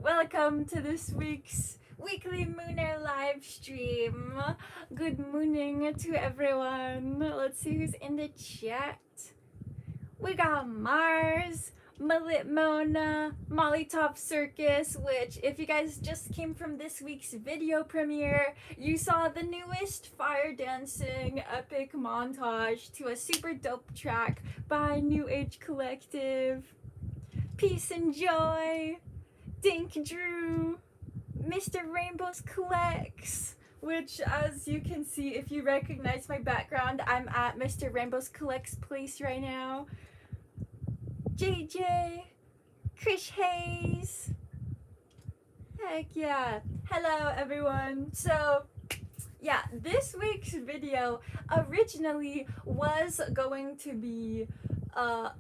Welcome to this week's weekly Mooner live stream. Good morning to everyone. Let's see who's in the chat. We got Mars, Malit Mona, Molly Top Circus, which if you guys just came from this week's video premiere, you saw the newest fire dancing epic montage to a super dope track by New Age Collective. Peace and Joy, Dink Drew, Mr. Rainbows Collects, which as you can see if you recognize my background, I'm at Mr. Rainbows Collects place right now. JJ, Krish Hayes, heck yeah. Hello everyone. So yeah, this week's video originally was going to be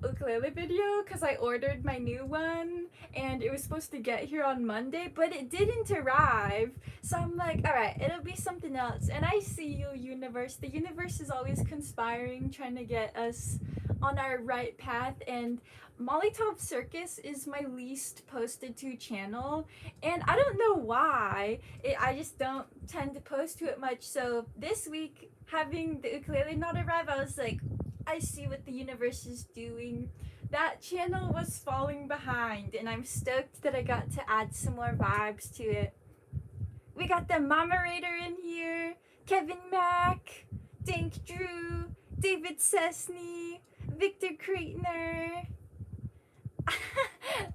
ukulele video because I ordered my new one and it was supposed to get here on Monday, but it didn't arrive. So I'm like, alright, it'll be something else. And I see you, universe. The universe is always conspiring, trying to get us on our right path. And Molly Top Circus is my least posted to channel, and I don't know why. I just don't tend to post to it much. So this week, having the ukulele not arrive, I was like, I see what the universe is doing. That channel was falling behind, and I'm stoked that I got to add some more vibes to it. We got the Mama-rator in here, Kevin Mack, Dink Drew, David Cessny, Victor Kreitner.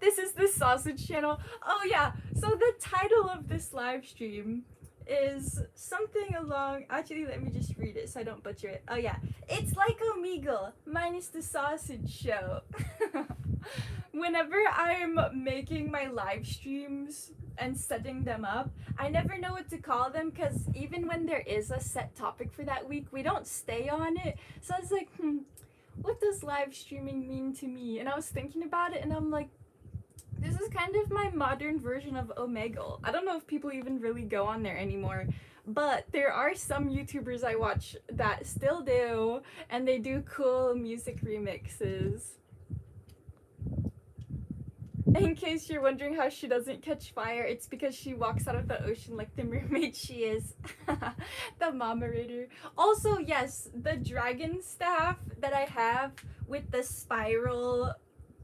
This is the sausage channel. Oh yeah, so the title of this live stream is something along, actually let me just read it so I don't butcher it. Oh yeah, it's like Omegle minus the sausage show. Whenever I'm making my live streams and setting them up, I never know what to call them because even when there is a set topic for that week, we don't stay on it. So I was like, what does live streaming mean to me? And I was thinking about it and I'm like, this is kind of my modern version of Omegle. I don't know if people even really go on there anymore, but there are some YouTubers I watch that still do, and they do cool music remixes. In case you're wondering how she doesn't catch fire, it's because she walks out of the ocean like the mermaid she is. The Mama-rator. Also, yes, the dragon staff that I have with the spiral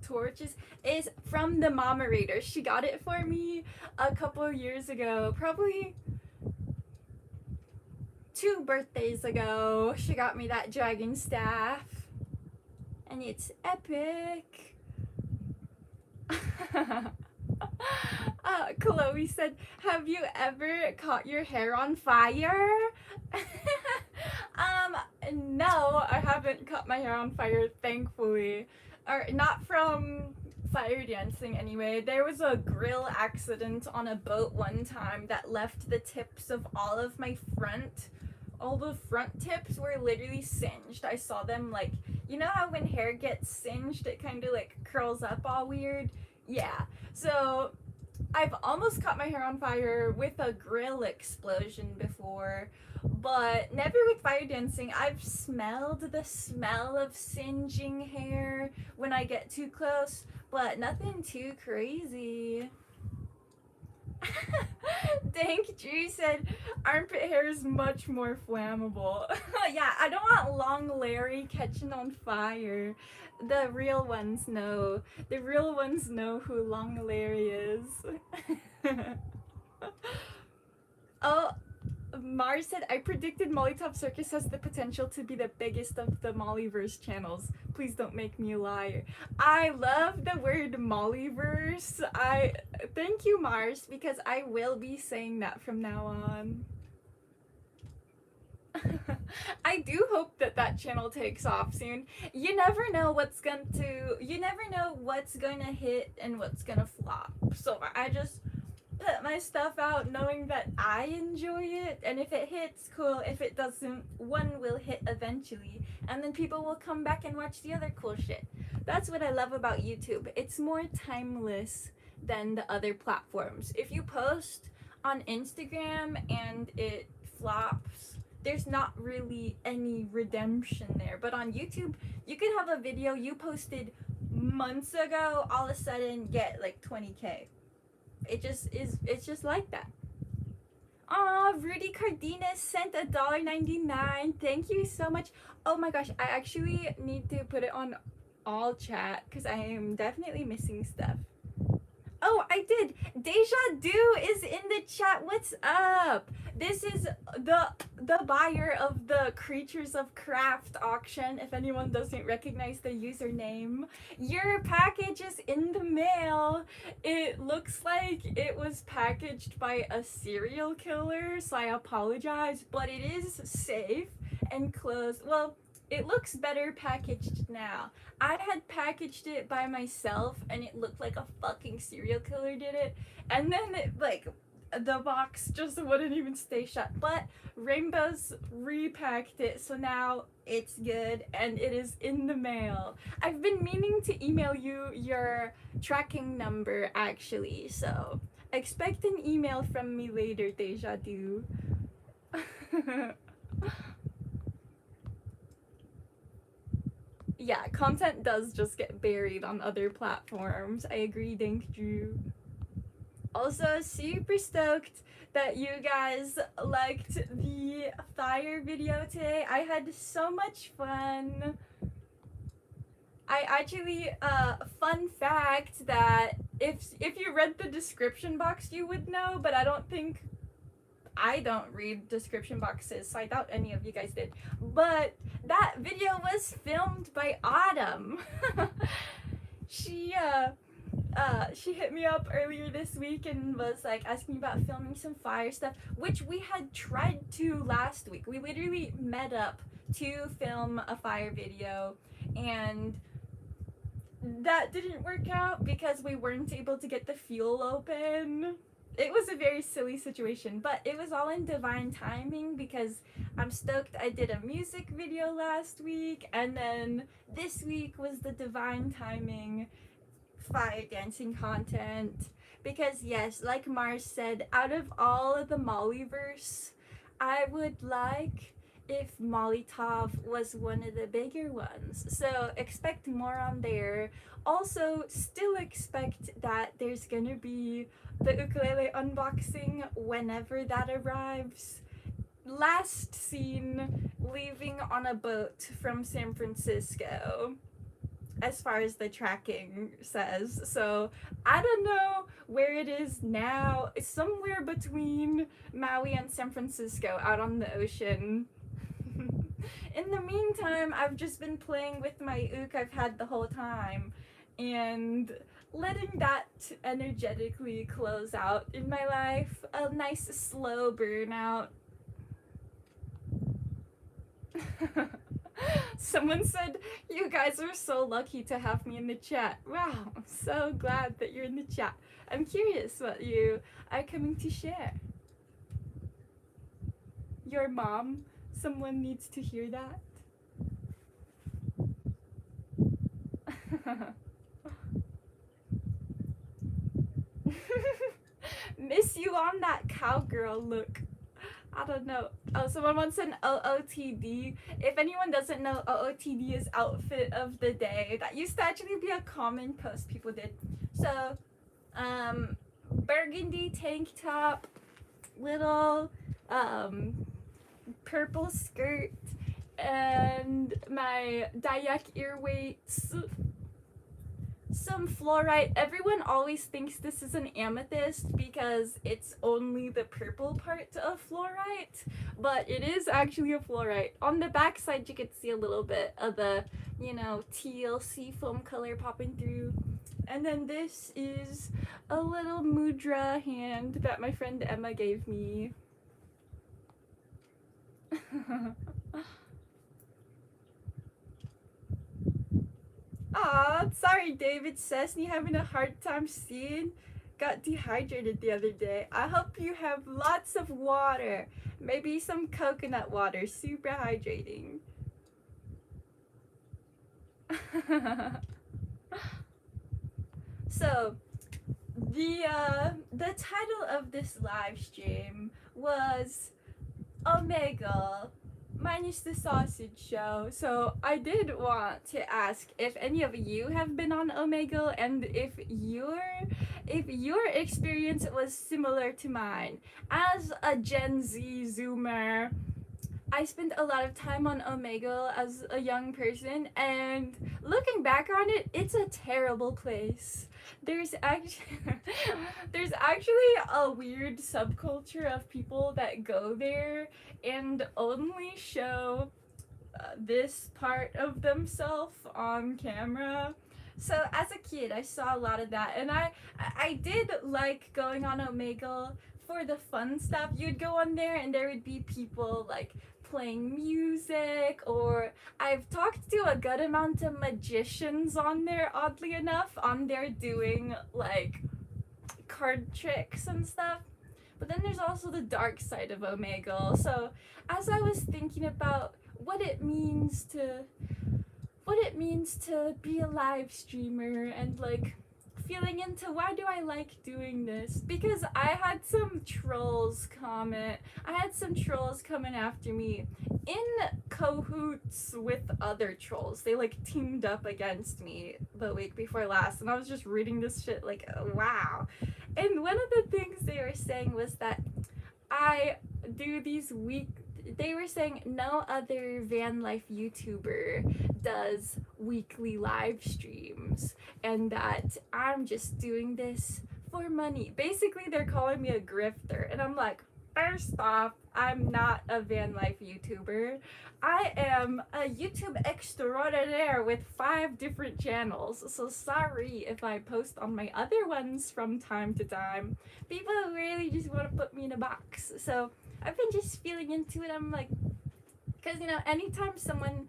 torches is from the Mama-rator. She got it for me a couple years ago, probably 2 birthdays ago. She got me that dragon staff, and it's epic. Chloe said, have you ever caught your hair on fire? No, I haven't caught my hair on fire, thankfully. Or not from fire dancing anyway. There was a grill accident on a boat one time that left the tips of all of my all the front tips were literally singed. I saw them, like, you know how when hair gets singed it kind of like curls up all weird? Yeah, so I've almost caught my hair on fire with a grill explosion before, but never with fire dancing. I've smelled the smell of singeing hair when I get too close, but nothing too crazy. Dank Drew said armpit hair is much more flammable. Yeah, I don't want long Larry catching on fire. The real ones know. The real ones know who Long Larry is. Oh, Mars said, I predicted Molly Top Circus has the potential to be the biggest of the Mollyverse channels. Please don't make me a liar. I love the word Mollyverse. Thank you, Mars, because I will be saying that from now on. I do hope that that channel takes off soon. You never know what's going to hit and what's gonna flop. So I just put my stuff out knowing that I enjoy it, and if it hits, cool. If it doesn't, one will hit eventually, and then people will come back and watch the other cool shit. That's what I love about YouTube. It's more timeless than the other platforms. If you post on Instagram and it flops, there's not really any redemption there. But on YouTube, you could have a video you posted months ago, all of a sudden get like 20K. It just is, it's just like that. Aw, Rudy Cardenas sent $1.99. Thank you so much. Oh my gosh, I actually need to put it on all chat because I am definitely missing stuff. Oh, I did. Deja Du is in the chat. What's up? This is the buyer of the Creatures of Craft auction. If anyone doesn't recognize the username, your package is in the mail. It looks like it was packaged by a serial killer, so I apologize, but it is safe and closed. Well, it looks better packaged now. I had packaged it by myself and it looked like a fucking serial killer did it. And then it, like, the box just wouldn't even stay shut. But Rainbow's repacked it, so now it's good and it is in the mail. I've been meaning to email you your tracking number actually, so expect an email from me later, Deja Du. Yeah, content does just get buried on other platforms. I agree, thank you. Also, super stoked that you guys liked the fire video today. I had so much fun. I actually, fun fact that if you read the description box, you would know, but I don't read description boxes, so I doubt any of you guys did. But that video was filmed by Autumn. She hit me up earlier this week and was like asking about filming some fire stuff, which we had tried to last week. We literally met up to film a fire video, and that didn't work out because we weren't able to get the fuel open. It was a very silly situation, but it was all in divine timing because I'm stoked I did a music video last week, and then this week was the divine timing fire dancing content. Because yes, like Mars said, out of all of the Mollyverse, I would like if Molly Tov was one of the bigger ones. So expect more on there. Also, still expect that there's gonna be the ukulele unboxing whenever that arrives. Last seen leaving on a boat from San Francisco, as far as the tracking says. So I don't know where it is now. It's somewhere between Maui and San Francisco, out on the ocean. In the meantime, I've just been playing with my uk I've had the whole time and letting that energetically close out in my life. A nice slow burnout. Someone said, you guys are so lucky to have me in the chat. Wow, I'm so glad that you're in the chat. I'm curious what you are coming to share. Your mom? Someone needs to hear that. Miss you on that cowgirl look. I don't know. Oh, someone wants an OOTD. If anyone doesn't know, OOTD is outfit of the day. That used to actually be a common post people did. So, burgundy tank top, little, purple skirt, and my Dayak ear weights. Some fluorite. Everyone always thinks this is an amethyst because it's only the purple part of fluorite, but it is actually a fluorite. On the back side, you could see a little bit of the, you know, teal seafoam color popping through. And then this is a little mudra hand that my friend Emma gave me. Aw, sorry David Cessny, having a hard time seeing. Got dehydrated the other day. I hope you have lots of water. Maybe some coconut water, super hydrating. So, the title of this live stream was Omegle, mine is the sausage show. So I did want to ask if any of you have been on Omegle and if your experience was similar to mine. As a Gen Z Zoomer, I spent a lot of time on Omegle as a young person, and looking back on it, it's a terrible place. There's actually there's actually a weird subculture of people that go there and only show this part of themselves on camera. So as a kid, I saw a lot of that, and I did like going on Omegle for the fun stuff. You'd go on there, and there would be people like playing music, or I've talked to a good amount of magicians on there, oddly enough, on there doing like card tricks and stuff. But then there's also the dark side of Omegle. So as I was thinking about what it means to be a live streamer and like feeling into why do I like doing this, because I had some trolls coming after me in cahoots with other trolls. They like teamed up against me the week before last, and I was just reading this shit like, wow. And one of the things they were saying was that I do these they were saying no other van life YouTuber does weekly live streams, and that I'm just doing this for money. Basically, they're calling me a grifter, and I'm like, first off, I'm not a van life YouTuber. I am a YouTube extraordinaire with 5 different channels, so sorry if I post on my other ones from time to time. People really just want to put me in a box. So I've been just feeling into it. I'm like, because anytime someone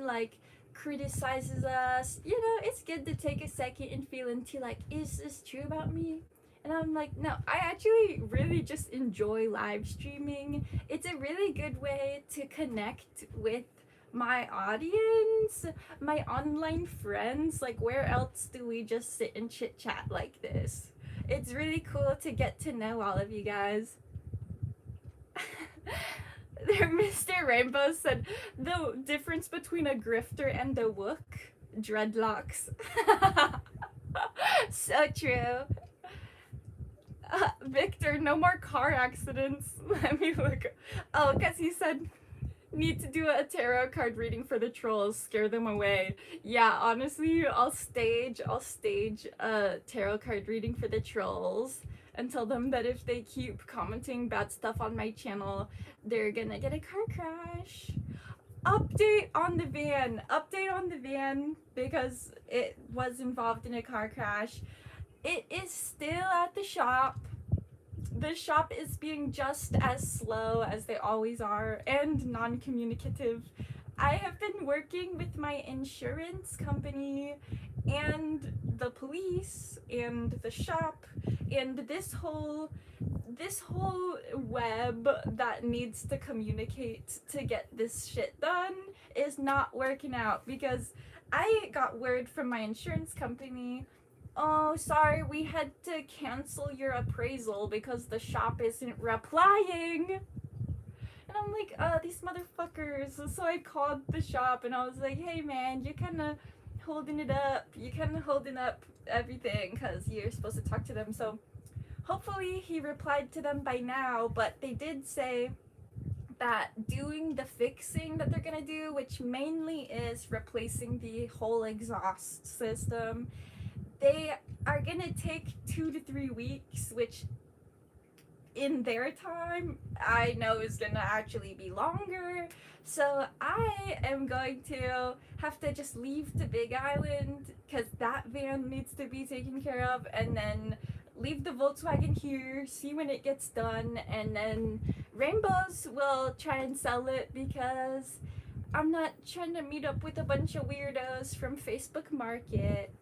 like criticizes us, it's good to take a second and feel into like, is this true about me? And I'm like, no, I actually really just enjoy live streaming. It's a really good way to connect with my audience, my online friends. Like, where else do we just sit and chit chat like this? It's really cool to get to know all of you guys. There, Mr. Rainbow said the difference between a grifter and a wook, dreadlocks. So true. Victor, no more car accidents. Let me look. Oh, because he said need to do a tarot card reading for the trolls, scare them away. Yeah, honestly, I'll stage a tarot card reading for the trolls and tell them that if they keep commenting bad stuff on my channel, they're gonna get a car crash. Update on the van, because it was involved in a car crash. It is still at the shop. The shop is being just as slow as they always are and non-communicative. I have been working with my insurance company and the police and the shop and this whole web that needs to communicate to get this shit done is not working out, because I got word from my insurance company, oh, sorry, we had to cancel your appraisal because the shop isn't replying. And I'm like, these motherfuckers. So I called the shop and I was like, hey man, you're kind of holding it up. You're kind of holding up everything because you're supposed to talk to them. So hopefully he replied to them by now, but they did say that doing the fixing that they're gonna do, which mainly is replacing the whole exhaust system, they are gonna take 2 to 3 weeks, which in their time I know is gonna actually be longer. So I am going to have to just leave the Big Island because that van needs to be taken care of, and then leave the Volkswagen here, see when it gets done, and then Rainbows will try and sell it because I'm not trying to meet up with a bunch of weirdos from Facebook Market.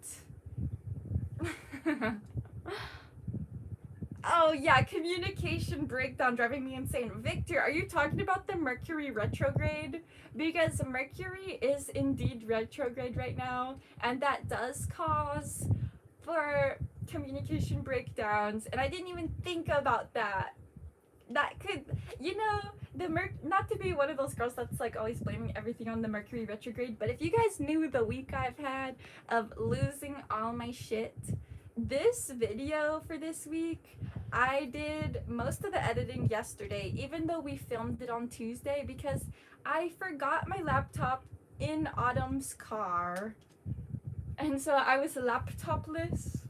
Oh yeah, communication breakdown driving me insane. Victor, are you talking about the Mercury retrograde? Because Mercury is indeed retrograde right now, and that does cause for communication breakdowns, and I didn't even think about that. That could, not to be one of those girls that's like always blaming everything on the Mercury retrograde, but if you guys knew the week I've had of losing all my shit, this video for this week, I did most of the editing yesterday, even though we filmed it on Tuesday, because I forgot my laptop in Autumn's car, and so I was laptopless,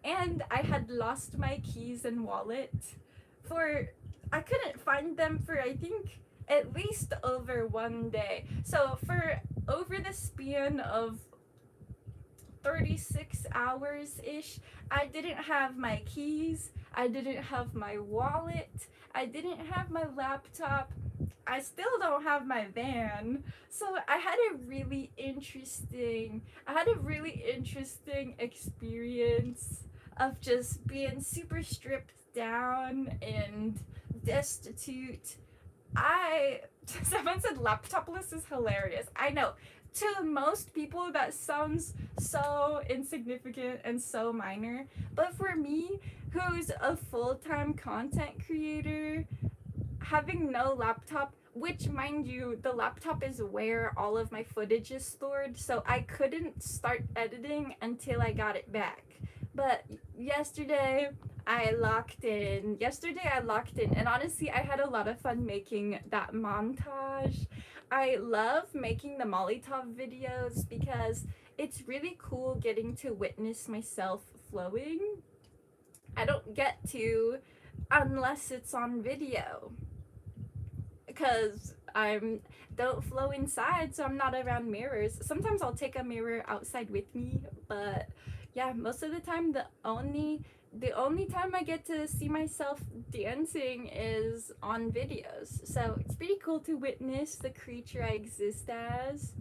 and I had lost my keys and wallet I couldn't find them for I think at least over one day. So for over the span of 36 hours ish, I didn't have my keys, I didn't have my wallet, I didn't have my laptop, I still don't have my van. So I had a really interesting experience of just being super stripped down and destitute. Someone said laptopless is hilarious. I know. To most people that sounds so insignificant and so minor, but for me, who's a full-time content creator, having no laptop, which mind you, the laptop is where all of my footage is stored, so I couldn't start editing until I got it back. But yesterday I locked in, and honestly I had a lot of fun making that montage. I love making the Molly Top videos because it's really cool getting to witness myself flowing. I don't get to unless it's on video, because I don't flow inside, so I'm not around mirrors. Sometimes I'll take a mirror outside with me, but yeah, most of the time the only time I get to see myself dancing is on videos. So it's pretty cool to witness the creature I exist as.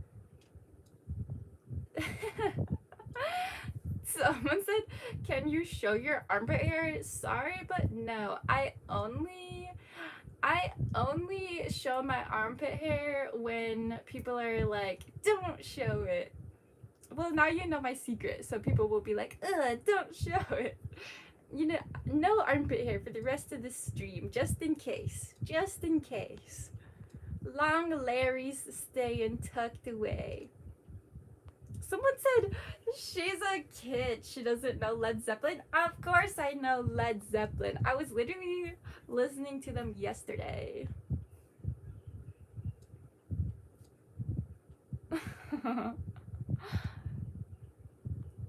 Someone said, can you show your armpit hair? Sorry, but no. I only show my armpit hair when people are like, don't show it. Well, now you know my secret, so people will be like, ugh, don't show it. You know, no armpit hair for the rest of the stream, just in case. Long Larry's staying tucked away. Someone said she's a kid, she doesn't know Led Zeppelin. Of course I know Led Zeppelin. I was literally listening to them yesterday.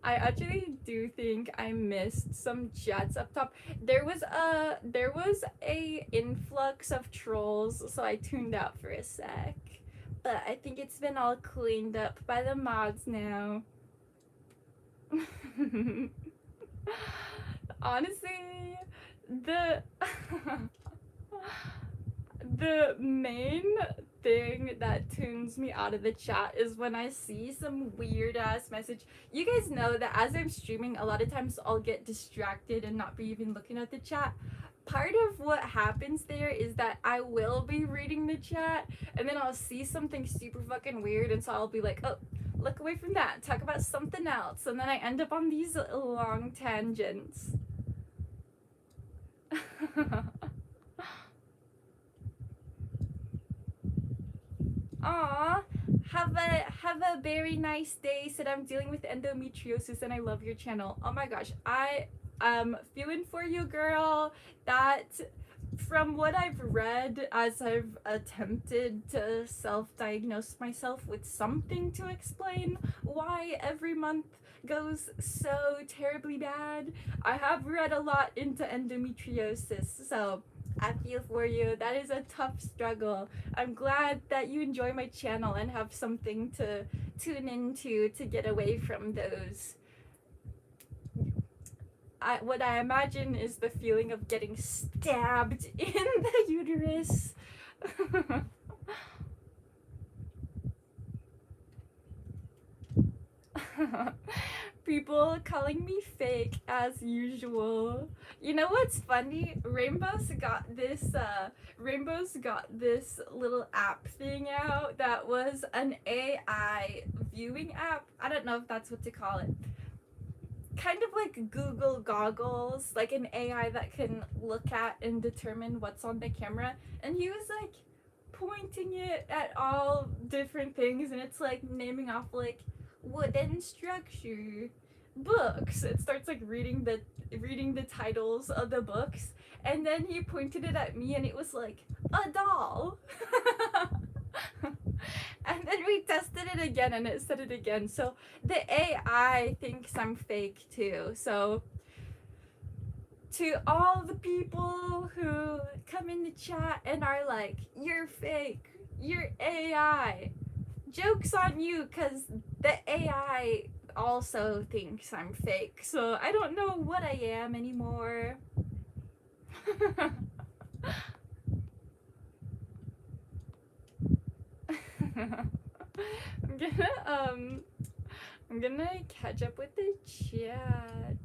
I actually do think I missed some chats up top. There was a influx of trolls, so I tuned out for a sec. But I think it's been all cleaned up by the mods now. Honestly, the main thing that tunes me out of the chat is when I see some weird ass message. You guys know that as I'm streaming, a lot of times I'll get distracted and not be even looking at the chat. Part of what happens there is that I will be reading the chat and then I'll see something super fucking weird, and so I'll be like, oh, look away from that, talk about something else, and then I end up on these long tangents. Aw, have a very nice day. Said I'm dealing with endometriosis and I love your channel. Oh my gosh, I am feeling for you, girl. That, from what I've read as I've attempted to self-diagnose myself with something to explain why every month goes so terribly bad, I have read a lot into endometriosis, so I feel for you. That is a tough struggle. I'm glad that you enjoy my channel and have something to tune into to get away from those. What I imagine is the feeling of getting stabbed in the uterus. People calling me fake as usual. You know what's funny? Rainbow's got this little app thing out that was an AI viewing app. I don't know if that's what to call it. kind of like Google goggles, like an AI that can look at and determine what's on the camera. And he was like pointing it at all different things, and it's like naming off like wooden structure, books. It starts like reading the titles of the books, and then he pointed it at me and it was like a doll. And then we tested it again and it said it again. So the AI thinks I'm fake too. So to all the people who come in the chat and are like, you're fake, you're AI, joke's on you, because the AI also thinks I'm fake. So I don't know what I am anymore. I'm gonna catch up with the chat.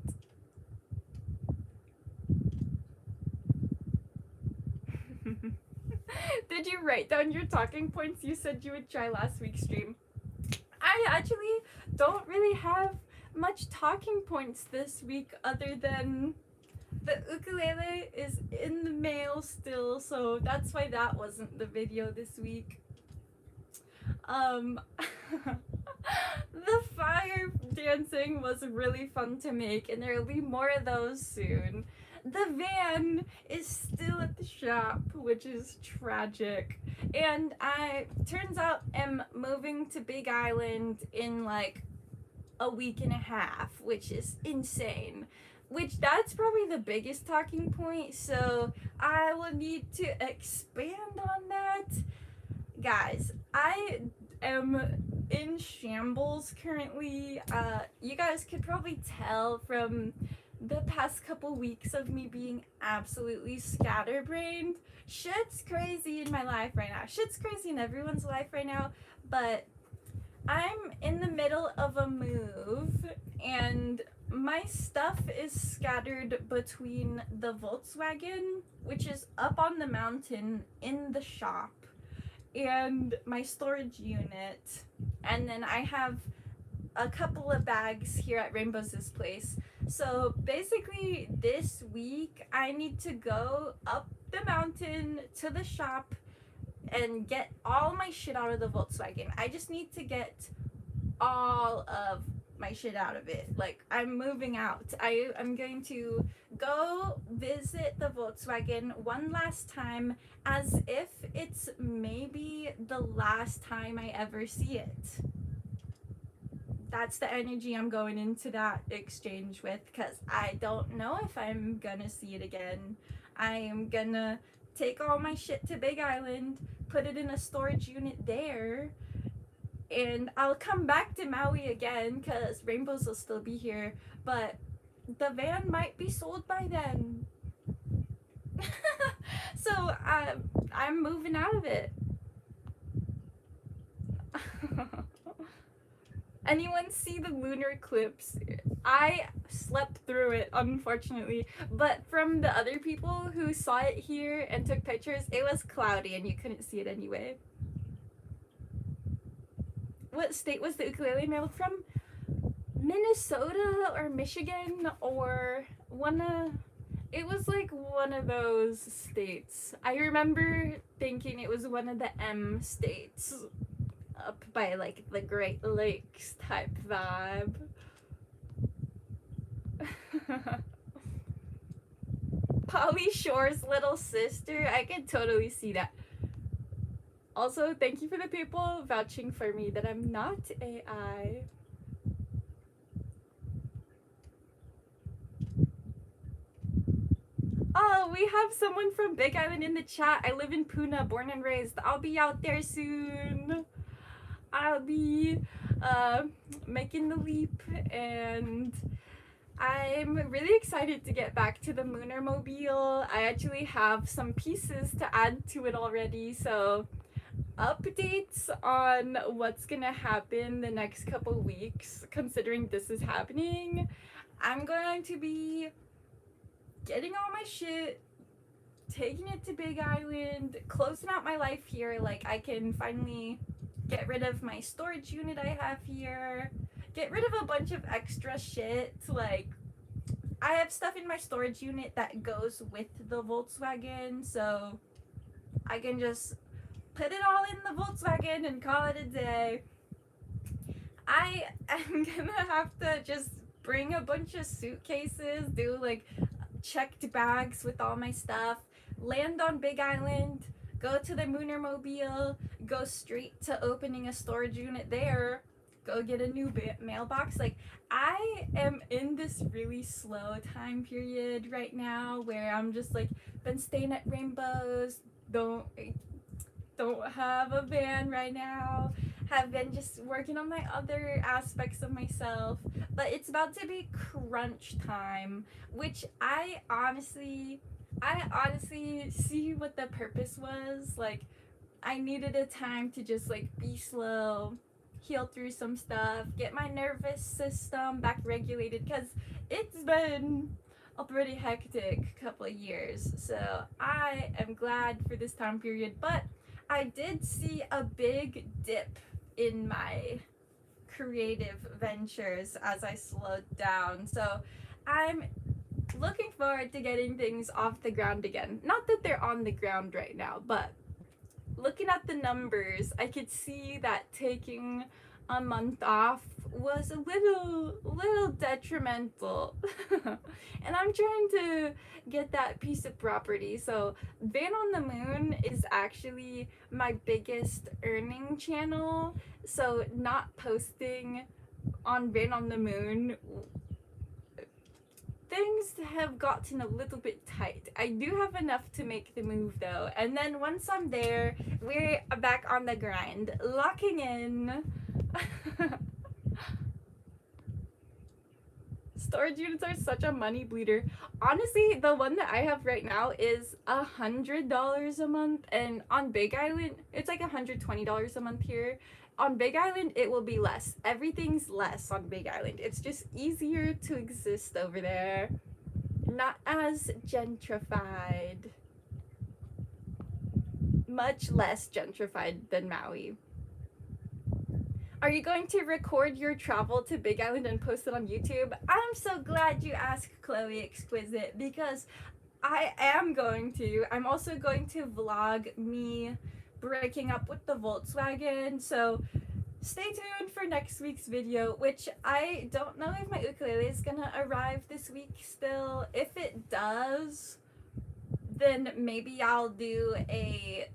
Did you write down your talking points you said you would try last week's stream? I actually don't really have much talking points this week other than the ukulele is in the mail still, so that's why that wasn't the video this week. The fire dancing was really fun to make, and there will be more of those soon. The van is still at the shop, which is tragic. And I, turns out, am moving to Big Island in like a week and a half, which is insane. Which, that's probably the biggest talking point, so I will need to expand on that. Guys, I am in shambles currently. You guys could probably tell from the past couple weeks of me being absolutely scatterbrained. Shit's crazy in my life right now. Shit's crazy in everyone's life right now, but I'm in the middle of a move and my stuff is scattered between the Volkswagen, which is up on the mountain in the shop, and my storage unit. And then I have a couple of bags here at Rainbow's place. So basically this week I need to go up the mountain to the shop and get all my shit out of the Volkswagen. I just need to get all of my shit out of it. Like, I'm moving out. I'm going to go visit the Volkswagen one last time as if it's maybe the last time I ever see it. That's the energy I'm going into that exchange with, because I don't know if I'm gonna see it again. I am gonna take all my shit to Big Island, put it in a storage unit there, and I'll come back to Maui again because Rainbows will still be here, but the van might be sold by then. So I'm moving out of it. Anyone see the lunar eclipse? I slept through it, unfortunately, but from the other people who saw it here and took pictures, it was cloudy and you couldn't see it anyway. What state was the ukulele mailed from? Minnesota or Michigan or it was like one of those states. I remember thinking it was one of the M states up by like the Great Lakes type vibe. Polly Shore's little sister, I could totally see that. Also, thank you for the people vouching for me that I'm not AI. Oh, we have someone from Big Island in the chat. I live in Puna, born and raised. I'll be out there soon. I'll be making the leap, and I'm really excited to get back to the Moonermobile. I actually have some pieces to add to it already, so updates on what's gonna happen the next couple weeks, considering this is happening. I'm going to be getting all my shit, taking it to Big Island, closing out my life here. Like, I can finally get rid of my storage unit I have here, get rid of a bunch of extra shit. Like, I have stuff in my storage unit that goes with the Volkswagen, so I can just put it all in the Volkswagen and call it a day. I am gonna have to just bring a bunch of suitcases, do like checked bags with all my stuff, land on Big Island, go to the Moonermobile, go straight to opening a storage unit there, go get a new mailbox. Like, I am in this really slow time period right now where I'm just like been staying at Rainbows, don't have a van right now, have been just working on my other aspects of myself, but it's about to be crunch time, which I honestly see what the purpose was. Like, I needed a time to just like be slow, heal through some stuff, get my nervous system back regulated, because it's been a pretty hectic couple of years. So I am glad for this time period, but I did see a big dip in my creative ventures as I slowed down. So I'm looking forward to getting things off the ground again. Not that they're on the ground right now, but looking at the numbers, I could see that taking a month off was a little detrimental. And I'm trying to get that piece of property. So Van on the Moon is actually my biggest earning channel. So not posting on Van on the Moon, things have gotten a little bit tight. I do have enough to make the move though. And then once I'm there, we're back on the grind, locking in. Storage units are such a money bleeder. Honestly, the one that I have right now is $100 a month, and on Big Island, it's like $120 a month here. On Big Island, it will be less. Everything's less on Big Island. It's just easier to exist over there. Not as gentrified. Much less gentrified than Maui. Are you going to record your travel to Big Island and post it on YouTube? I'm so glad you asked, Chloe Exquisite, because I am going to. I'm also going to vlog me breaking up with the Volkswagen, so stay tuned for next week's video, which I don't know if my ukulele is gonna arrive this week still. If it does, then maybe I'll do a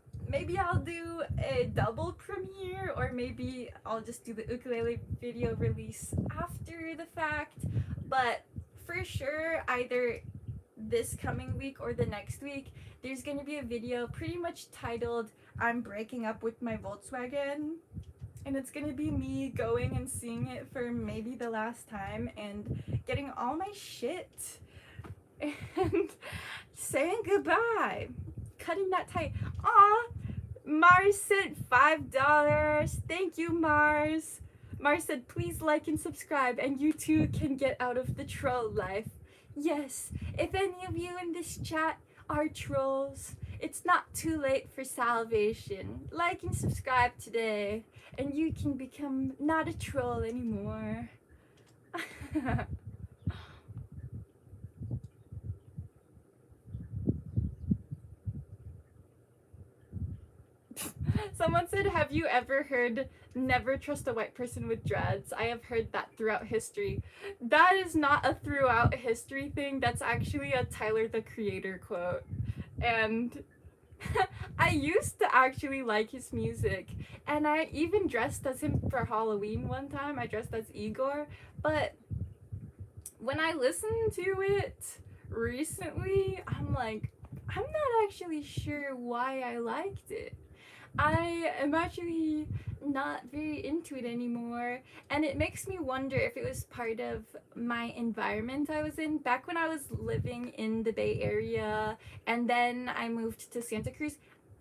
double premiere, or maybe I'll just do the ukulele video release after the fact. But for sure, either this coming week or the next week, there's going to be a video pretty much titled "I'm breaking up with my Volkswagen," and it's going to be me going and seeing it for maybe the last time and getting all my shit and saying goodbye, cutting that tight. Aw, Mars sent $5. Thank you, Mars. Mars said, please like and subscribe, and you too can get out of the troll life. Yes, if any of you in this chat are trolls, it's not too late for salvation. Like and subscribe today, and you can become not a troll anymore. Someone said, have you ever heard never trust a white person with dreads? I have heard that throughout history. That is not a throughout history thing. That's actually a Tyler the Creator quote. And I used to actually like his music. And I even dressed as him for Halloween one time. I dressed as Igor. But when I listened to it recently, I'm like, I'm not actually sure why I liked it. I am actually not very into it anymore, and it makes me wonder if it was part of my environment I was in. Back when I was living in the Bay Area, and then I moved to Santa Cruz,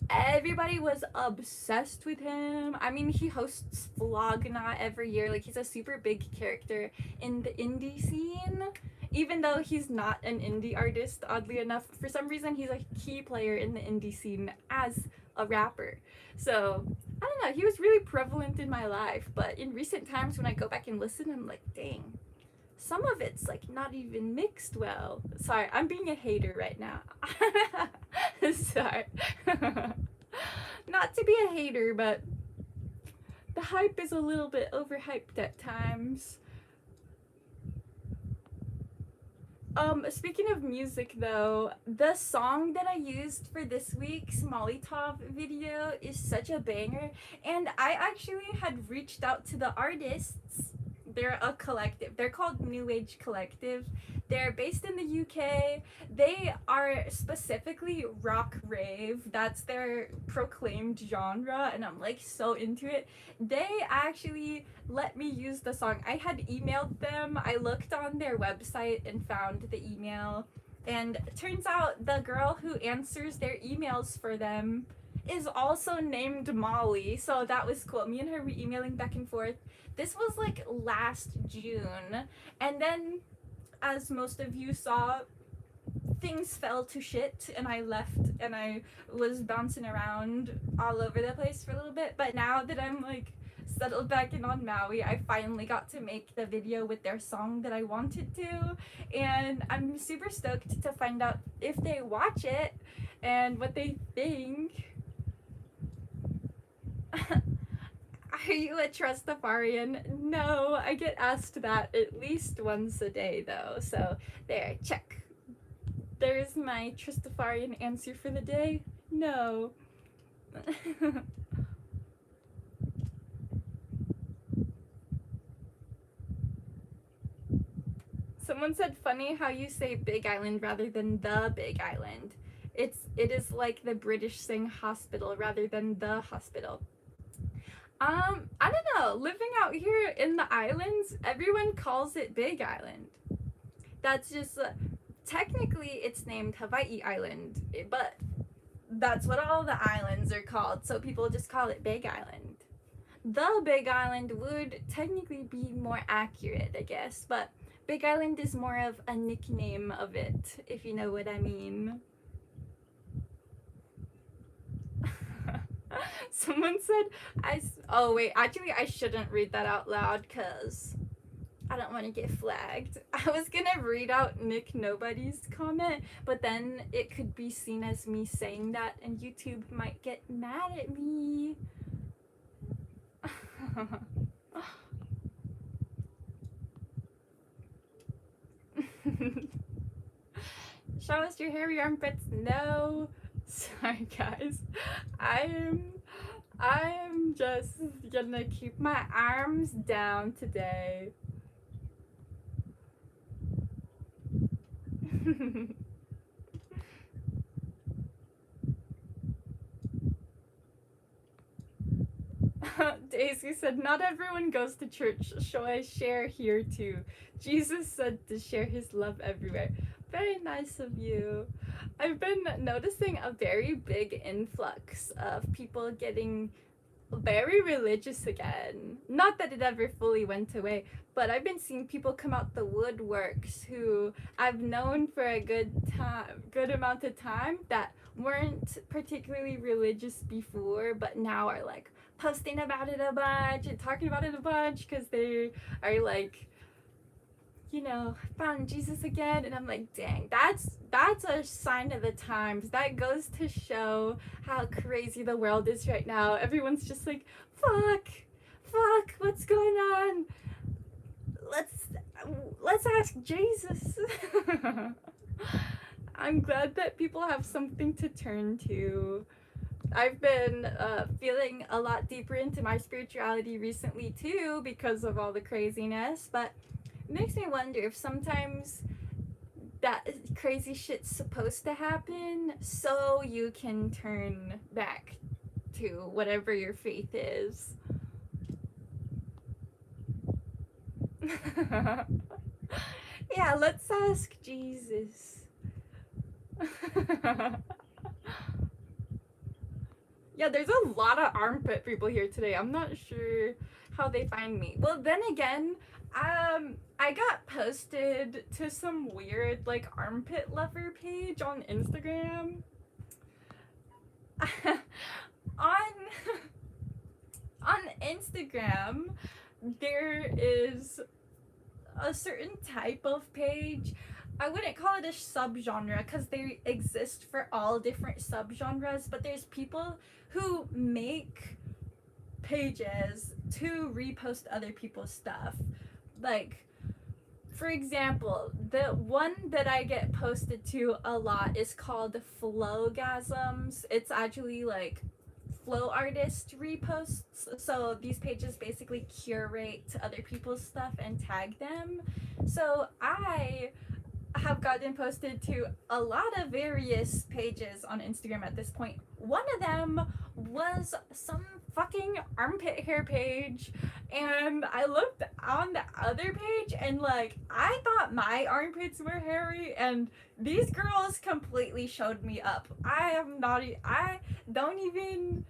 everybody was obsessed with him. I mean, he hosts Vlogna every year. Like, he's a super big character in the indie scene. Even though he's not an indie artist, oddly enough, for some reason he's a key player in the indie scene as a rapper. So I don't know, he was really prevalent in my life, but in recent times when I go back and listen, I'm like, dang, some of it's like not even mixed well. Sorry, I'm being a hater right now. Sorry. Not to be a hater, but the hype is a little bit overhyped at times. Speaking of music though, the song that I used for this week's Molly Top video is such a banger, and I actually had reached out to the artists. They're a collective. They're called New Age Collective. They're based in the UK. They are specifically rock rave. That's their proclaimed genre, and I'm like so into it. They actually let me use the song. I had emailed them. I looked on their website and found the email. And turns out the girl who answers their emails for them is also named Molly. So that was cool. Me and her were emailing back and forth. This was like last June. And then, as most of you saw, things fell to shit and I left and I was bouncing around all over the place for a little bit. But now that I'm like settled back in on Maui, I finally got to make the video with their song that I wanted to, and I'm super stoked to find out if they watch it and what they think. Are you a Trustafarian? No, I get asked that at least once a day though, so there, check. There's my Trustafarian answer for the day. No. Someone said funny how you say Big Island rather than the Big Island. It is like the British saying hospital rather than the hospital. I don't know. Living out here in the islands, everyone calls it Big Island. That's just technically it's named Hawaii Island, but that's what all the islands are called, so people just call it Big Island. The Big Island would technically be more accurate, I guess, but Big Island is more of a nickname of it, if you know what I mean. Someone said, oh wait, actually I shouldn't read that out loud because I don't want to get flagged. I was gonna read out Nick Nobody's comment, but then it could be seen as me saying that and YouTube might get mad at me. Show us your hairy armpits. No. Sorry guys. I am just gonna keep my arms down today. Daisy said, not everyone goes to church, so I share here too. Jesus said to share his love everywhere. Very nice of you. I've been noticing a very big influx of people getting very religious again. Not that it ever fully went away, but I've been seeing people come out the woodworks who I've known for a good amount of time that weren't particularly religious before, but now are like posting about it a bunch and talking about it a bunch because they are like, you know, found Jesus again. And I'm like, dang, that's a sign of the times. That goes to show how crazy the world is right now. Everyone's just like, fuck, what's going on? Let's ask Jesus. I'm glad that people have something to turn to. I've been feeling a lot deeper into my spirituality recently too because of all the craziness, but it makes me wonder if sometimes that crazy shit's supposed to happen so you can turn back to whatever your faith is. Yeah, let's ask Jesus. Yeah, there's a lot of armpit people here today. I'm not sure how they find me. Well, then again, I got posted to some weird like armpit lover page on Instagram. on Instagram, there is a certain type of page. I wouldn't call it a subgenre because they exist for all different subgenres, but there's people who make pages to repost other people's stuff. Like, for example, the one that I get posted to a lot is called Flowgasms. It's actually like flow artist reposts. So these pages basically curate other people's stuff and tag them. So I have gotten posted to a lot of various pages on Instagram at this point. One of them was some fucking armpit hair page, and I looked on the other page and like I thought my armpits were hairy, and these girls completely showed me up. I don't even,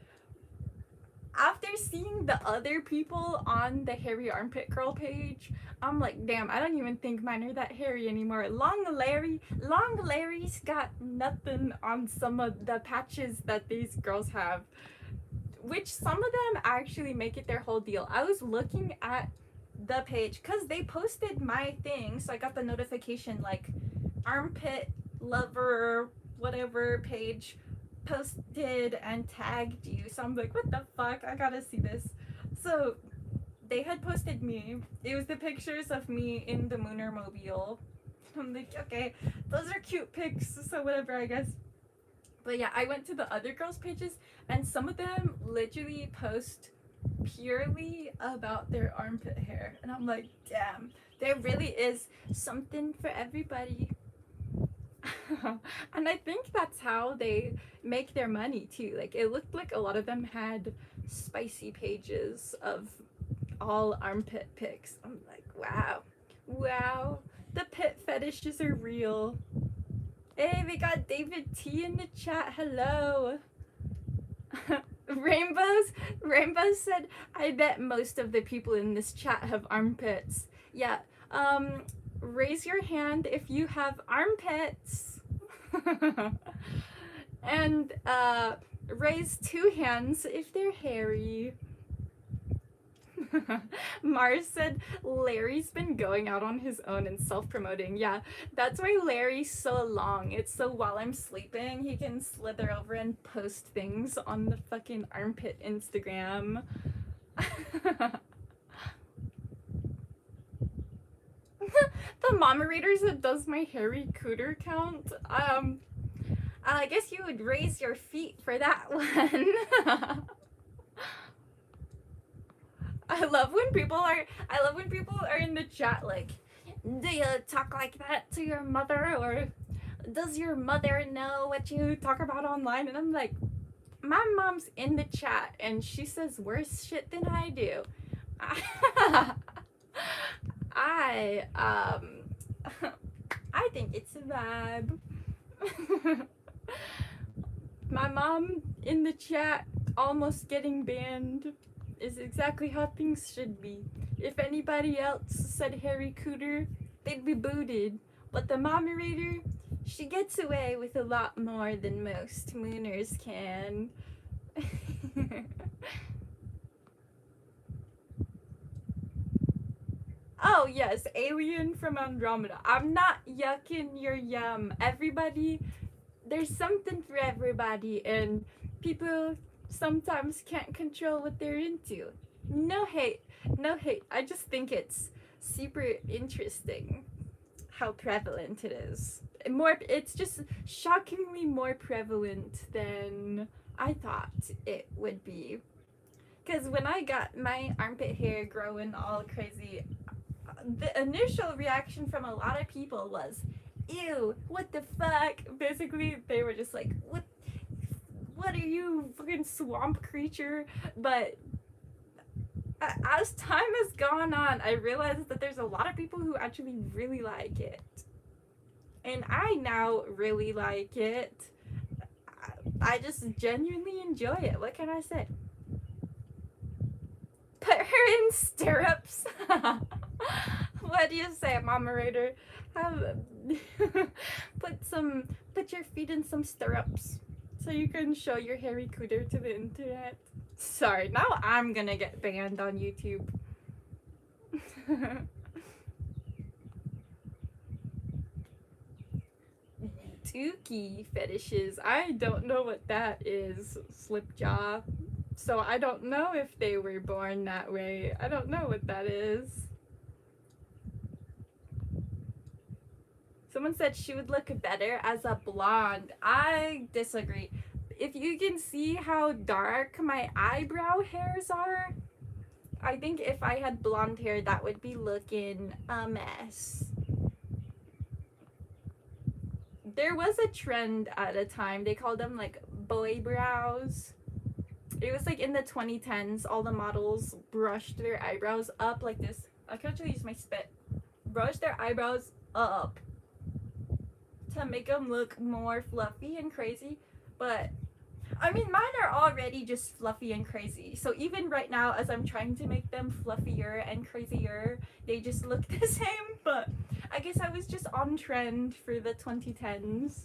after seeing the other people on the hairy armpit girl page, I'm like, damn, I don't even think mine are that hairy anymore. Long Larry's got nothing on some of the patches that these girls have, which some of them actually make it their whole deal. I was looking at the page because they posted my thing, so I got the notification like armpit lover whatever page posted and tagged you. So I'm like, what the fuck? I gotta see this. So they had posted me. It was the pictures of me in the Moonermobile. I'm like, okay, those are cute pics, so whatever, I guess. But yeah, I went to the other girls' pages, and some of them literally post purely about their armpit hair. And I'm like, damn, there really is something for everybody. And I think that's how they make their money too. Like, it looked like a lot of them had spicy pages of all armpit pics. I'm like, wow, the pit fetishes are real. Hey, we got David T in the chat. Hello. Rainbows said, I bet most of the people in this chat have armpits. Yeah. Raise your hand if you have armpits. And raise 2 hands if they're hairy. Mars said Larry's been going out on his own and self-promoting. Yeah, that's why Larry's so long. It's so while I'm sleeping, he can slither over and post things on the fucking armpit Instagram. The moderators that does my hairy cooter count. I guess you would raise your feet for that one. I love when people are in the chat like, do you talk like that to your mother, or does your mother know what you talk about online? And I'm like, my mom's in the chat and she says worse shit than I do. I think it's a vibe. My mom in the chat almost getting banned is exactly how things should be. If anybody else said hairy cooter, they'd be booted. But the moderator, she gets away with a lot more than most mooners can. Oh yes, Alien from Andromeda. I'm not yucking your yum. Everybody, there's something for everybody, and people sometimes can't control what they're into. No hate, no hate. I just think it's super interesting how prevalent it is. It's just shockingly more prevalent than I thought it would be. Because when I got my armpit hair growing all crazy, the initial reaction from a lot of people was, ew, what the fuck? Basically, they were just like, what are you, fucking swamp creature? But as time has gone on, I realized that there's a lot of people who actually really like it. And I now really like it. I just genuinely enjoy it. What can I say? Put her in stirrups. What do you say, moderator? Put your feet in some stirrups so you can show your hairy cooter to the internet. Sorry, now I'm gonna get banned on YouTube. Dookie fetishes. I don't know what that is, Slipjaw. So I don't know if they were born that way. I don't know what that is. Someone said she would look better as a blonde. I disagree. If you can see how dark my eyebrow hairs are, I think if I had blonde hair, that would be looking a mess. There was a trend at a time. They called them like boy brows. It was like in the 2010s. All the models brushed their eyebrows up like this. I can actually use my spit. Brush their eyebrows up to make them look more fluffy and crazy. But I mean, mine are already just fluffy and crazy. So even right now, as I'm trying to make them fluffier and crazier, they just look the same. But I guess I was just on trend for the 2010s.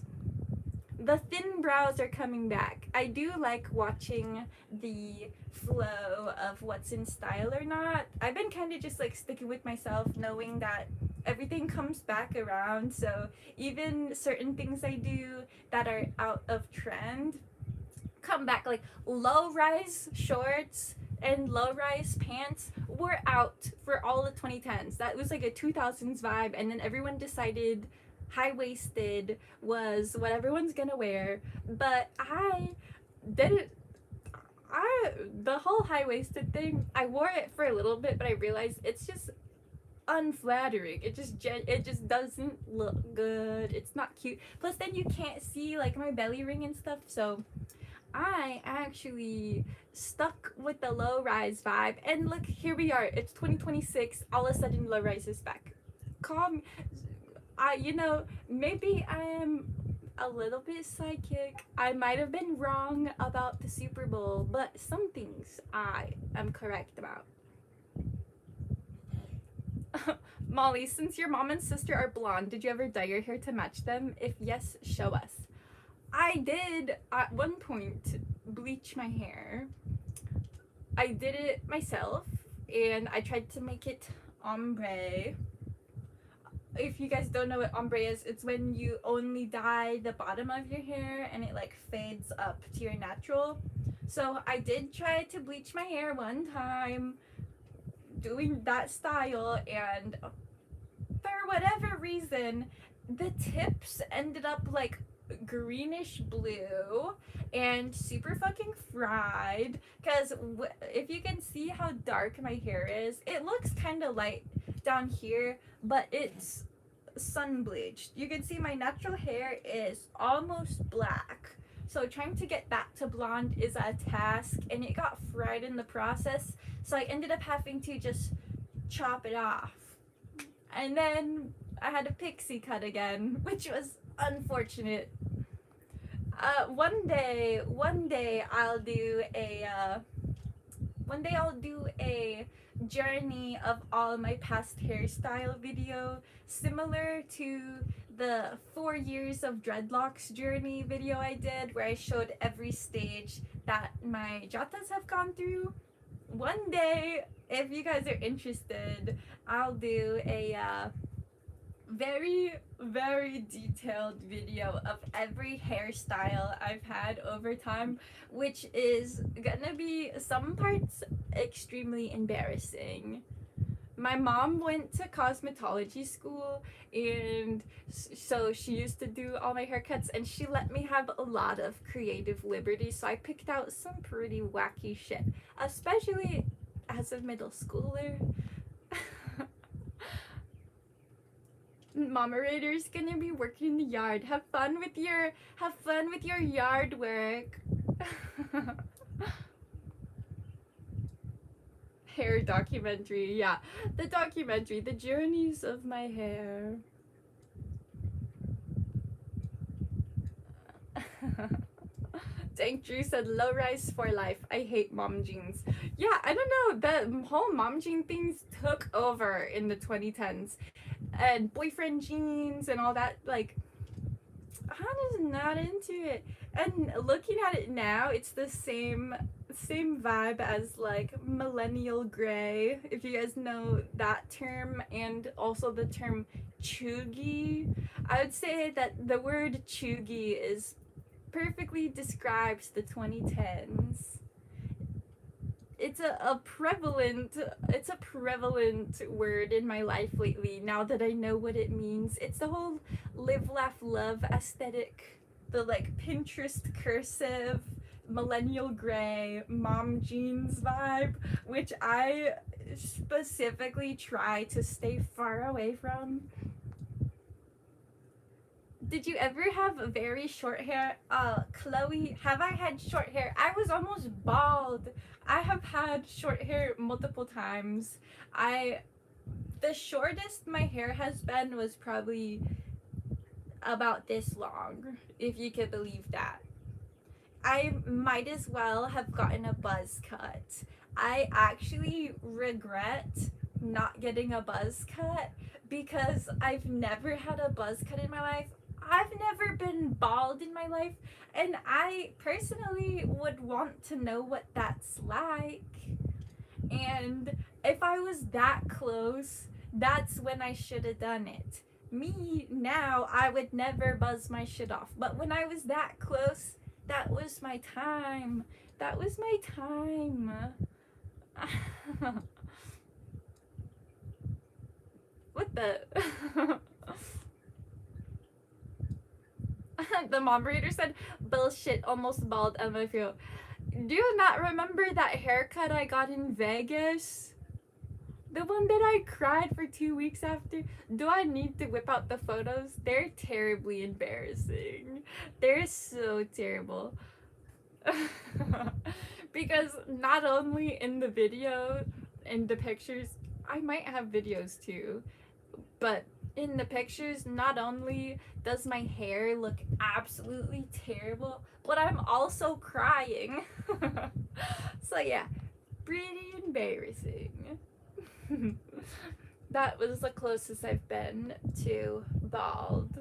The thin brows are coming back. I do like watching the flow of what's in style or not. I've been kind of just like sticking with myself, knowing that everything comes back around. So even certain things I do that are out of trend come back, like low-rise shorts and low-rise pants were out for all the 2010s. That was like a 2000s vibe, and then everyone decided high-waisted was what everyone's gonna wear. But I didn't. The whole high-waisted thing, I wore it for a little bit, but I realized it's just unflattering. It just doesn't look good. It's not cute. Plus then you can't see like my belly ring and stuff. So I actually stuck with the low rise vibe, and look, here we are. It's 2026. All of a sudden, low rise is back. Calm. You know, maybe I am a little bit psychic. I might have been wrong about the Super Bowl, but some things I am correct about. Molly, since your mom and sister are blonde, did you ever dye your hair to match them? If yes, show us. I did at one point bleach my hair. I did it myself, and I tried to make it ombre. If you guys don't know what ombre is, it's when you only dye the bottom of your hair and it like fades up to your natural. So I did try to bleach my hair one time doing that style, and for whatever reason the tips ended up like greenish blue and super fucking fried, because if you can see how dark my hair is, it looks kind of light down here, but it's sun bleached. You can see my natural hair is almost black, so trying to get back to blonde is a task, and it got fried in the process, so I ended up having to just chop it off, and then I had a pixie cut again, which was unfortunate. One day I'll do a journey of all my past hairstyle video, similar to the 4 years of dreadlocks journey video I did, where I showed every stage that my jatas have gone through. One day, if you guys are interested, I'll do a very, very detailed video of every hairstyle I've had over time, which is gonna be some parts extremely embarrassing. My mom went to cosmetology school, and so she used to do all my haircuts, and she let me have a lot of creative liberty, so I picked out some pretty wacky shit, especially as a middle schooler. Momerator's gonna be working in the yard. Have fun with your yard work. Hair documentary, yeah. The documentary, the journeys of my hair. Dank Drew said low rise for life. I hate mom jeans. Yeah, I don't know. The whole mom jean things took over in the 2010s. And boyfriend jeans and all that, like, Hannah's not into it. And looking at it now, it's the same same vibe as like millennial gray, if you guys know that term, and also the term chuggy. I would say that the word chuggy is perfectly describes the 2010s. It's a prevalent word in my life lately, now that I know what it means. It's the whole live laugh love aesthetic, the like Pinterest cursive, millennial gray, mom jeans vibe, which I specifically try to stay far away from. Did you ever have very short hair? Chloe, have I had short hair? I was almost bald. I have had short hair multiple times. The shortest my hair has been was probably about this long, if you could believe that. I might as well have gotten a buzz cut. I actually regret not getting a buzz cut because I've never had a buzz cut in my life. I've never been bald in my life, and I personally would want to know what that's like. And if I was that close, that's when I should have done it. Me, now, I would never buzz my shit off. But when I was that close, that was my time. That was my time. What the? The moderator said, bullshit, almost bald MFU. Do you not remember that haircut I got in Vegas? The one that I cried for 2 weeks after? Do I need to whip out the photos? They're terribly embarrassing. They're so terrible. Because not only in the video, in the pictures, I might have videos too, but in the pictures, not only does my hair look absolutely terrible, but I'm also crying. So yeah, pretty embarrassing. That was the closest I've been to bald.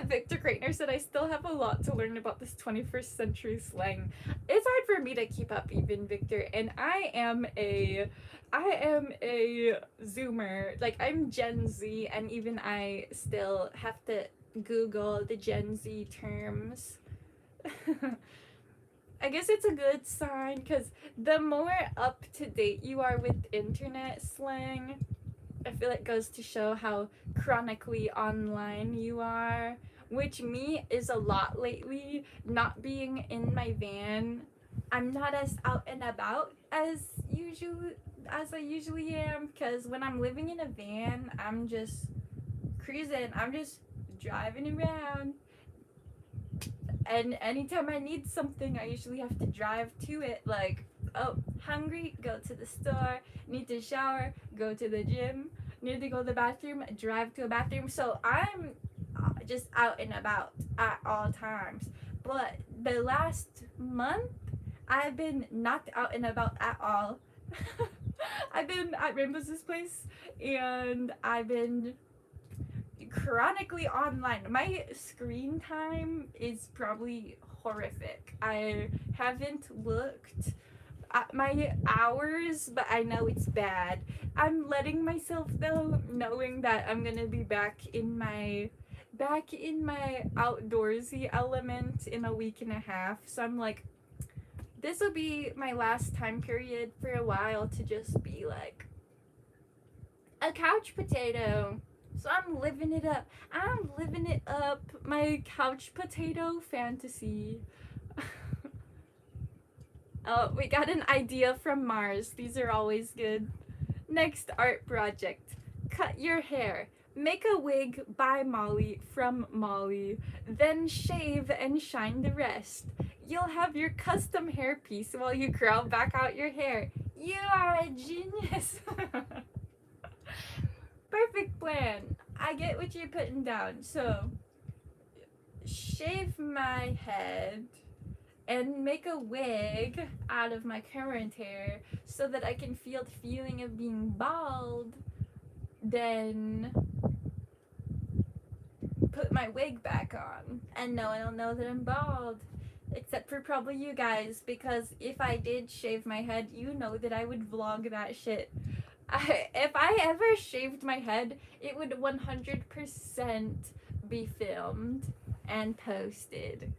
Victor Kreitner said, I still have a lot to learn about this 21st century slang. It's hard for me to keep up even, Victor, and I am a Zoomer. Like, I'm Gen Z, and even I still have to Google the Gen Z terms. I guess it's a good sign, because the more up to date you are with internet slang, I feel it goes to show how chronically online you are, which me is a lot lately. Not being in my van, I'm not as out and about as I usually am, because when I'm living in a van, I'm just cruising, I'm just driving around, and anytime I need something, I usually have to drive to it. Like, oh, hungry, go to the store, need to shower, go to the gym, need to go to the bathroom, drive to a bathroom. So I'm just out and about at all times. But the last month, I've been not out and about at all. I've been at Rainbow's place, and I've been chronically online. My screen time is probably horrific. I haven't looked at my hours, but I know it's bad. I'm letting myself though, knowing that I'm gonna be back in my outdoorsy element in a week and a half. So I'm like, this will be my last time period for a while to just be like a couch potato. So I'm living it up. I'm living it up. My couch potato fantasy. Oh, we got an idea from Mars. These are always good. Next art project. Cut your hair. Make a wig by Molly from Molly. Then shave and shine the rest. You'll have your custom hairpiece while you grow back out your hair. You are a genius. Perfect plan. I get what you're putting down. So, shave my head and make a wig out of my current hair so that I can feel the feeling of being bald. Then put my wig back on, and no one will know that I'm bald. Except for probably you guys, because if I did shave my head, you know that I would vlog that shit. If I ever shaved my head, it would 100% be filmed and posted.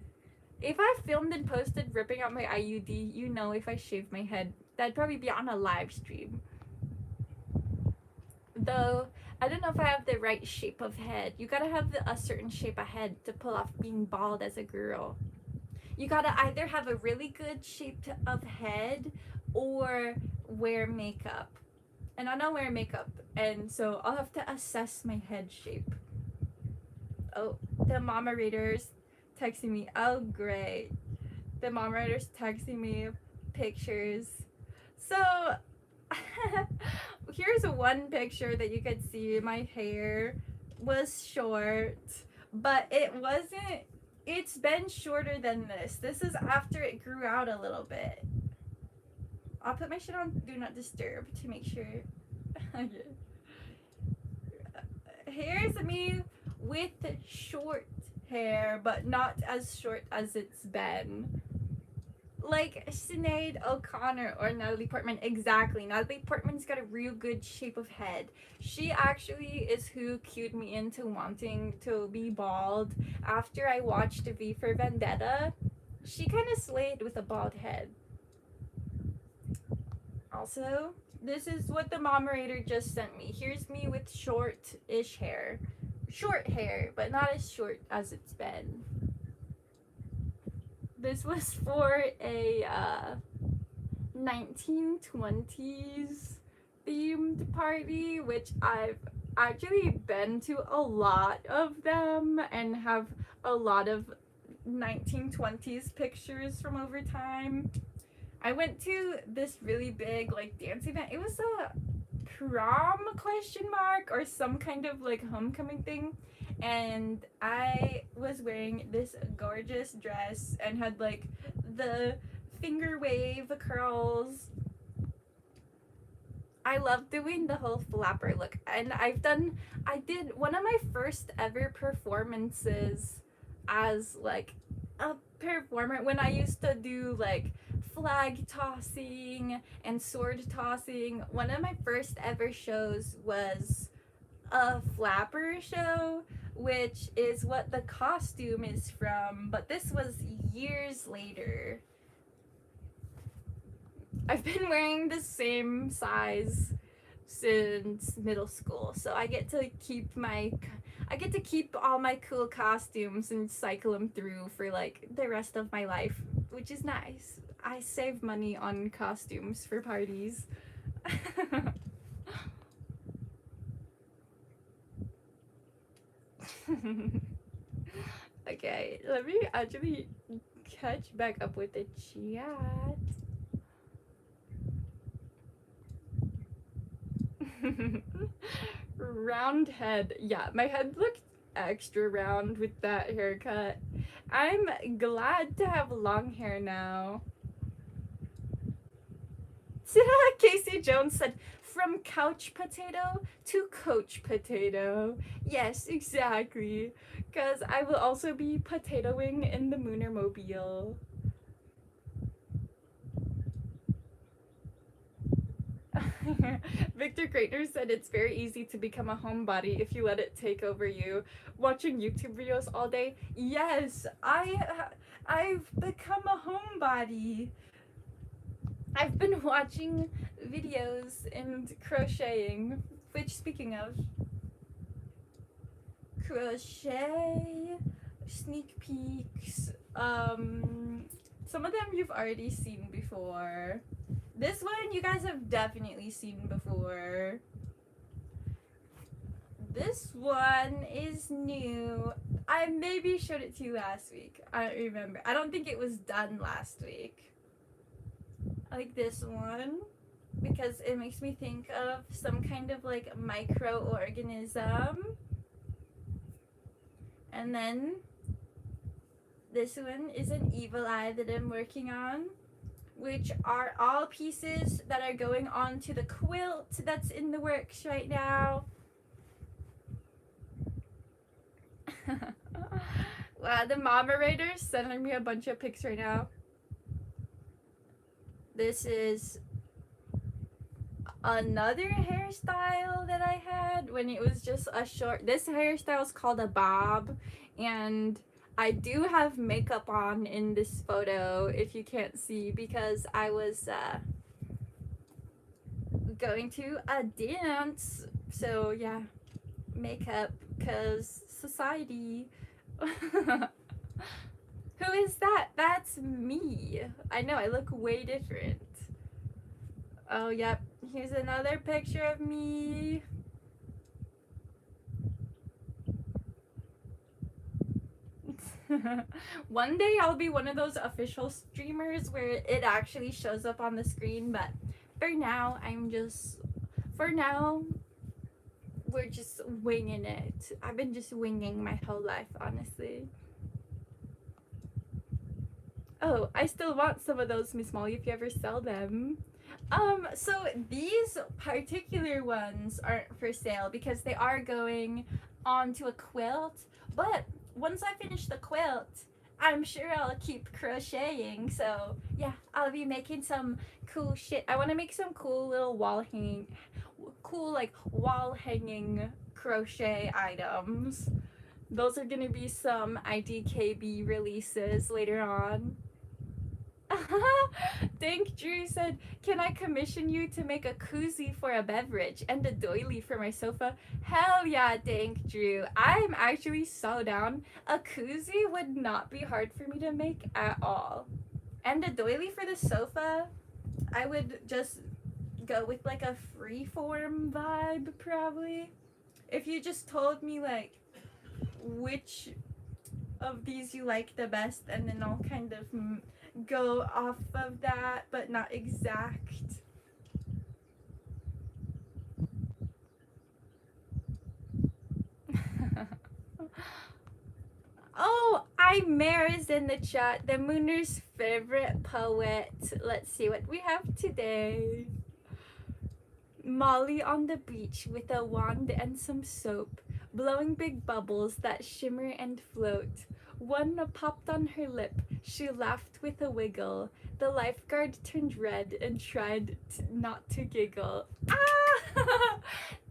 If I filmed and posted ripping out my IUD, you know, if I shaved my head, that'd probably be on a live stream. Though, I don't know if I have the right shape of head. You gotta have a certain shape of head to pull off being bald as a girl. You gotta either have a really good shape of head or wear makeup. And I don't wear makeup, and so I'll have to assess my head shape. Oh, the mama readers texting me. Oh, great. The mom writer's texting me pictures. So, here's one picture that you could see. My hair was short, but it wasn't. It's been shorter than this. This is after it grew out a little bit. I'll put my shit on Do Not Disturb to make sure. Here's me with short hair, but not as short as it's been. Like Sinead O'Connor or Natalie Portman. Exactly. Natalie Portman's got a real good shape of head. She actually is who cued me into wanting to be bald. After I watched V for Vendetta, she kind of slayed with a bald head. Also, this is what the moderator just sent me. Here's me with short-ish hair. Short hair, but not as short as it's been. This was for a 1920s themed party, which I've actually been to a lot of them and have a lot of 1920s pictures from over time. I went to this really big like dance event. It was a prom ? Or some kind of like homecoming thing, and I was wearing this gorgeous dress and had like the finger wave curls. I love doing the whole flapper look, and I did one of my first ever performances as like a performer when I used to do like flag tossing and sword tossing. One of my first ever shows was a flapper show, which is what the costume is from, but this was years later. I've been wearing the same size since middle school, so I get to keep all my cool costumes and cycle them through for like the rest of my life, which is nice. I save money on costumes for parties. Okay, let me actually catch back up with the chat. Round head. Yeah, my head looked extra round with that haircut. I'm glad to have long hair now. Casey Jones said, from couch potato to coach potato. Yes, exactly. Because I will also be potatoing in the Moonermobile. Victor Greitner said it's very easy to become a homebody if you let it take over you. Watching YouTube videos all day. Yes, I've become a homebody. I've been watching videos and crocheting, which, speaking of, crochet sneak peeks, some of them you've already seen before. This one you guys have definitely seen before. This one is new. I maybe showed it to you last week. I don't remember. I don't think it was done last week. I like this one because it makes me think of some kind of like microorganism. And then this one is an evil eye that I'm working on, which are all pieces that are going on to the quilt that's in the works right now. Wow, the moderator's sending me a bunch of pics right now. This is another hairstyle that I had when it was just a short. This hairstyle is called a bob, and I do have makeup on in this photo if you can't see, because I was going to a dance. So yeah, makeup, cause society. Who is that? That's me. I know, I look way different. Oh, yep. Here's another picture of me. One day I'll be one of those official streamers where it actually shows up on the screen, but for now, we're just winging it. I've been just winging my whole life, honestly. Oh, I still want some of those, Miss Molly, if you ever sell them. So these particular ones aren't for sale because they are going onto a quilt, but once I finish the quilt, I'm sure I'll keep crocheting. So yeah, I'll be making some cool shit. I want to make some cool little wall hanging crochet items. Those are gonna be some IDKB releases later on. Think Drew said, can I commission you to make a koozie for a beverage and a doily for my sofa? Hell yeah, Thank Drew. I'm actually so down. A koozie would not be hard for me to make at all. And a doily for the sofa, I would just go with like a freeform vibe probably. If you just told me like which of these you like the best, and then I'll kind of go off of that, but not exact. Oh, Imare is in the chat, the Mooner's favorite poet. Let's see what we have today. Molly on the beach with a wand and some soap, blowing big bubbles that shimmer and float. One popped on her lip, she laughed with a wiggle. The lifeguard turned red and tried not to giggle. Ah!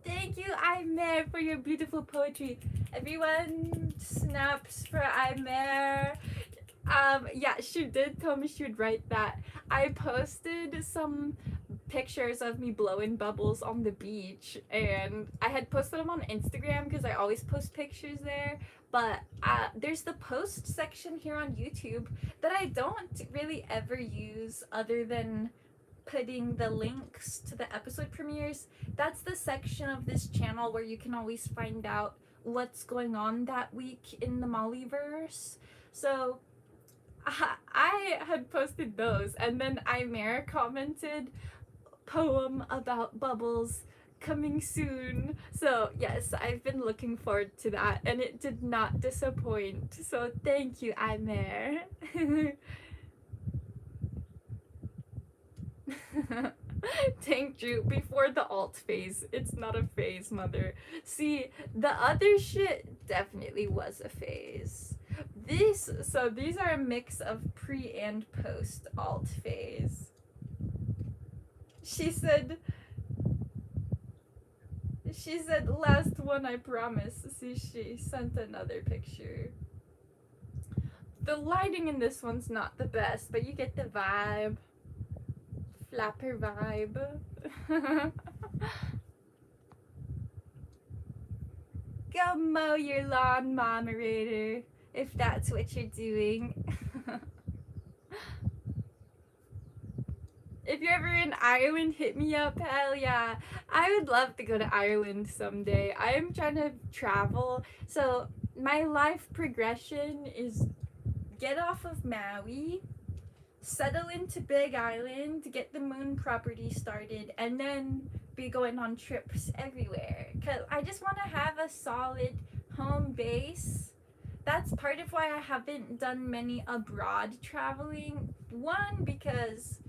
Thank you, Imare, for your beautiful poetry. Everyone snaps for Imare. Yeah, she did tell me she would write that. I posted some pictures of me blowing bubbles on the beach, and I had posted them on Instagram because I always post pictures there, but there's the post section here on YouTube that I don't really ever use other than putting the links to the episode premieres. That's the section of this channel where you can always find out what's going on that week in the Mollyverse. So I had posted those, and then Imare commented, poem about bubbles coming soon. So yes, I've been looking forward to that, and it did not disappoint. So thank you, Imare. Thank you. Before the alt phase. It's not a phase, mother. See, the other shit definitely was a phase. So these are a mix of pre and post alt phase. She said, last one, I promise. See, she sent another picture. The lighting in this one's not the best, but you get the vibe. Flapper vibe. Go mow your lawn, moderator, if that's what you're doing. If you're ever in Ireland, hit me up. Hell yeah. I would love to go to Ireland someday. I am trying to travel. So my life progression is get off of Maui, settle into Big Island, get the moon property started, and then be going on trips everywhere. Because I just want to have a solid home base. That's part of why I haven't done many abroad traveling. One, because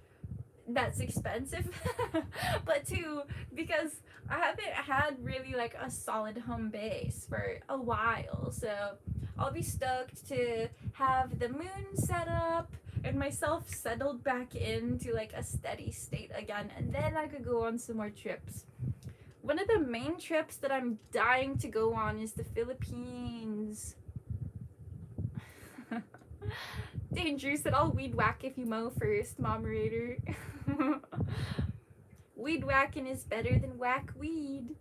that's expensive, but two, because I haven't had really like a solid home base for a while. So I'll be stoked to have the moon set up and myself settled back into like a steady state again, and then I could go on some more trips. One of the main trips that I'm dying to go on is the Philippines. Danger said, I'll weed whack if you mow first, Moderator. Weed whacking is better than whack weed.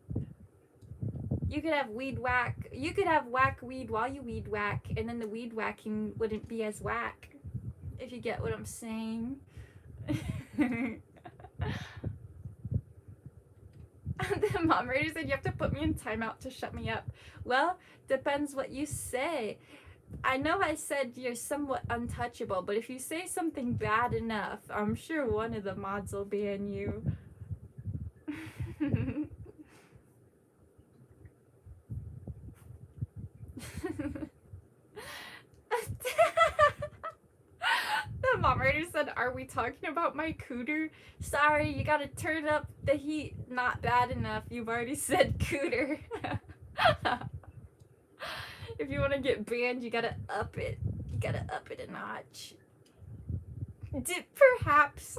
You could have weed whack. You could have whack weed while you weed whack, and then the weed whacking wouldn't be as whack. If you get what I'm saying. The moderator said you have to put me in timeout to shut me up. Well, depends what you say. I know I said you're somewhat untouchable, but if you say something bad enough, I'm sure one of the mods will ban you. The moderator said, are we talking about my cooter? Sorry, you gotta turn up the heat. Not bad enough. You've already said cooter. If you want to get banned, you gotta up it. You gotta up it a notch. Perhaps.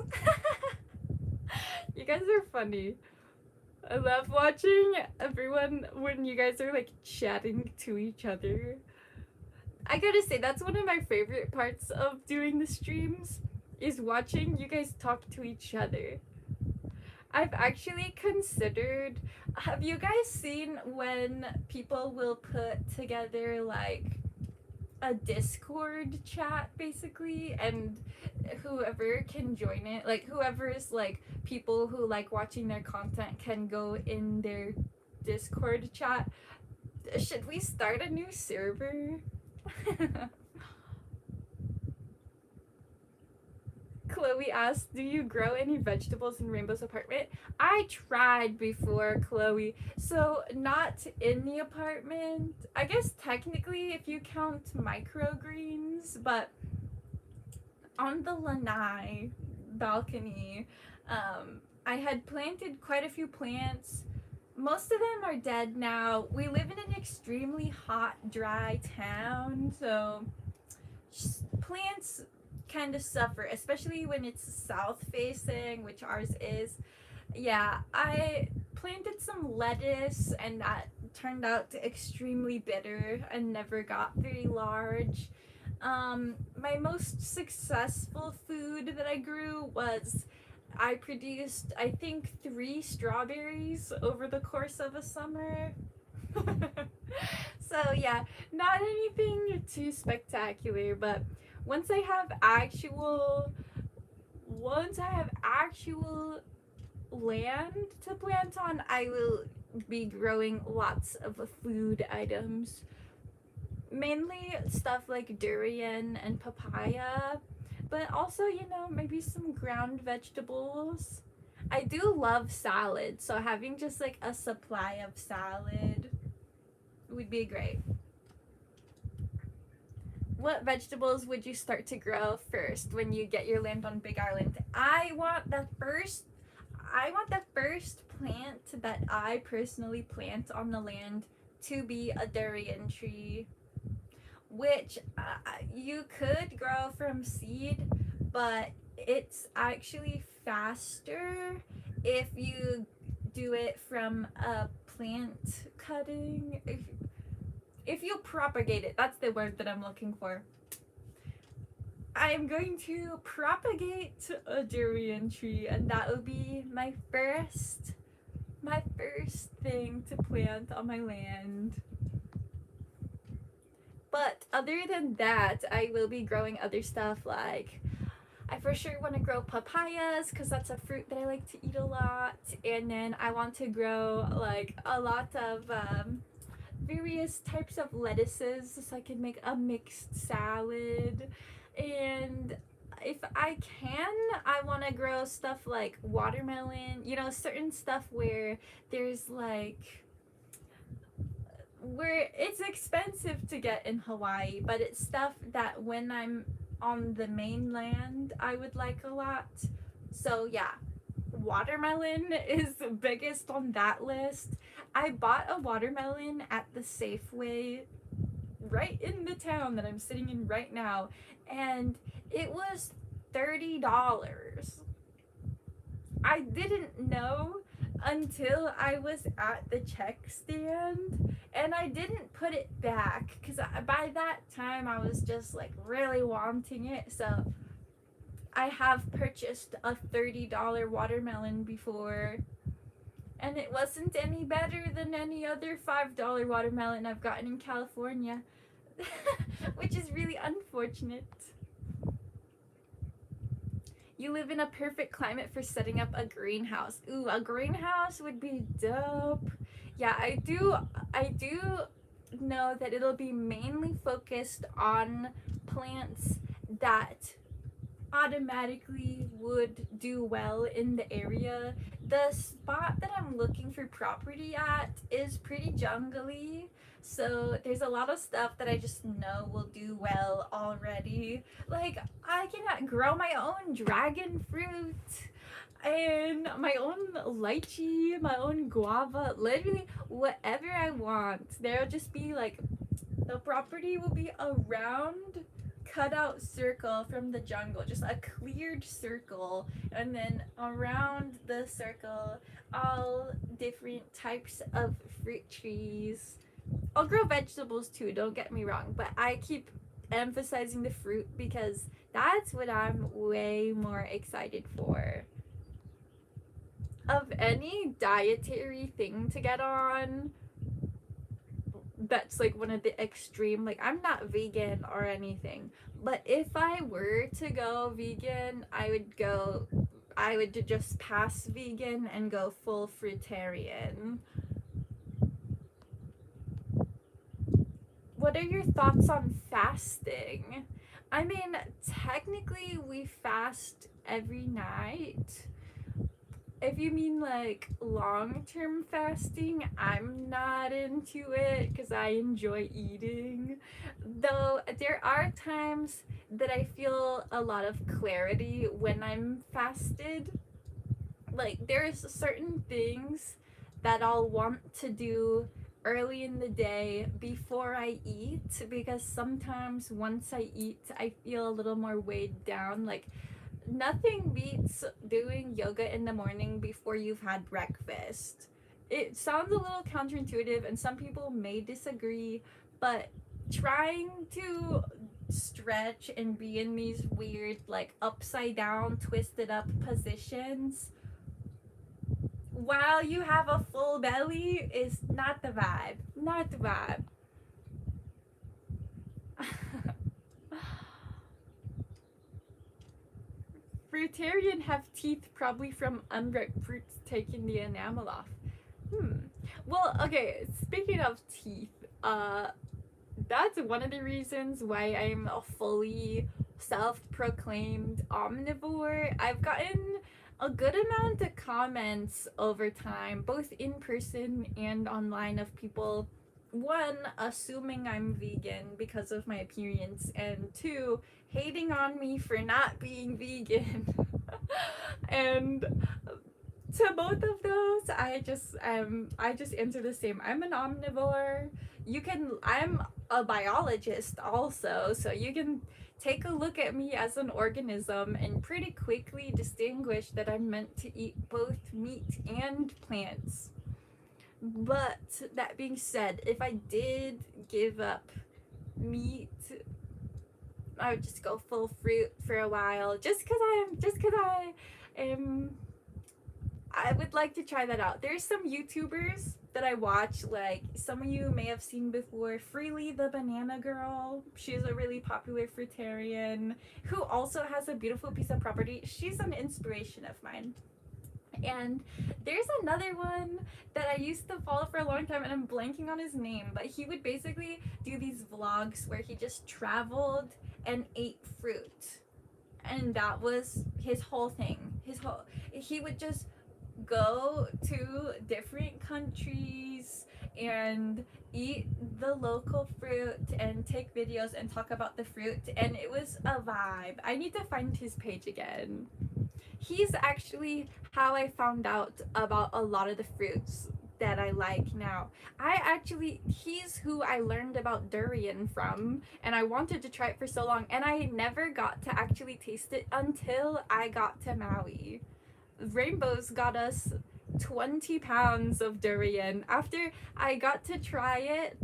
You guys are funny. I love watching everyone when you guys are like chatting to each other. I gotta say, that's one of my favorite parts of doing the streams, is watching you guys talk to each other. I've actually considered, have you guys seen when people will put together like a Discord chat basically, and whoever can join it, like whoever's like people who like watching their content can go in their Discord chat? Should we start a new server? Chloe asked, do you grow any vegetables in Rainbow's apartment? I tried before, Chloe. So not in the apartment. I guess technically if you count microgreens, but on the lanai balcony, I had planted quite a few plants. Most of them are dead now. We live in an extremely hot, dry town, so plants kind of suffer, especially when it's south facing, which ours is. Yeah, I planted some lettuce and that turned out extremely bitter and never got very large. My most successful food that I grew was, I produced, I think, 3 strawberries over the course of a summer. So yeah, not anything too spectacular, but once I have actual land to plant on, I will be growing lots of food items. Mainly stuff like durian and papaya, but also, you know, maybe some ground vegetables. I do love salad, so having just like a supply of salad would be great. What vegetables would you start to grow first when you get your land on Big Island? I want the first plant that I personally plant on the land to be a durian tree, which you could grow from seed, but it's actually faster if you do it from a plant cutting. If you propagate it, that's the word that I'm looking for. I'm going to propagate a durian tree, and that will be my first thing to plant on my land. But other than that, I will be growing other stuff, like I for sure want to grow papayas because that's a fruit that I like to eat a lot, and then I want to grow like a lot of various types of lettuces so I can make a mixed salad. And if I can, I want to grow stuff like watermelon, you know, certain stuff where there's like, where it's expensive to get in Hawaii, but it's stuff that when I'm on the mainland I would like a lot. So yeah, watermelon is biggest on that list. I bought a watermelon at the Safeway right in the town that I'm sitting in right now, and it was $30. I didn't know until I was at the check stand, and I didn't put it back because by that time I was just like really wanting it. So I have purchased a $30 watermelon before, and it wasn't any better than any other $5 watermelon I've gotten in California, which is really unfortunate. You live in a perfect climate for setting up a greenhouse. Ooh, a greenhouse would be dope. Yeah, I do know that it'll be mainly focused on plants that automatically would do well in the area. The spot that I'm looking for property at is pretty jungly, so there's a lot of stuff that I just know will do well already. Like, I can grow my own dragon fruit and my own lychee, my own guava, literally whatever I want. There'll just be like, the property will be around cutout circle from the jungle, just a cleared circle, and then around the circle all different types of fruit trees. I'll grow vegetables too, don't get me wrong, but I keep emphasizing the fruit because that's what I'm way more excited for. Of any dietary thing to get on, that's like one of the extreme, like I'm not vegan or anything, but if I were to go vegan, I would just pass vegan and go full fruitarian. What are your thoughts on fasting? I mean, technically we fast every night. If you mean like long-term fasting, I'm not into it because I enjoy eating. Though there are times that I feel a lot of clarity when I'm fasted. Like, there's certain things that I'll want to do early in the day before I eat, because sometimes once I eat, I feel a little more weighed down. Like, nothing beats doing yoga in the morning before you've had breakfast. It sounds a little counterintuitive and some people may disagree, but trying to stretch and be in these weird, like, upside down, twisted up positions while you have a full belly is not the vibe. Not the vibe. Fruitarian have teeth probably from unripe fruits taking the enamel off. Well, okay, speaking of teeth, that's one of the reasons why I'm a fully self-proclaimed omnivore. I've gotten a good amount of comments over time, both in person and online, of people, one, assuming I'm vegan because of my appearance, and two, hating on me for not being vegan. And to both of those, I just answer the same. I'm an omnivore. I'm a biologist also, so you can take a look at me as an organism and pretty quickly distinguish that I'm meant to eat both meat and plants. But that being said, if I did give up meat, I would just go full fruit for a while, just because I would like to try that out. There's some YouTubers that I watch, like some of you may have seen before, Freely the Banana Girl. She's a really popular fruitarian who also has a beautiful piece of property. She's an inspiration of mine. And there's another one that I used to follow for a long time, and I'm blanking on his name, but he would basically do these vlogs where he just traveled and ate fruit. And that was his whole thing. He would just go to different countries and eat the local fruit and take videos and talk about the fruit, and it was a vibe. I need to find his page again. he's actually how I found out about a lot of the fruits that I like now. He's who I learned about durian from, and I wanted to try it for so long, and I never got to actually taste it until I got to Maui. Rainbows got us 20 pounds of durian. After I got to try it,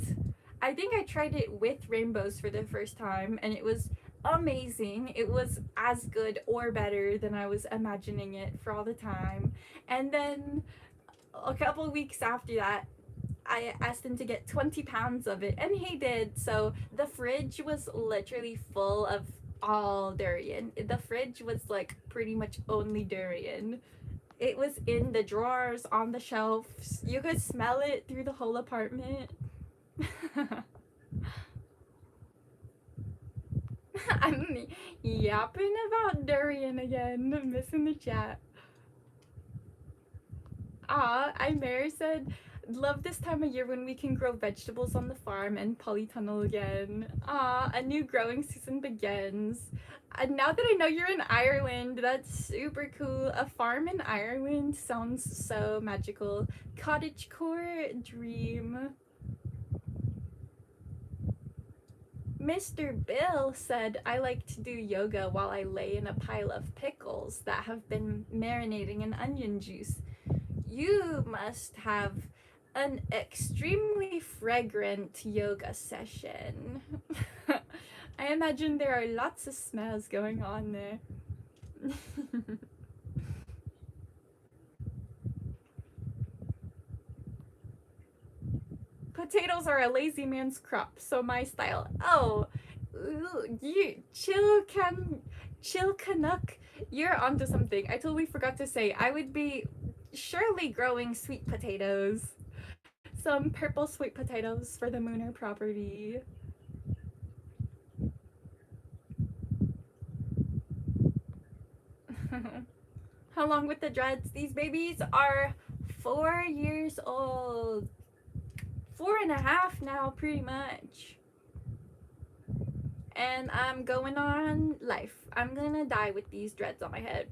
I think I tried it with rainbows for the first time, and it was amazing. It was as good or better than I was imagining it for all the time. And then a couple weeks after that, I asked him to get 20 pounds of it, and he did. So the fridge was literally full of all durian. The fridge was like pretty much only durian. It was in the drawers, on the shelves. You could smell it through the whole apartment. I'm yapping about durian again. Missing the chat. Mary said, love this time of year when we can grow vegetables on the farm and polytunnel again. A new growing season begins. Now that I know you're in Ireland, that's super cool. A farm in Ireland sounds so magical. Cottagecore dream. Mr. Bill said, I like to do yoga while I lay in a pile of pickles that have been marinating in onion juice. You must have an extremely fragrant yoga session. I imagine there are lots of smells going on there. Potatoes are a lazy man's crop, so my style. Oh, you chill Canuck. You're onto something. I totally forgot to say. I would be surely growing sweet potatoes. Some purple sweet potatoes for the Mooner property. How long with the dreads? These babies are 4 years old. 4.5 now, pretty much. And I'm going on life. I'm gonna die with these dreads on my head.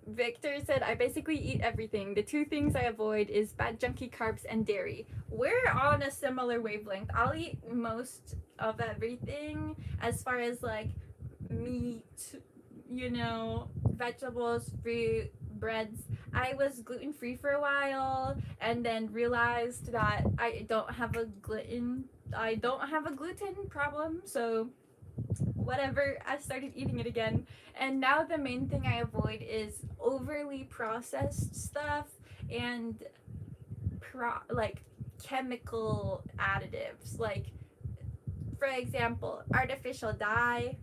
Victor said, I basically eat everything. The two things I avoid is bad junky carbs and dairy. We're on a similar wavelength. I'll eat most of everything as far as like meat, vegetables, fruit, breads. I was gluten-free for a while and then realized that I don't have a gluten problem, so whatever, I started eating it again. And now the main thing I avoid is overly processed stuff and like chemical additives. Like, for example, artificial dye,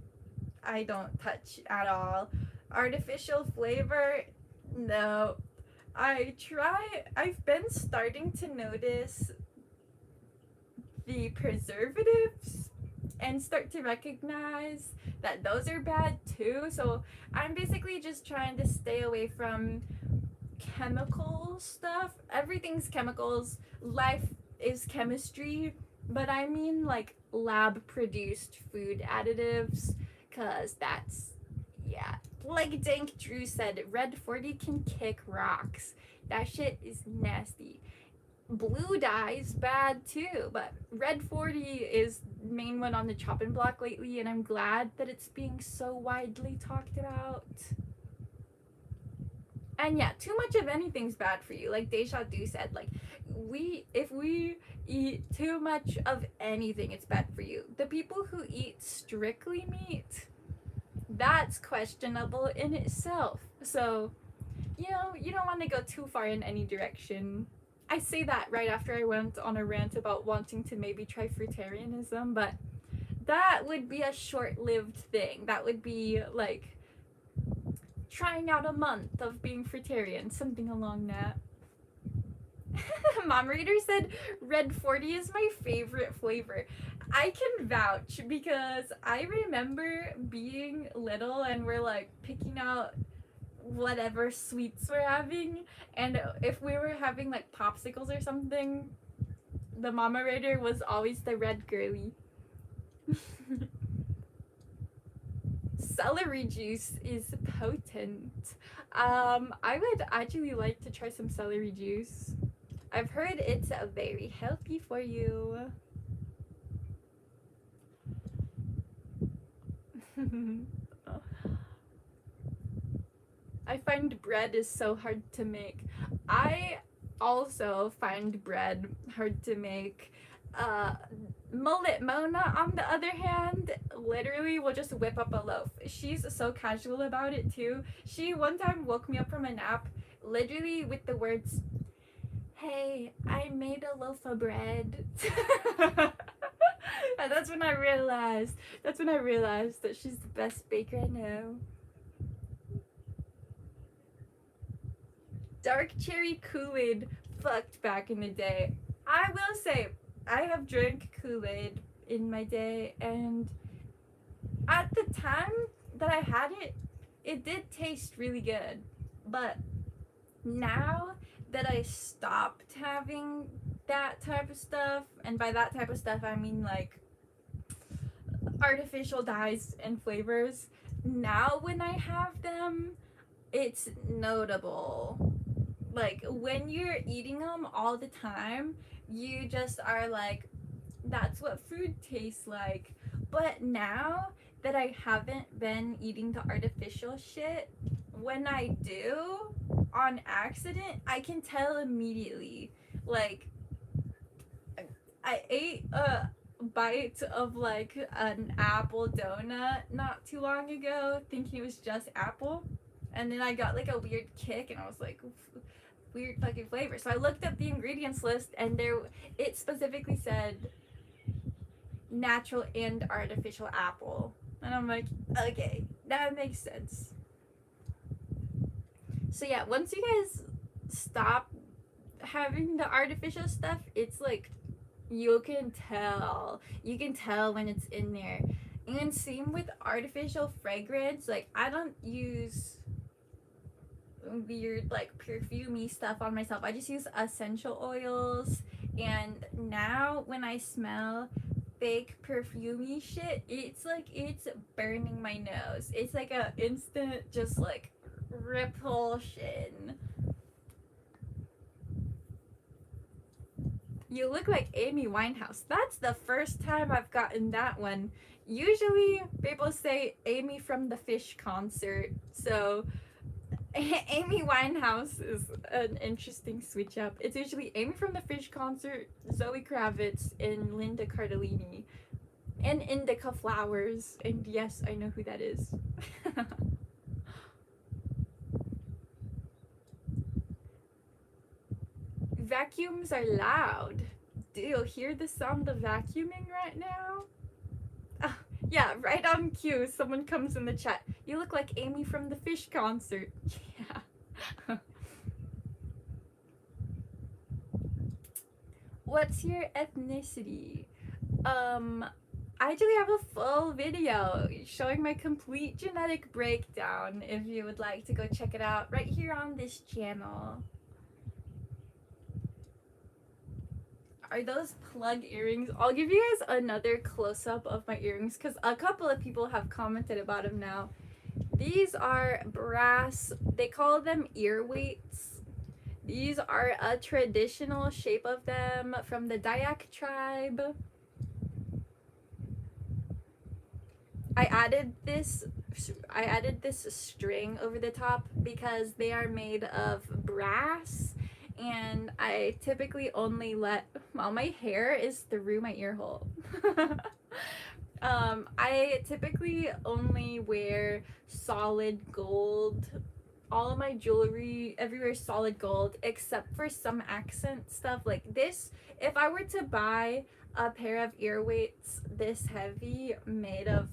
I don't touch at all. Artificial flavor, no. I've been starting to notice the preservatives and start to recognize that those are bad too. So I'm basically just trying to stay away from chemical stuff. Everything's chemicals. Life is chemistry. But I mean like lab produced food additives, because that's, yeah. Like Dank Drew said, Red 40 can kick rocks. That shit is nasty. Blue dye's bad too, but Red 40 is main one on the chopping block lately, and I'm glad that it's being so widely talked about. And yeah, too much of anything's bad for you. Like Deja Du said, like if we eat too much of anything, it's bad for you. The people who eat strictly meat, that's questionable in itself. So, you don't want to go too far in any direction. I say that right after I went on a rant about wanting to maybe try fruitarianism, but that would be a short-lived thing. That would be like trying out a month of being fruitarian, something along that. Mom Reader said Red 40 is my favorite flavor. I can vouch because I remember being little and we're like picking out whatever sweets we're having, and if we were having like popsicles or something, the Mama Raider was always the red girly. celery juice is potent. I would actually like to try some celery juice. I've heard it's very healthy for you. I find bread is so hard to make. I also find bread hard to make. Mullet Mona, on the other hand, literally will just whip up a loaf. She's so casual about it too. She one time woke me up from a nap, literally with the words, "Hey, I made a loaf of bread." And that's when I realized that she's the best baker I know. Dark cherry Kool-Aid fucked back in the day. I will say, I have drank Kool-Aid in my day, and at the time that I had it, it did taste really good. But now that I stopped having that type of stuff, and by that type of stuff I mean like artificial dyes and flavors, now when I have them, it's notable. Like when you're eating them all the time, you just are like, that's what food tastes like. But now that I haven't been eating the artificial shit, when I do on accident, I can tell immediately. Like, I ate a bite of like an apple donut not too long ago, thinking it was just apple, and then I got like a weird kick, and I was like, weird fucking flavor. So I looked up the ingredients list, and it specifically said natural and artificial apple, and I'm like, okay, that makes sense. So yeah, once you guys stop having the artificial stuff, it's like you can tell when it's in there. And same with artificial fragrance. Like, I don't use weird like perfumey stuff on myself. I just use essential oils, and now when I smell fake perfumey shit, it's like it's burning my nose. It's like a instant just like repulsion. You look like Amy Winehouse. That's the first time I've gotten that one. Usually people say Amy from the Fish concert. So Amy Winehouse is an interesting switch up. It's usually Amy from the Fish concert, Zoe Kravitz, and Linda Cardellini. And Indica Flowers. And yes, I know who that is. Vacuums are loud. Do you hear the sound of vacuuming right now? Yeah, right on cue, someone comes in the chat. You look like Amy from the Fish concert. Yeah. What's your ethnicity? I actually have a full video showing my complete genetic breakdown if you would like to go check it out right here on this channel. Are those plug earrings? I'll give you guys another close-up of my earrings because a couple of people have commented about them now. These are brass. They call them ear weights. These are a traditional shape of them from the Dayak tribe. I added this string over the top because they are made of brass. And I typically only well, my hair is through my ear hole. I typically only wear solid gold. All of my jewelry, everywhere is solid gold, except for some accent stuff like this. If I were to buy a pair of ear weights this heavy made of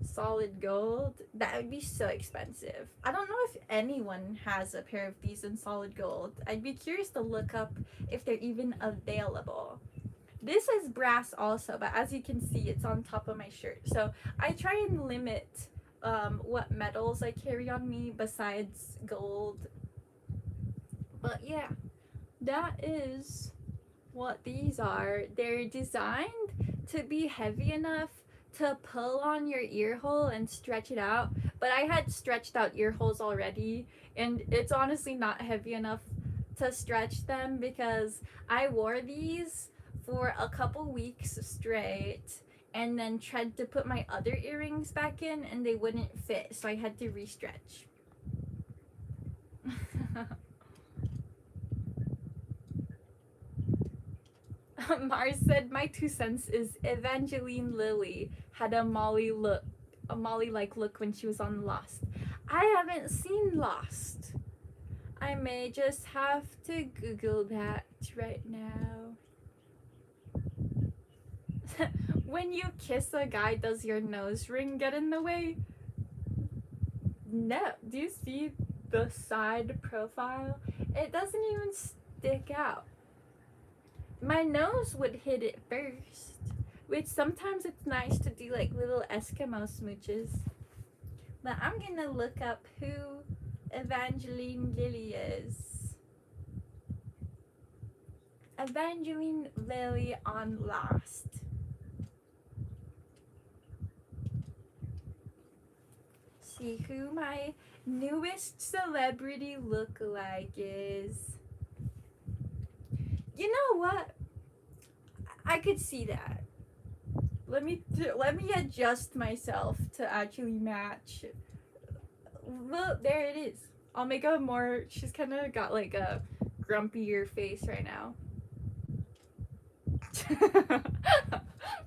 solid gold, that would be so expensive. I don't know if anyone has a pair of these in solid gold. I'd be curious to look up if they're even available. This is brass also, but as you can see, it's on top of my shirt. So I try and limit what metals I carry on me besides gold. But yeah, that is what these are. They're designed to be heavy enough to pull on your ear hole and stretch it out, but I had stretched out ear holes already, and it's honestly not heavy enough to stretch them because I wore these for a couple weeks straight and then tried to put my other earrings back in and they wouldn't fit, so I had to re-stretch. Mars said my 2 cents is Evangeline Lilly had a Molly like look when she was on Lost. I haven't seen Lost. I may just have to Google that right now. When you kiss a guy, does your nose ring get in the way? No. Do you see the side profile? It doesn't even stick out. My nose would hit it first, which sometimes it's nice to do like little Eskimo smooches. But I'm gonna look up who Evangeline Lilly is. Evangeline Lilly on Lost. See who my newest celebrity lookalike is. You know what? I could see that. Let me adjust myself to actually match. Well, there it is. I'll make a more. She's kind of got like a grumpier face right now.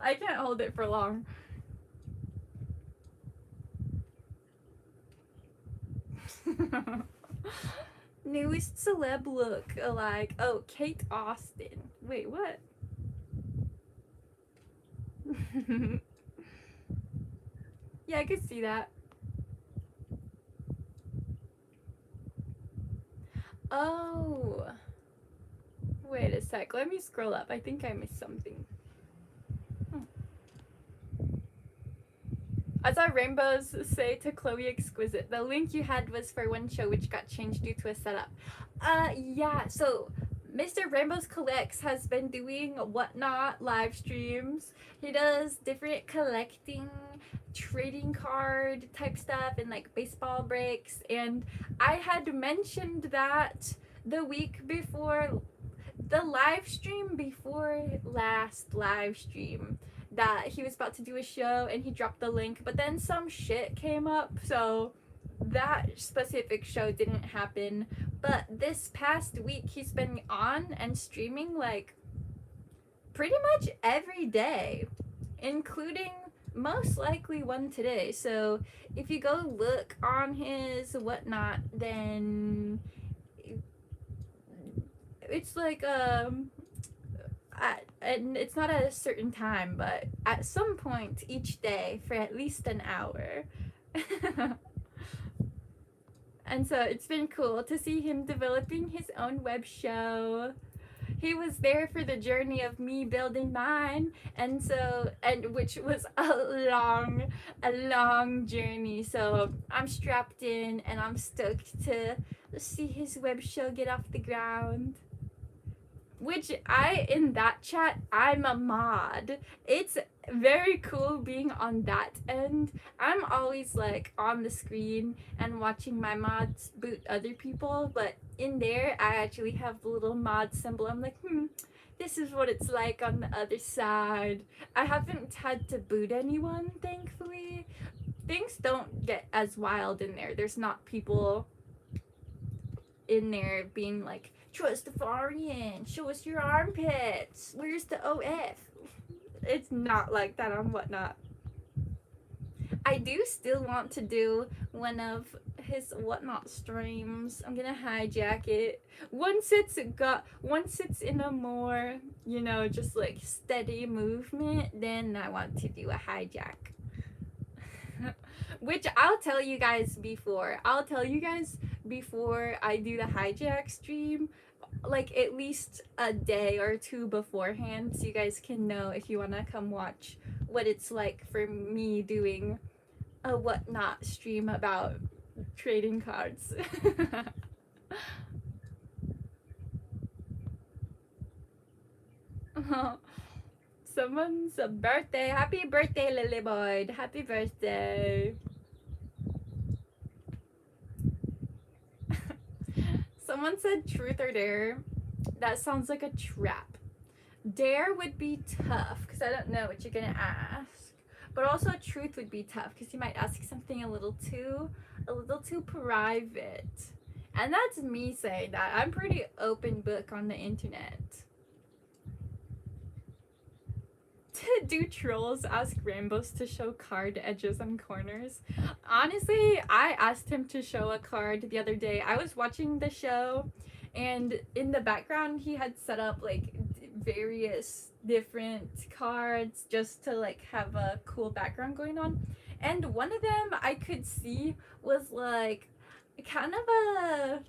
I can't hold it for long. Newest celeb look alike. Oh, Kate Austin. Wait, what? Yeah, I could see that. Oh. Wait a sec. Let me scroll up. I think I missed something. I saw Rainbows say to Chloe Exquisite, the link you had was for one show which got changed due to a setup. Yeah, so Mr. Rainbows Collects has been doing whatnot live streams. He does different collecting, trading card type stuff and like baseball breaks. And I had mentioned that the week before, the live stream before last live stream, that he was about to do a show and he dropped the link, but then some shit came up, so that specific show didn't happen. But this past week he's been on and streaming like pretty much every day, including most likely one today. So if you go look on his whatnot, then it's like and it's not at a certain time, but at some point each day for at least an hour. And so it's been cool to see him developing his own web show. He was there for the journey of me building mine, and which was a long journey. So I'm strapped in and I'm stoked to see his web show get off the ground. Which in that chat, I'm a mod. It's very cool being on that end. I'm always like on the screen and watching my mods boot other people, but in there, I actually have the little mod symbol. I'm like, this is what it's like on the other side. I haven't had to boot anyone, thankfully. Things don't get as wild in there. There's not people in there being like, Trustafarian, show us your armpits. Where's the OF? It's not like that on whatnot. I do still want to do one of his whatnot streams. I'm gonna hijack it. Once it's in a more, just like steady movement, then I want to do a hijack. Which I'll tell you guys before. I do the hijack stream, like at least a day or two beforehand, so you guys can know if you want to come watch what it's like for me doing a whatnot stream about trading cards. someone's birthday. Happy birthday, Lily Boyd. Happy birthday. Someone said truth or dare. That sounds like a trap. Dare would be tough because I don't know what you're gonna ask. But also truth would be tough because you might ask something a little too private. And that's me saying that. I'm pretty open book on the internet. Do trolls ask rainbows to show card edges and corners? Honestly, I asked him to show a card the other day. I was watching the show, and in the background he had set up like various different cards just to like have a cool background going on. And one of them I could see was like kind of a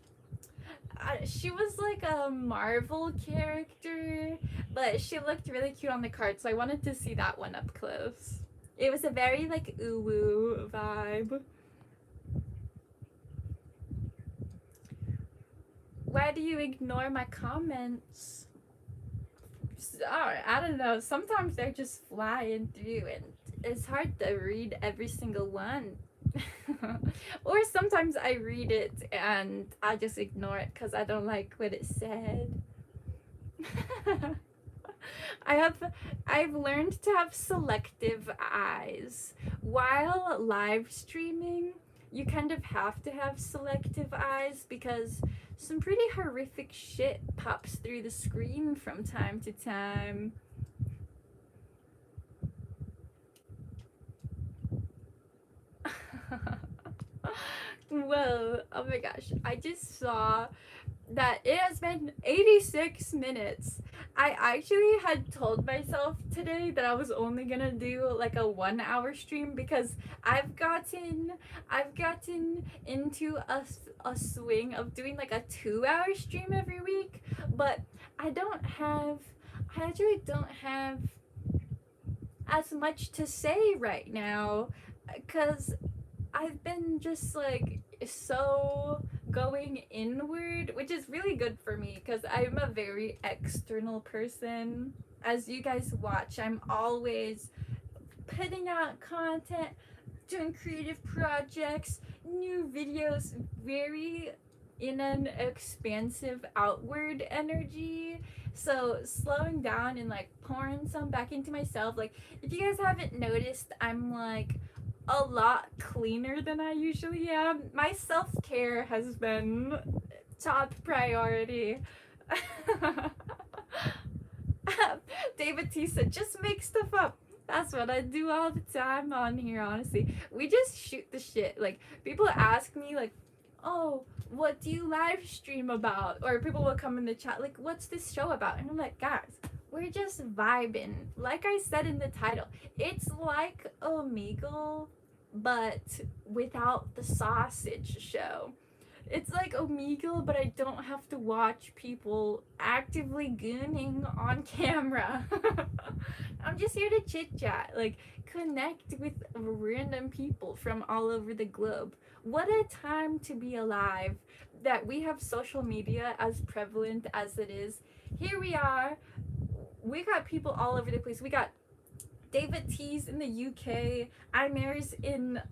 she was like a Marvel character, but she looked really cute on the card, so I wanted to see that one up close. It was a very like ooh vibe. Why do you ignore my comments? Sorry, I don't know. Sometimes they're just flying through and it's hard to read every single one. Or sometimes I read it and I just ignore it because I don't like what it said. I've learned to have selective eyes. While live streaming, you kind of have to have selective eyes because some pretty horrific shit pops through the screen from time to time. Whoa, oh my gosh, I just saw that it has been 86 minutes. I actually had told myself today that I was only gonna do like a 1 hour stream because I've gotten into a swing of doing like a 2 hour stream every week, but I actually don't have as much to say right now because I've been just like so going inward, which is really good for me because I'm a very external person. As you guys watch, I'm always putting out content, doing creative projects, new videos, very in an expansive outward energy. So slowing down and like pouring some back into myself. Like if you guys haven't noticed, I'm like a lot cleaner than I usually am. My self-care has been top priority. David T said, just make stuff up. That's what I do all the time on here, honestly. We just shoot the shit. Like, people ask me, like, oh, what do you live stream about? Or people will come in the chat, like, what's this show about? And I'm like, guys, we're just vibing. Like I said in the title, it's like Omegle, but without the sausage show. It's like Omegle, but I don't have to watch people actively gooning on camera. I'm just here to chit chat, like connect with random people from all over the globe. What a time to be alive that we have social media as prevalent as it is. Here we are. We got people all over the place. We got David T's in the UK, Imare's in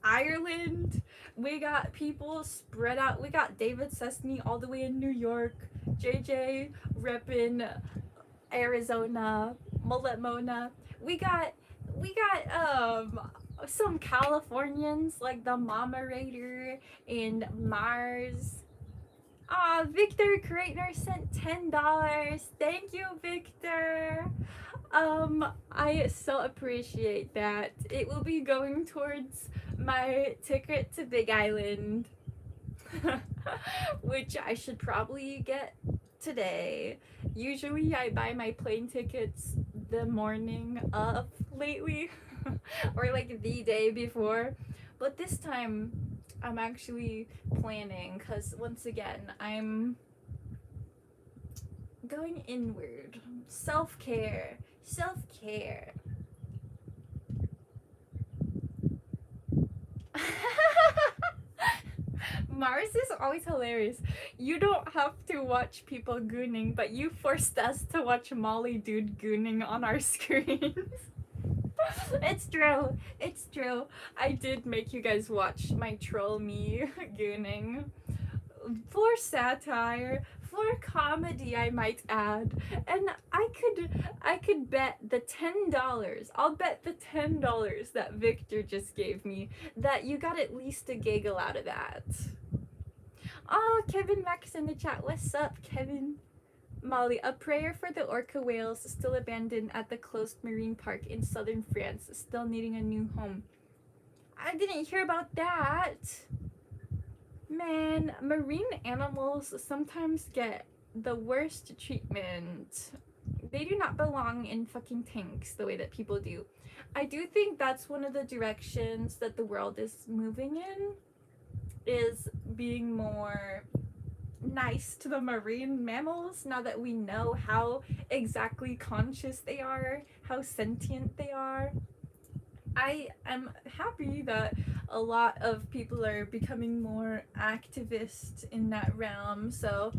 Ireland. We got people spread out. We got David Sesney all the way in New York, JJ reppin' Arizona, Mullet Mona. We got some Californians like the Mama Raider and Mars. Victor Kreitner sent $10. Thank you, Victor. I so appreciate that. It will be going towards my ticket to Big Island, which I should probably get today. Usually I buy my plane tickets the morning of lately, or like the day before, but this time I'm actually planning because once again I'm going inward. Self-care. Mars is always hilarious. You don't have to watch people gooning, but you forced us to watch Molly dude gooning on our screens. It's true. It's true. I did make you guys watch my troll me gooning. For satire, for comedy, I might add. And I could bet the $10. I'll bet the $10 that Victor just gave me that you got at least a giggle out of that. Oh, Kevin Max in the chat. What's up, Kevin? Molly, a prayer for the orca whales still abandoned at the closed marine park in southern France, still needing a new home. I didn't hear about that. Man, marine animals sometimes get the worst treatment. They do not belong in fucking tanks the way that people do. I do think that's one of the directions that the world is moving in, is being more nice to the marine mammals now that we know how exactly conscious they are, how sentient they are. I am happy that a lot of people are becoming more activist in that realm, so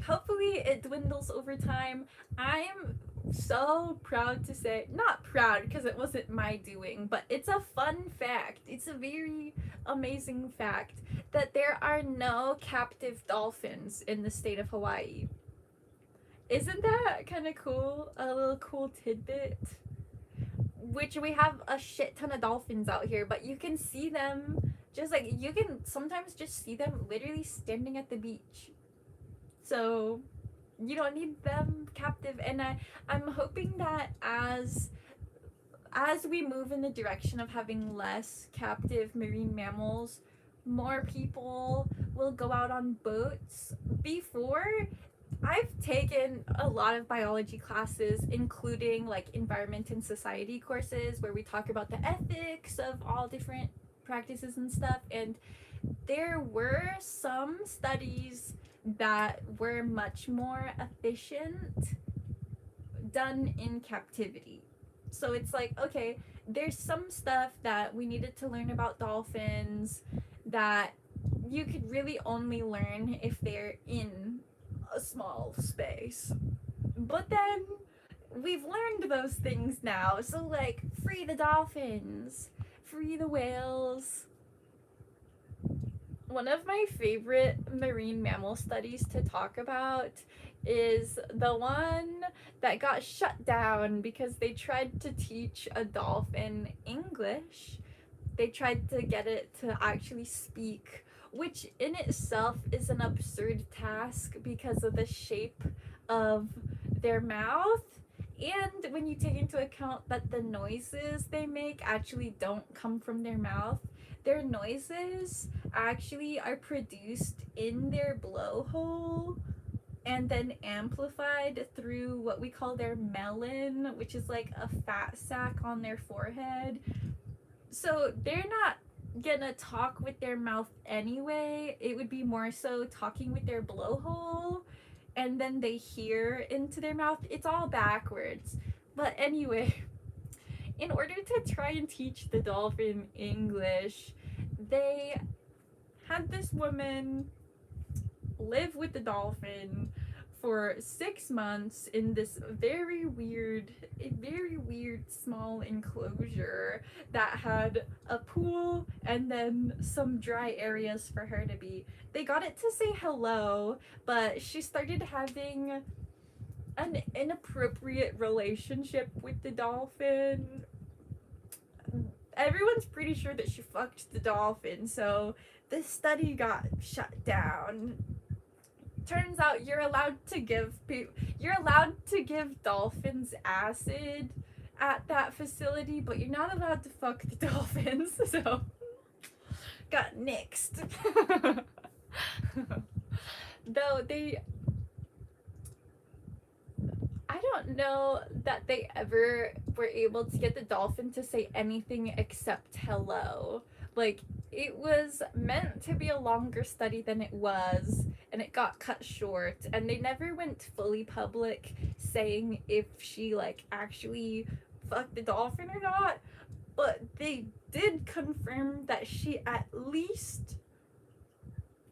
hopefully it dwindles over time. I'm so proud to say, not proud because it wasn't my doing, but it's a fun fact. It's a very amazing fact that there are no captive dolphins in the state of Hawaii. Isn't that kind of cool? A little cool tidbit. Which we have a shit ton of dolphins out here, but you can see them just like, you can sometimes just see them literally standing at the beach. So you don't need them captive, and I'm hoping that as we move in the direction of having less captive marine mammals, more people will go out on boats. Before, I've taken a lot of biology classes, including like environment and society courses where we talk about the ethics of all different practices and stuff, and there were some studies that were much more efficient done in captivity. So it's like, okay, there's some stuff that we needed to learn about dolphins that you could really only learn if they're in a small space. But then we've learned those things now. So like, free the dolphins, free the whales. One of my favorite marine mammal studies to talk about is the one that got shut down because they tried to teach a dolphin English. They tried to get it to actually speak, which in itself is an absurd task because of the shape of their mouth. And when you take into account that the noises they make actually don't come from their mouth, their noises actually are produced in their blowhole and then amplified through what we call their melon, which is like a fat sac on their forehead. So they're not gonna talk with their mouth anyway. It would be more so talking with their blowhole, and then they hear into their mouth. It's all backwards. But anyway, in order to try and teach the dolphin English, they had this woman live with the dolphin for 6 months in this very weird small enclosure that had a pool and then some dry areas for her to be. They got it to say hello, but she started having an inappropriate relationship with the dolphin. Everyone's pretty sure that she fucked the dolphin, so this study got shut down. Turns out you're allowed to give dolphins acid at that facility, but you're not allowed to fuck the dolphins. So got nixed. Though I don't know that they ever were able to get the dolphin to say anything except hello. Like, it was meant to be a longer study than it was, and it got cut short, and they never went fully public saying if she like actually fucked the dolphin or not, but they did confirm that she at least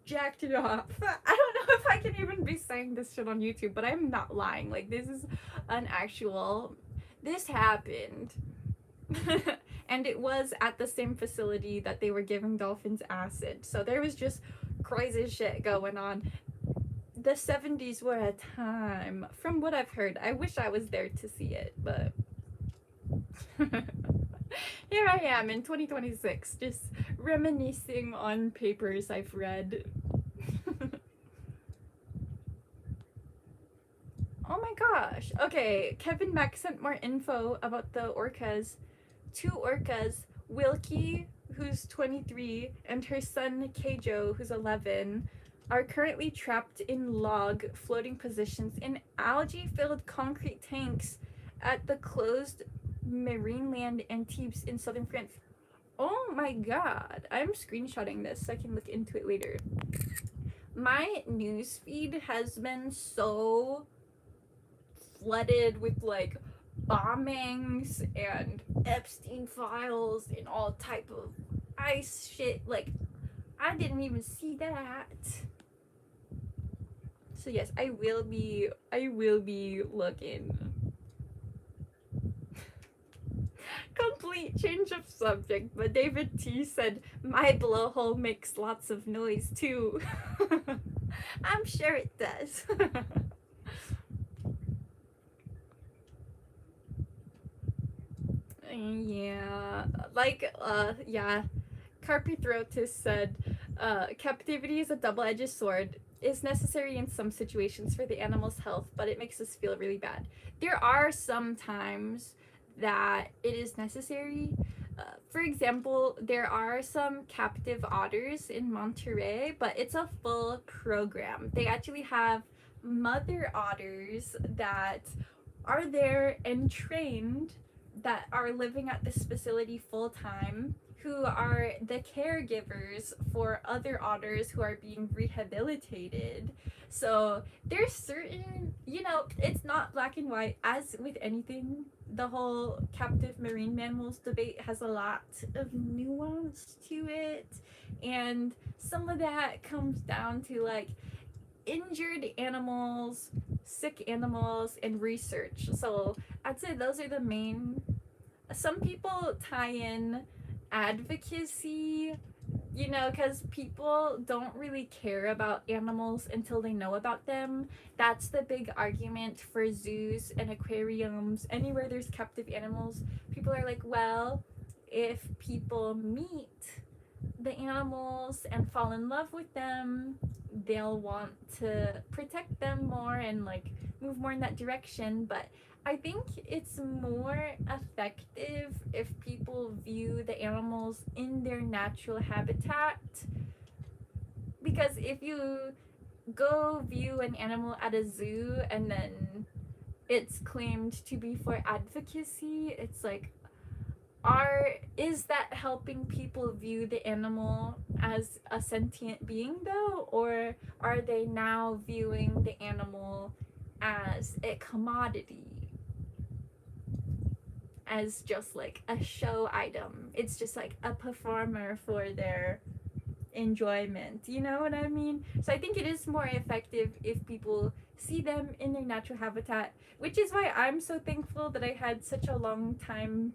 jacked it off. I don't know if I can even be saying this shit on YouTube, but I'm not lying. Like, this is an actual, this happened. And it was at the same facility that they were giving dolphins acid. So there was just crazy shit going on. The 70s were a time, from what I've heard. I wish I was there to see it, but here I am in 2026, just reminiscing on papers I've read. Oh my gosh. Okay, Kevin Mack sent more info about the orcas. 2 orcas, Wilkie, who's 23, and her son Keijo, who's 11, are currently trapped in log floating positions in algae-filled concrete tanks at the closed marine land Antibes in southern France. Oh my god. I'm screenshotting this so I can look into it later. My newsfeed has been so flooded with like bombings and Epstein files and all type of ice shit. Like, I didn't even see that. So yes, I will be looking. Complete change of subject, but David T said my blowhole makes lots of noise too. I'm sure it does. Yeah, like, yeah. Carpithrotus said, captivity is a double-edged sword. Is necessary in some situations for the animal's health, but it makes us feel really bad. There are some times that it is necessary. For example, there are some captive otters in Monterey, but it's a full program. They actually have mother otters that are there and trained, that are living at this facility full time, who are the caregivers for other otters who are being rehabilitated. So there's certain, you know, it's not black and white. As with anything, the whole captive marine mammals debate has a lot of nuance to it, and some of that comes down to like injured animals, sick animals, and research. So I'd say those are the main. Some people tie in advocacy, you know, because people don't really care about animals until they know about them. That's the big argument for zoos and aquariums. Anywhere there's captive animals, people are like, well, if people meet the animals and fall in love with them, they'll want to protect them more and like move more in that direction. But I think it's more effective if people view the animals in their natural habitat, because if you go view an animal at a zoo and then it's claimed to be for advocacy, it's like, is that helping people view the animal as a sentient being though, or are they now viewing the animal as a commodity, as just like a show item? It's just like a performer for their enjoyment, you know what I mean? So I think it is more effective if people see them in their natural habitat, which is why I'm so thankful that I had such a long time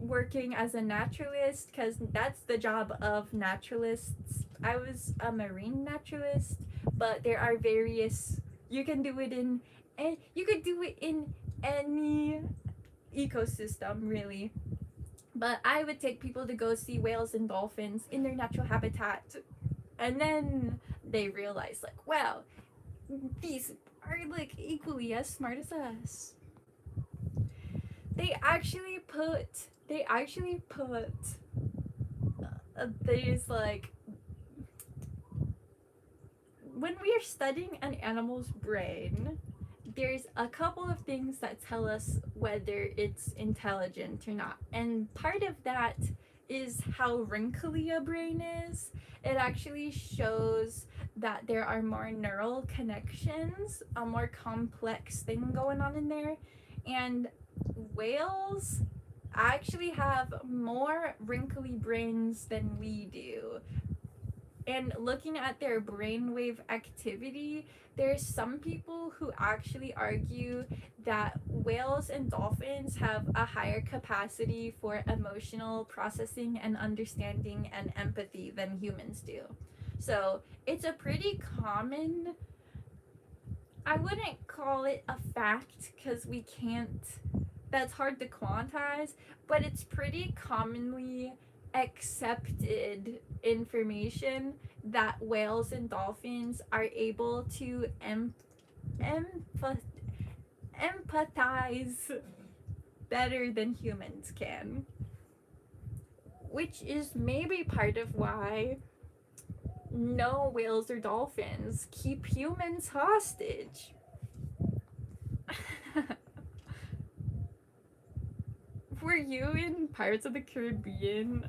working as a naturalist, because that's the job of naturalists. I was a marine naturalist, but there are various, you can do it in, and you could do it in any ecosystem really. But I would take people to go see whales and dolphins in their natural habitat, and then they realize like, wow, these are like equally as smart as us. They actually put these like, when we are studying an animal's brain, there's a couple of things that tell us whether it's intelligent or not. And part of that is how wrinkly a brain is. It actually shows that there are more neural connections, a more complex thing going on in there. And whales actually have more wrinkly brains than we do. and looking at their brainwave activity, there's some people who actually argue that whales and dolphins have a higher capacity for emotional processing and understanding and empathy than humans do. So it's a pretty common, I wouldn't call it a fact because we can't, that's hard to quantize, but it's pretty commonly accepted information that whales and dolphins are able to empathize better than humans can, which is maybe part of why no whales or dolphins keep humans hostage. Were you in Pirates of the Caribbean?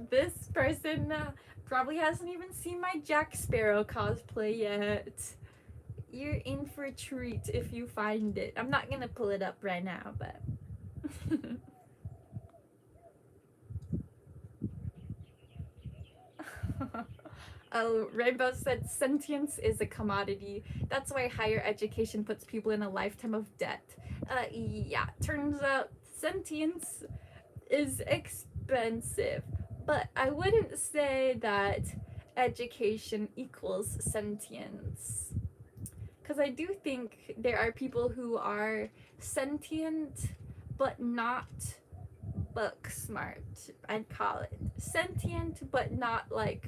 This person probably hasn't even seen my Jack Sparrow cosplay yet. You're in for a treat if you find it. I'm not gonna pull it up right now, but oh, Rainbow said sentience is a commodity. That's why higher education puts people in a lifetime of debt. Yeah, turns out sentience is expensive, but I wouldn't say that education equals sentience. Because I do think there are people who are sentient but not book smart, I'd call it. Sentient but not like,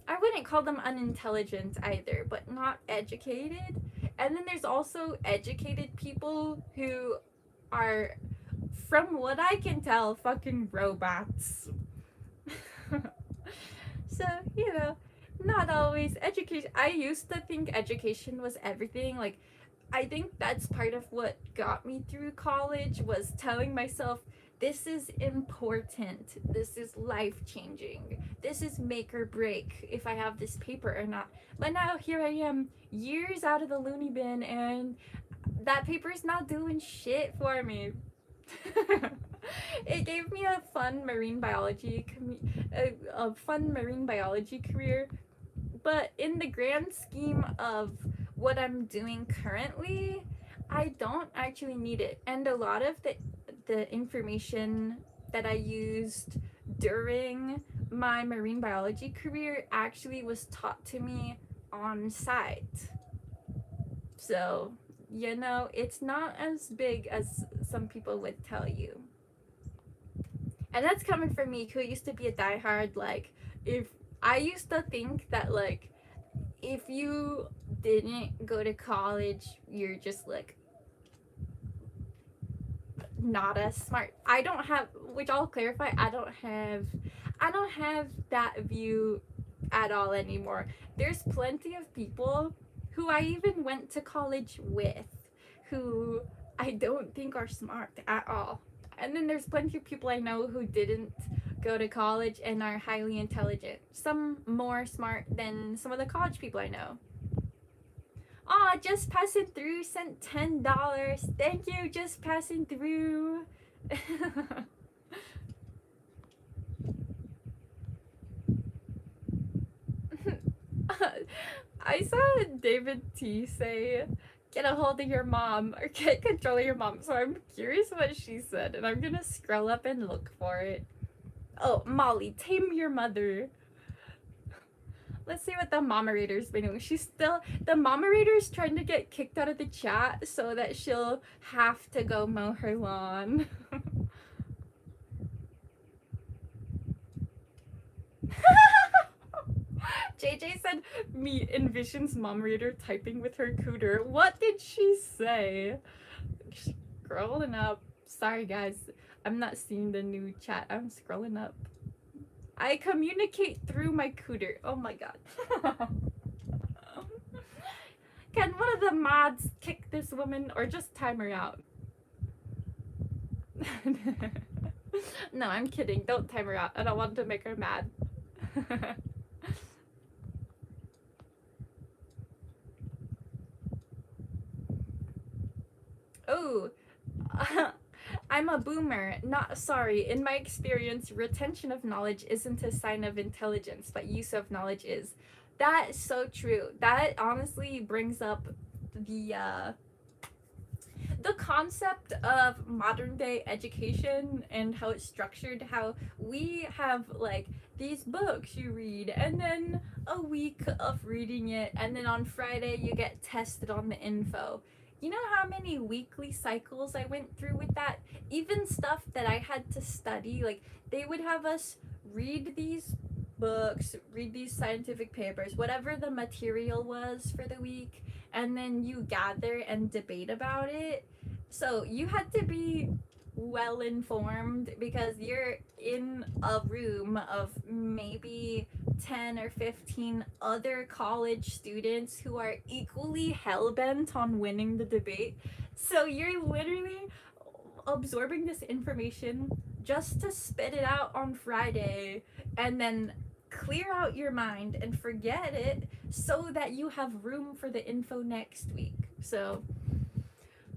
I wouldn't call them unintelligent either, but not educated. And then there's also educated people who are, from what I can tell, fucking robots. So, you know, not always education. I used to think education was everything. Like, I think that's part of what got me through college, was telling myself, this is important, this is life-changing, this is make or break if I have this paper or not. But now here I am, years out of the loony bin, and that paper's not doing shit for me. It gave me a fun marine biology career, but in the grand scheme of what I'm doing currently, I don't actually need it. And a lot of the information that I used during my marine biology career actually was taught to me on site. So, you know, it's not as big as some people would tell you. And that's coming from me, who used to be a diehard, like, if I used to think that, like, if you didn't go to college, you're just, like, not as smart. I don't have, which I'll clarify, I don't have that view at all anymore. There's plenty of people who I even went to college with who I don't think are smart at all. And then there's plenty of people I know who didn't go to college and are highly intelligent. Some more smart than some of the college people I know. Aw, just passing through sent $10. Thank you, just passing through. I saw David T say, get a hold of your mom or get control of your mom. So I'm curious what she said, and I'm gonna scroll up and look for it. Oh, Molly, tame your mother. Let's see what the moderator's been doing. The moderator's trying to get kicked out of the chat so that she'll have to go mow her lawn. JJ said, me envisions moderator typing with her cooter. What did she say? Scrolling up. Sorry guys, I'm not seeing the new chat. I'm scrolling up. I communicate through my cooter. Oh my god. Can one of the mods kick this woman or just time her out? No, I'm kidding. Don't time her out. I don't want to make her mad. Oh, I'm a boomer. Not sorry. In my experience, retention of knowledge isn't a sign of intelligence, but use of knowledge is. That is so true. That honestly brings up the concept of modern day education and how it's structured, how we have like these books you read and then a week of reading it, and then on Friday you get tested on the info. You know how many weekly cycles I went through with that? Even stuff that I had to study, like they would have us read these books, read these scientific papers, whatever the material was for the week, and then you gather and debate about it. So you had to be well informed because you're in a room of maybe 10 or 15 other college students who are equally hell-bent on winning the debate. So you're literally absorbing this information just to spit it out on Friday and then clear out your mind and forget it so that you have room for the info next week. So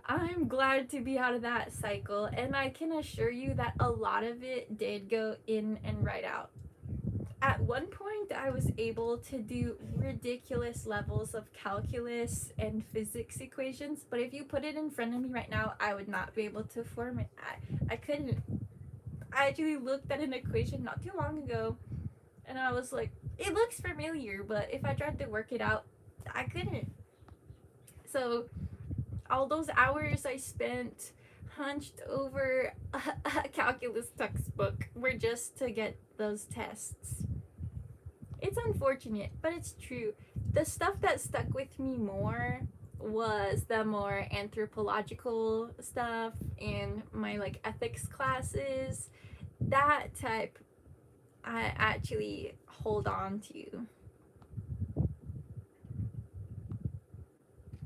I'm glad to be out of that cycle, and I can assure you that a lot of it did go in and right out. At one point, I was able to do ridiculous levels of calculus and physics equations, but if you put it in front of me right now, I would not be able to form it. I couldn't. I actually looked at an equation not too long ago, and I was like, it looks familiar, but if I tried to work it out, I couldn't. So all those hours I spent hunched over a calculus textbook were just to get those tests. It's unfortunate, but it's true. The stuff that stuck with me more was the more anthropological stuff in my like ethics classes. That type I actually hold on to.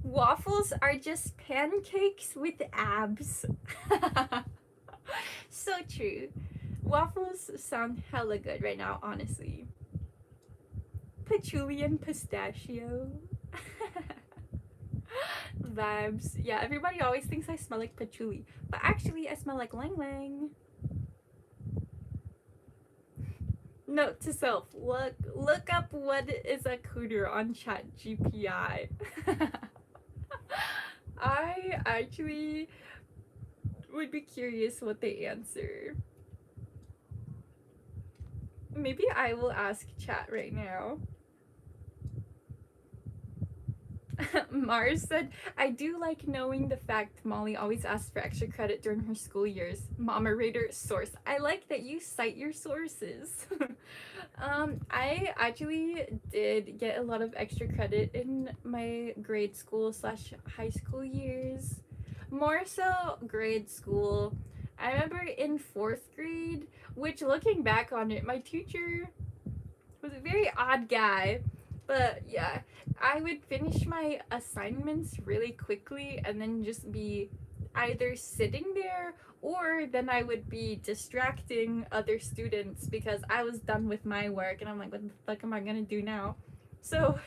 Waffles are just pancakes with abs. So true. Waffles sound hella good right now, honestly. Patchouli and pistachio. Vibes. Yeah, everybody always thinks I smell like patchouli, but actually I smell like lang lang. Note to self, look up what is a cooter on ChatGPT. I actually would be curious what they answer. Maybe I will ask chat right now. Mars said, I do like knowing the fact Molly always asks for extra credit during her school years. Mama Raider source. I like that you cite your sources. I actually did get a lot of extra credit in my grade school / high school years. More so grade school. I remember in 4th grade, which looking back on it, my teacher was a very odd guy. But yeah, I would finish my assignments really quickly and then just be either sitting there or then I would be distracting other students because I was done with my work and I'm like, what the fuck am I gonna do now? So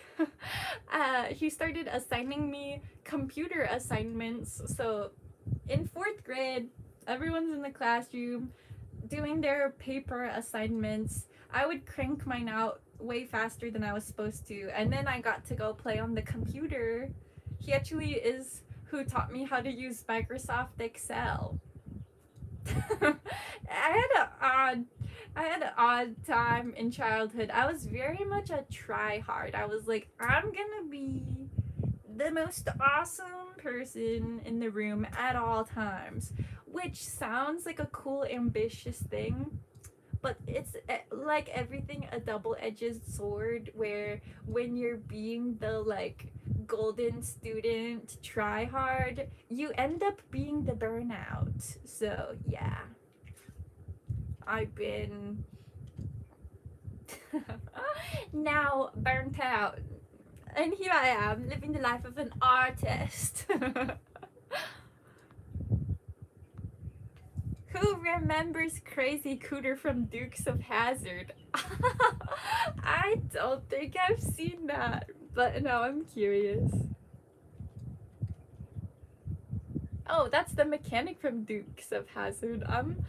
he started assigning me computer assignments. So in 4th grade, everyone's in the classroom doing their paper assignments. I would crank mine out way faster than I was supposed to, and then I got to go play on the computer. He actually is who taught me how to use Microsoft Excel. I had an odd time in childhood. I was very much a try-hard. I was like, I'm gonna be the most awesome person in the room at all times, which sounds like a cool, ambitious thing. But it's like everything, a double-edged sword, where when you're being the like golden student try hard, you end up being the burnout. So yeah, I've been now burnt out, and here I am living the life of an artist. Who remembers Crazy Cooter from Dukes of Hazzard? I don't think I've seen that, but now I'm curious. Oh, that's the mechanic from Dukes of Hazzard. I'm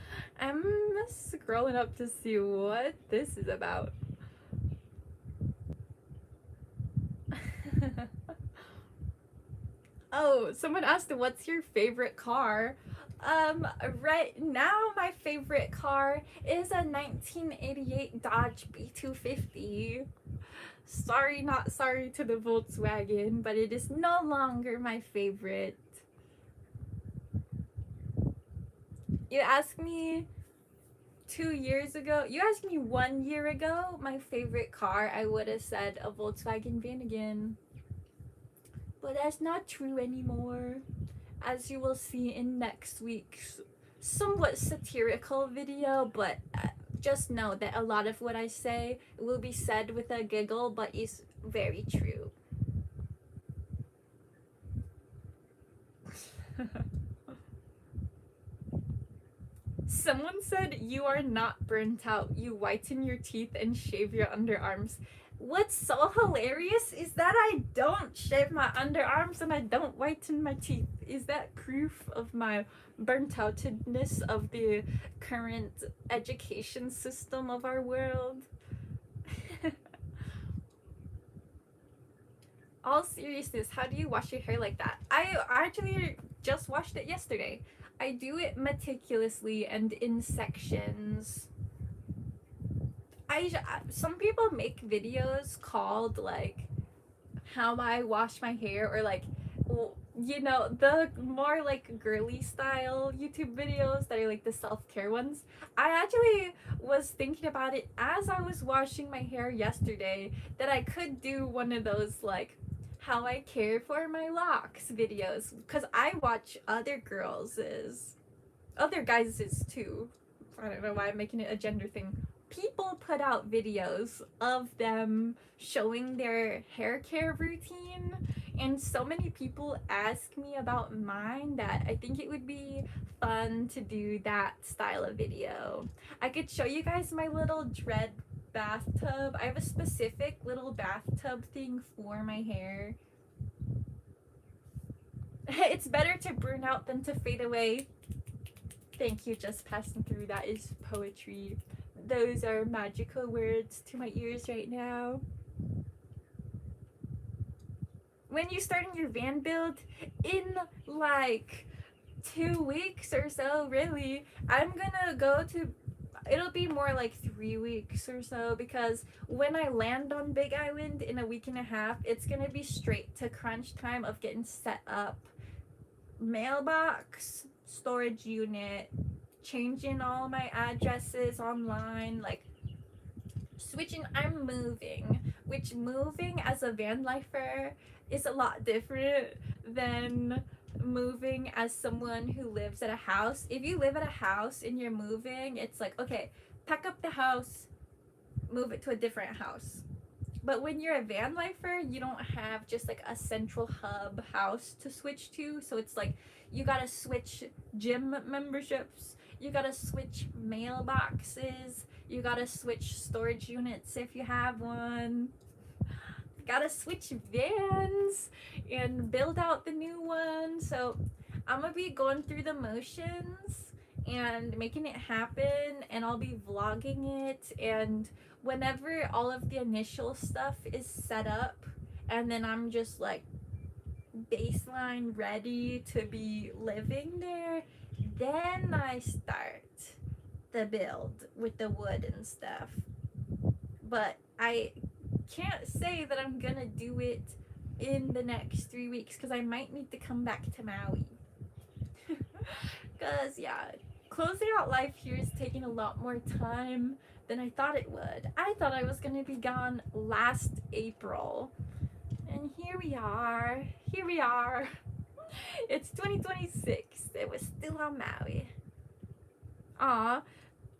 scrolling up to see what this is about. Oh, someone asked what's your favorite car? Right now my favorite car is a 1988 Dodge B250. Sorry, not sorry to the Volkswagen, but it is no longer my favorite. You asked me 2 years ago, you asked me 1 year ago my favorite car, I would have said a Volkswagen Vanagon. But that's not true anymore, as you will see in next week's somewhat satirical video, but just know that a lot of what I say will be said with a giggle, but is very true. Someone said you are not burnt out. You whiten your teeth and shave your underarms. What's so hilarious is that I don't shave my underarms and I don't whiten my teeth. Is that proof of my burnt outedness of the current education system of our world? All seriousness, how do you wash your hair like that? I actually just washed it yesterday. I do it meticulously and in sections. Some people make videos called like how I wash my hair, or like, you know, the more like girly style YouTube videos that are like the self-care ones. I actually was thinking about it as I was washing my hair yesterday, that I could do one of those like how I care for my locks videos, because I watch other guys's too. I don't know why I'm making it a gender thing. People put out videos of them showing their hair care routine, and so many people ask me about mine that I think it would be fun to do that style of video. I could show you guys my little dread bathtub. I have a specific little bathtub thing for my hair. It's better to burn out than to fade away. Thank you, just passing through. That is poetry. Those are magical words to my ears right now. When you starting your van build? In like 2 weeks or so, really. I'm gonna go to, it'll be more like 3 weeks or so, because when I land on Big Island in a week and a half, it's gonna be straight to crunch time of getting set up. Mailbox, storage unit, changing all my addresses online, like switching. I'm moving, which moving as a van lifer is a lot different than moving as someone who lives at a house. If you live at a house and you're moving, it's like, okay, pack up the house, move it to a different house. But when you're a van lifer, you don't have just like a central hub house to switch to. So it's like you gotta switch gym memberships, you gotta switch mailboxes, you gotta switch storage units if you have one, gotta switch vans and build out the new one. So I'm gonna be going through the motions and making it happen, and I'll be vlogging it, and whenever all of the initial stuff is set up and then I'm just like baseline ready to be living there, then I start the build with the wood and stuff. But I can't say that I'm gonna do it in the next 3 weeks, because I might need to come back to Maui. Because yeah, closing out life here is taking a lot more time than I thought it would. I thought I was going to be gone last April, and here we are. It's 2026. It was still on Maui. Aw,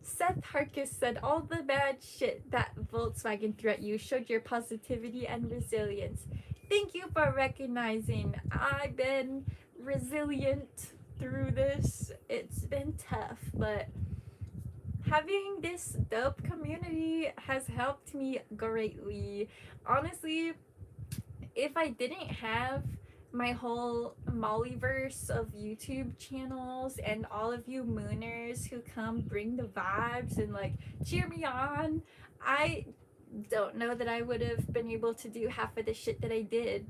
Seth Harkis said, all the bad shit that Volkswagen threw at you showed your positivity and resilience. Thank you for recognizing I've been resilient through this. It's been tough, but having this dope community has helped me greatly. Honestly, if I didn't have my whole Mollyverse of YouTube channels and all of you mooners who come bring the vibes and like cheer me on. I don't know that I would have been able to do half of the shit that I did.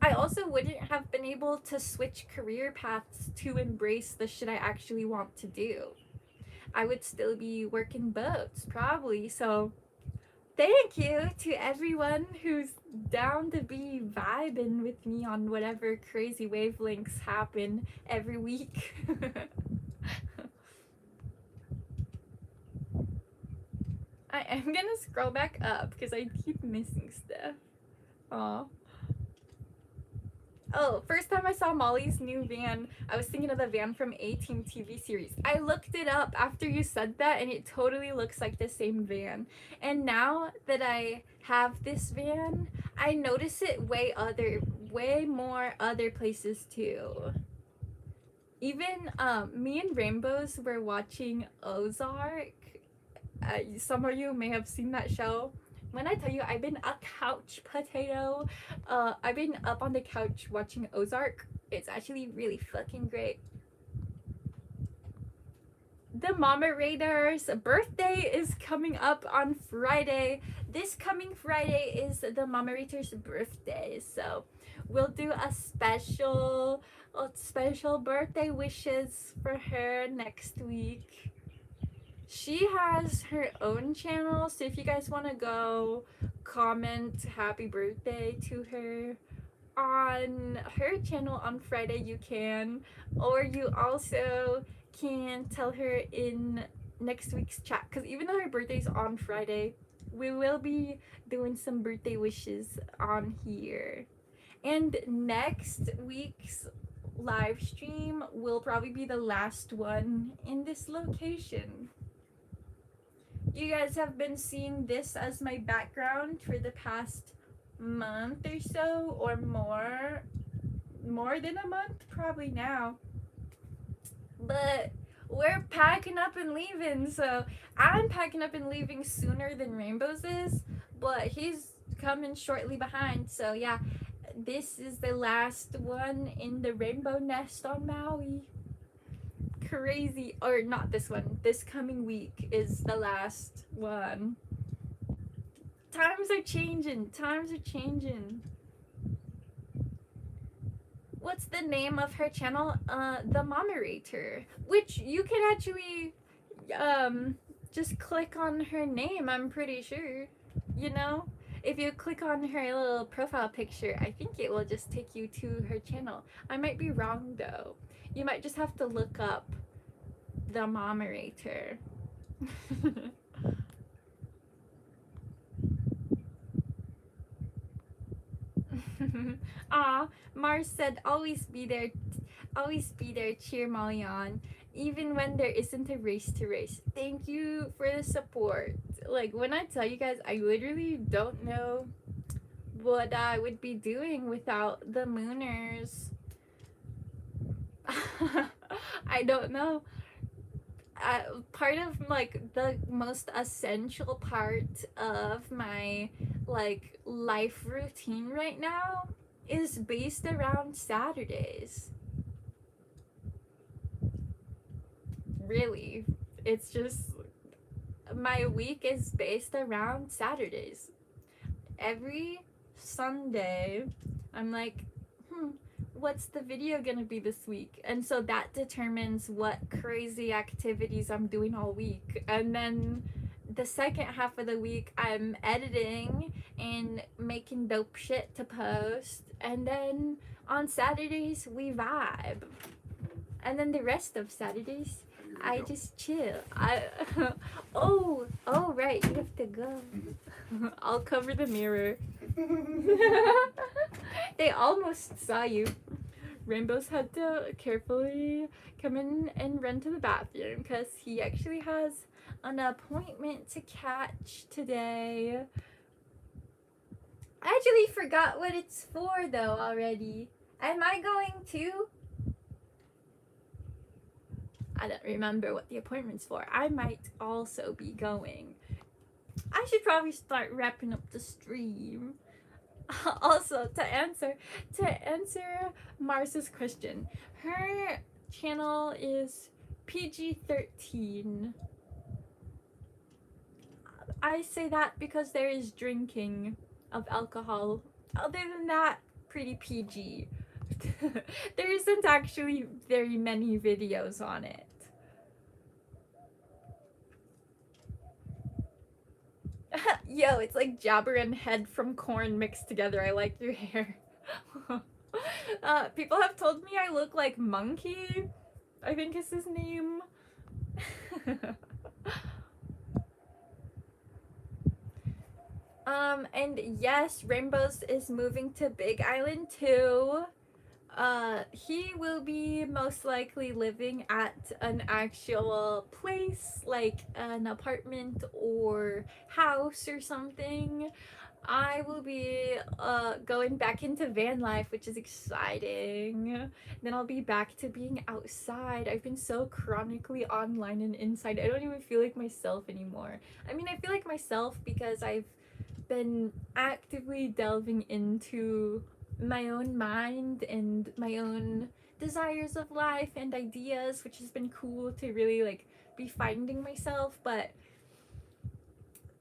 I also wouldn't have been able to switch career paths to embrace the shit I actually want to do. I would still be working boats, probably. So thank you to everyone who's down to be vibing with me on whatever crazy wavelengths happen every week. I am gonna scroll back up because I keep missing stuff. Aw. Oh, first time I saw Molly's new van, I was thinking of the van from A-Team TV series. I looked it up after you said that and it totally looks like the same van. And now that I have this van, I notice it way more other places too. Even me and Rainbows were watching Ozark. Some of you may have seen that show. When I tell you I've been a couch potato, I've been up on the couch watching Ozark. It's actually really fucking great. The Moderator's birthday is coming up on Friday. This coming Friday is the Moderator's birthday, so we'll do a special birthday wishes for her next week. She has her own channel, so if you guys want to go comment happy birthday to her on her channel on Friday, you can. Or you also can tell her in next week's chat, because even though her birthday's on Friday, we will be doing some birthday wishes on here. And next week's live stream will probably be the last one in this location. You guys have been seeing this as my background for the past month or so, or more than a month probably now. But we're packing up and leaving, so I'm packing up and leaving sooner than Rainbows is, but he's coming shortly behind. So yeah, this is the last one in the rainbow nest on Maui. Crazy. Or not this one, this coming week is the last one. Times are changing. What's the name of her channel? The Moderator, which you can actually just click on her name, I'm pretty sure. You know, if you click on her little profile picture, I think it will just take you to her channel. I might be wrong though. You might just have to look up the Moderator. Aw, Mars said always be there, cheer Molly on, even when there isn't a race to race. Thank you for the support. Like, when I tell you guys, I literally don't know what I would be doing without the Mooners. I don't know. Part of like the most essential part of my like life routine right now is based around Saturdays. Really, it's just my week is based around Saturdays. Every Sunday I'm like, what's the video gonna be this week? And so that determines what crazy activities I'm doing all week. And then the second half of the week I'm editing and making dope shit to post. And then on Saturdays we vibe. And then the rest of Saturdays I just chill. Oh right, you have to go. I'll cover the mirror. They almost saw you. Rainbows had to carefully come in and run to the bathroom because he actually has an appointment to catch today. I actually forgot what it's for though already. Am I going too? I don't remember what the appointment's for. I might also be going. I should probably start wrapping up the stream. Also, to answer Mars's question, her channel is PG-13. I say that because there is drinking of alcohol. Other than that, pretty PG. There isn't actually very many videos on it. Yo, it's like Jabber and Head from Corn mixed together. I like your hair. People have told me I look like Monkey, I think is his name. And yes, Rainbows is moving to Big Island too. He will be most likely living at an actual place, like an apartment or house or something. I will be going back into van life, which is exciting. Then I'll be back to being outside. I've been so chronically online and inside. I don't even feel like myself anymore. I mean, I feel like myself because I've been actively delving into my own mind and my own desires of life and ideas, which has been cool to really like be finding myself. But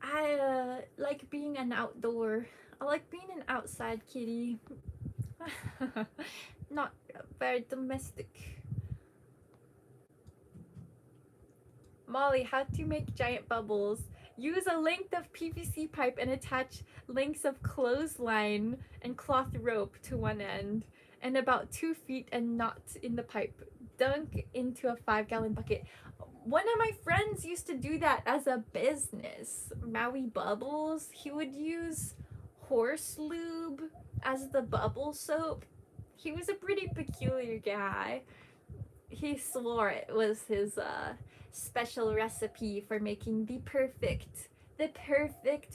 I like being an outdoor. I like being an outside kitty. Not very domestic. Molly, how to make giant bubbles. Use a length of PVC pipe and attach lengths of clothesline and cloth rope to one end and about 2 feet and knot in the pipe. Dunk into a 5-gallon bucket. One of my friends used to do that as a business. Maui Bubbles. He would use horse lube as the bubble soap. He was a pretty peculiar guy. He swore it was his special recipe for making the perfect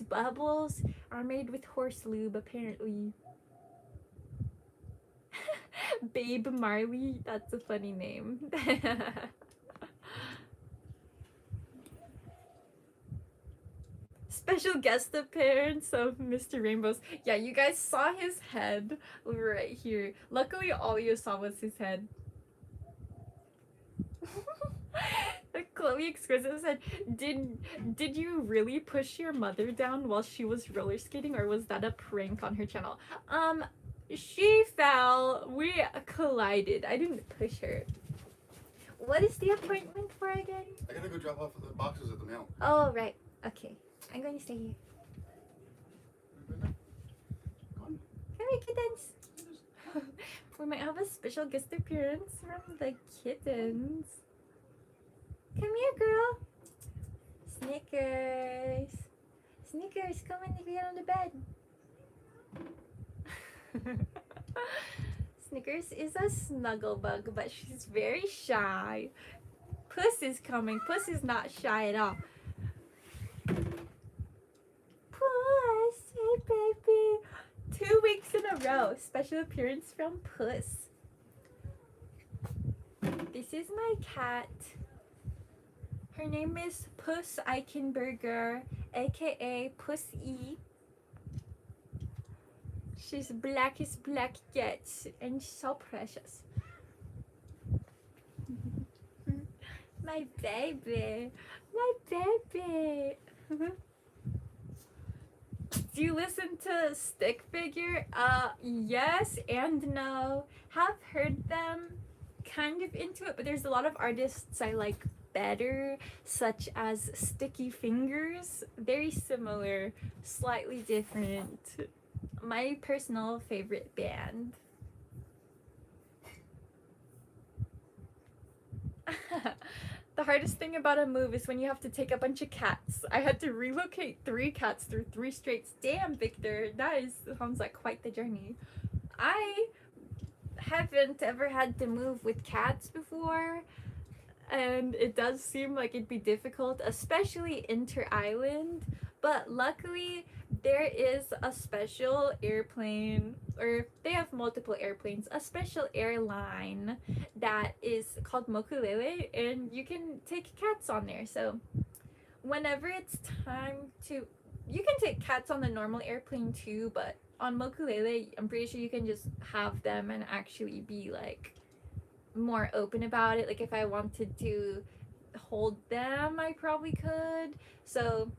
bubbles are made with horse lube, apparently. Babe Marley, that's a funny name. Special guest appearance of Mr. Rainbows. Yeah, you guys saw his head right here. Luckily, all you saw was his head. Chloe Exquisite said, did you really push your mother down while she was roller skating, or was that a prank on her channel? She fell. We collided. I didn't push her. What is the appointment for again? I gotta go drop off the boxes at the mail. Oh, right. Okay. I'm going to stay here. Come here, kittens. We might have a special guest appearance from the kittens. Come here, girl. Snickers. Snickers, come in to get on the bed. Snickers is a snuggle bug, but she's very shy. Puss is coming. Puss is not shy at all. Puss, hey baby. 2 weeks in a row. Special appearance from Puss. This is my cat. Her name is Puss Eichenberger, aka Puss E. She's black as black gets and so precious. My baby. My baby. Do you listen to Stick Figure? Yes and no. Have heard them. Kind of into it, but there's a lot of artists I like better, such as Sticky Fingers. Very similar, slightly different. My personal favorite band. The hardest thing about a move is when you have to take a bunch of cats. I had to relocate 3 cats through 3 straits. Damn, Victor, that sounds like quite the journey. I haven't ever had to move with cats before, and it does seem like it'd be difficult, especially inter-island, but luckily there is a special airplane, or they have multiple airplanes, a special airline that is called Mokulele, and you can take cats on there. So whenever it's time to, you can take cats on the normal airplane too, but on Mokulele, I'm pretty sure you can just have them and actually be like more open about it. Like if I wanted to hold them, I probably could. So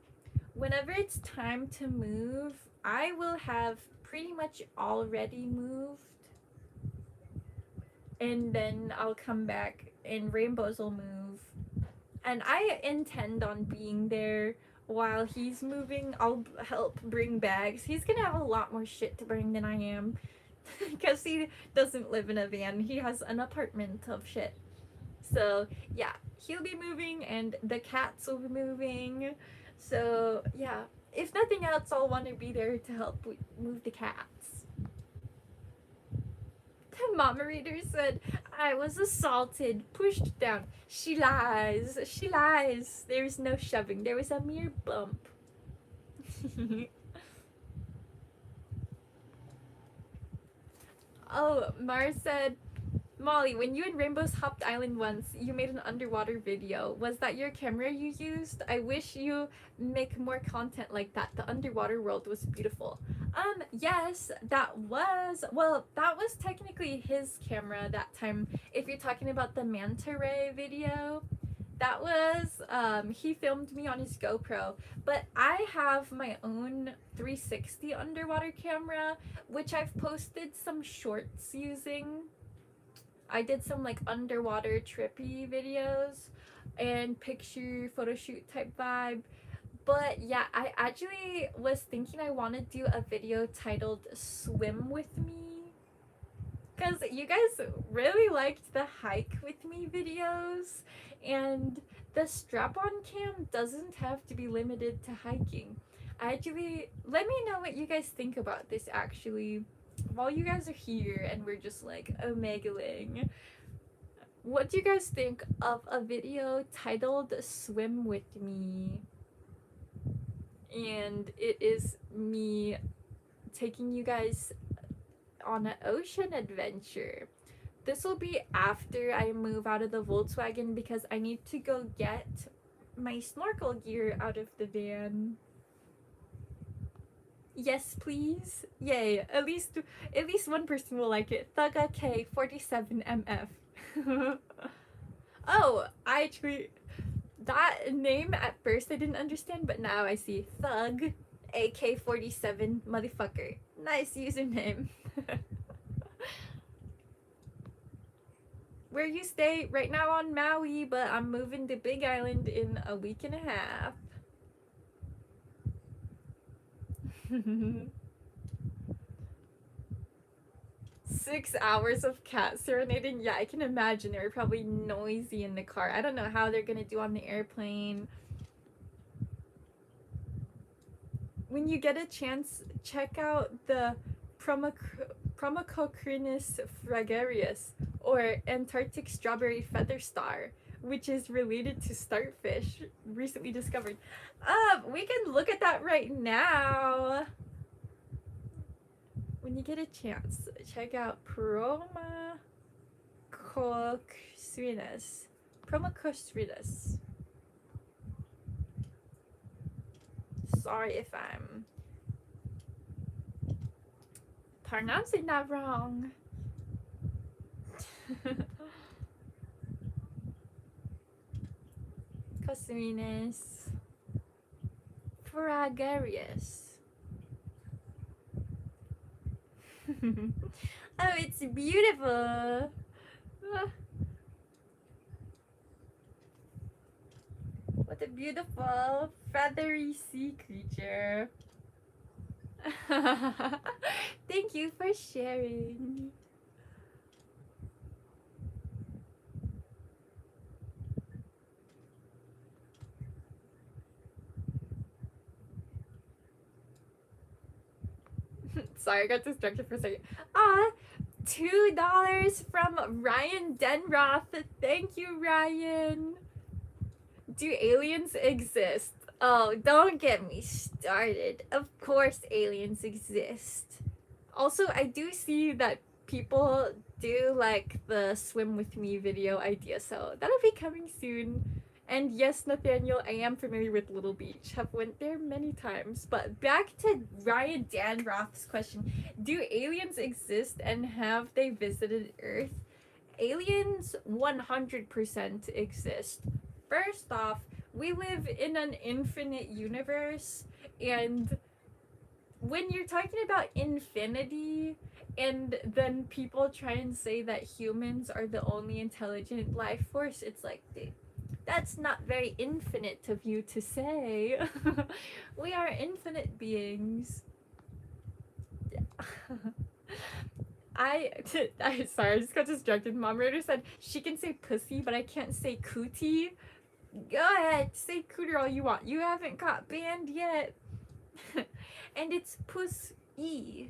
whenever it's time to move, I will have pretty much already moved, and then I'll come back and Rainbows will move. And I intend on being there while he's moving. I'll help bring bags. He's gonna have a lot more shit to bring than I am because he doesn't live in a van. He has an apartment of shit. So yeah, he'll be moving and the cats will be moving. So yeah, if nothing else, I'll want to be there to help move the cats. The mama reader said, I was assaulted, pushed down. She lies. She lies. There was no shoving. There was a mere bump. Oh, Mars said, Molly, when you and Rainbows hopped island once, you made an underwater video. Was that your camera you used? I wish you make more content like that. The underwater world was beautiful. Yes, that was technically his camera that time. If you're talking about the manta ray video, that was, he filmed me on his GoPro. But I have my own 360 underwater camera, which I've posted some shorts using. I did some like underwater trippy videos and picture photo shoot type vibe. But yeah, I actually was thinking I want to do a video titled Swim With Me, because you guys really liked the hike with me videos, and the strap-on cam doesn't have to be limited to hiking. Actually, let me know what you guys think about this actually. While you guys are here and we're just like omegling, what do you guys think of a video titled Swim With Me? And it is me taking you guys on an ocean adventure. This will be after I move out of the Volkswagen because I need to go get my snorkel gear out of the van. Yes, please. Yay. At least one person will like it. Thugga K 47MF. Oh, I actually, that name at first I didn't understand, but now I see. Thug AK-47 motherfucker. Nice username. Where you stay? Right now on Maui, but I'm moving to Big Island in a week and a half. 6 hours of cat serenading. Yeah, I can imagine. They were probably noisy in the car. I don't know how they're gonna do on the airplane. When you get a chance, check out the Promococrinus fragarius, or Antarctic strawberry feather star, which is related to starfish, recently discovered. We can look at that right now. When you get a chance, check out Promococrinus. Promococrinus. Sorry if I'm pronouncing that wrong. Cosrinus fragarius. Oh, it's beautiful. What a beautiful feathery sea creature. Thank you for sharing. Sorry, I got distracted for a second. $2 from Ryan Denroth. Thank you, Ryan. Do aliens exist? Oh, don't get me started. Of course aliens exist. Also, I do see that people do like the swim with me video idea, so that'll be coming soon. And yes, Nathaniel, I am familiar with Little Beach. Have went there many times. But back to Ryan Danroth's question. Do aliens exist and have they visited Earth? Aliens 100% exist. First off, we live in an infinite universe, and when you're talking about infinity and then people try and say that humans are the only intelligent life force, it's like, that's not very infinite of you to say. We are infinite beings. I sorry, I just got distracted. Mom Raider said she can say pussy, but I can't say cootie. Go ahead, say cooter all you want. You haven't got banned yet. And it's puss-y.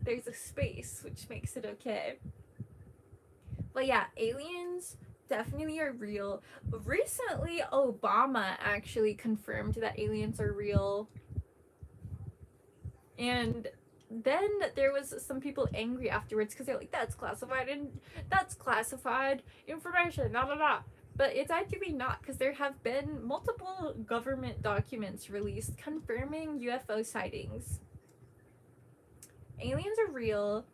There's a space, which makes it okay. But yeah, aliens definitely are real. Recently, Obama actually confirmed that aliens are real. And then there was some people angry afterwards because they're like, that's classified information, blah blah blah. But it's actually not, because there have been multiple government documents released confirming UFO sightings. Aliens are real,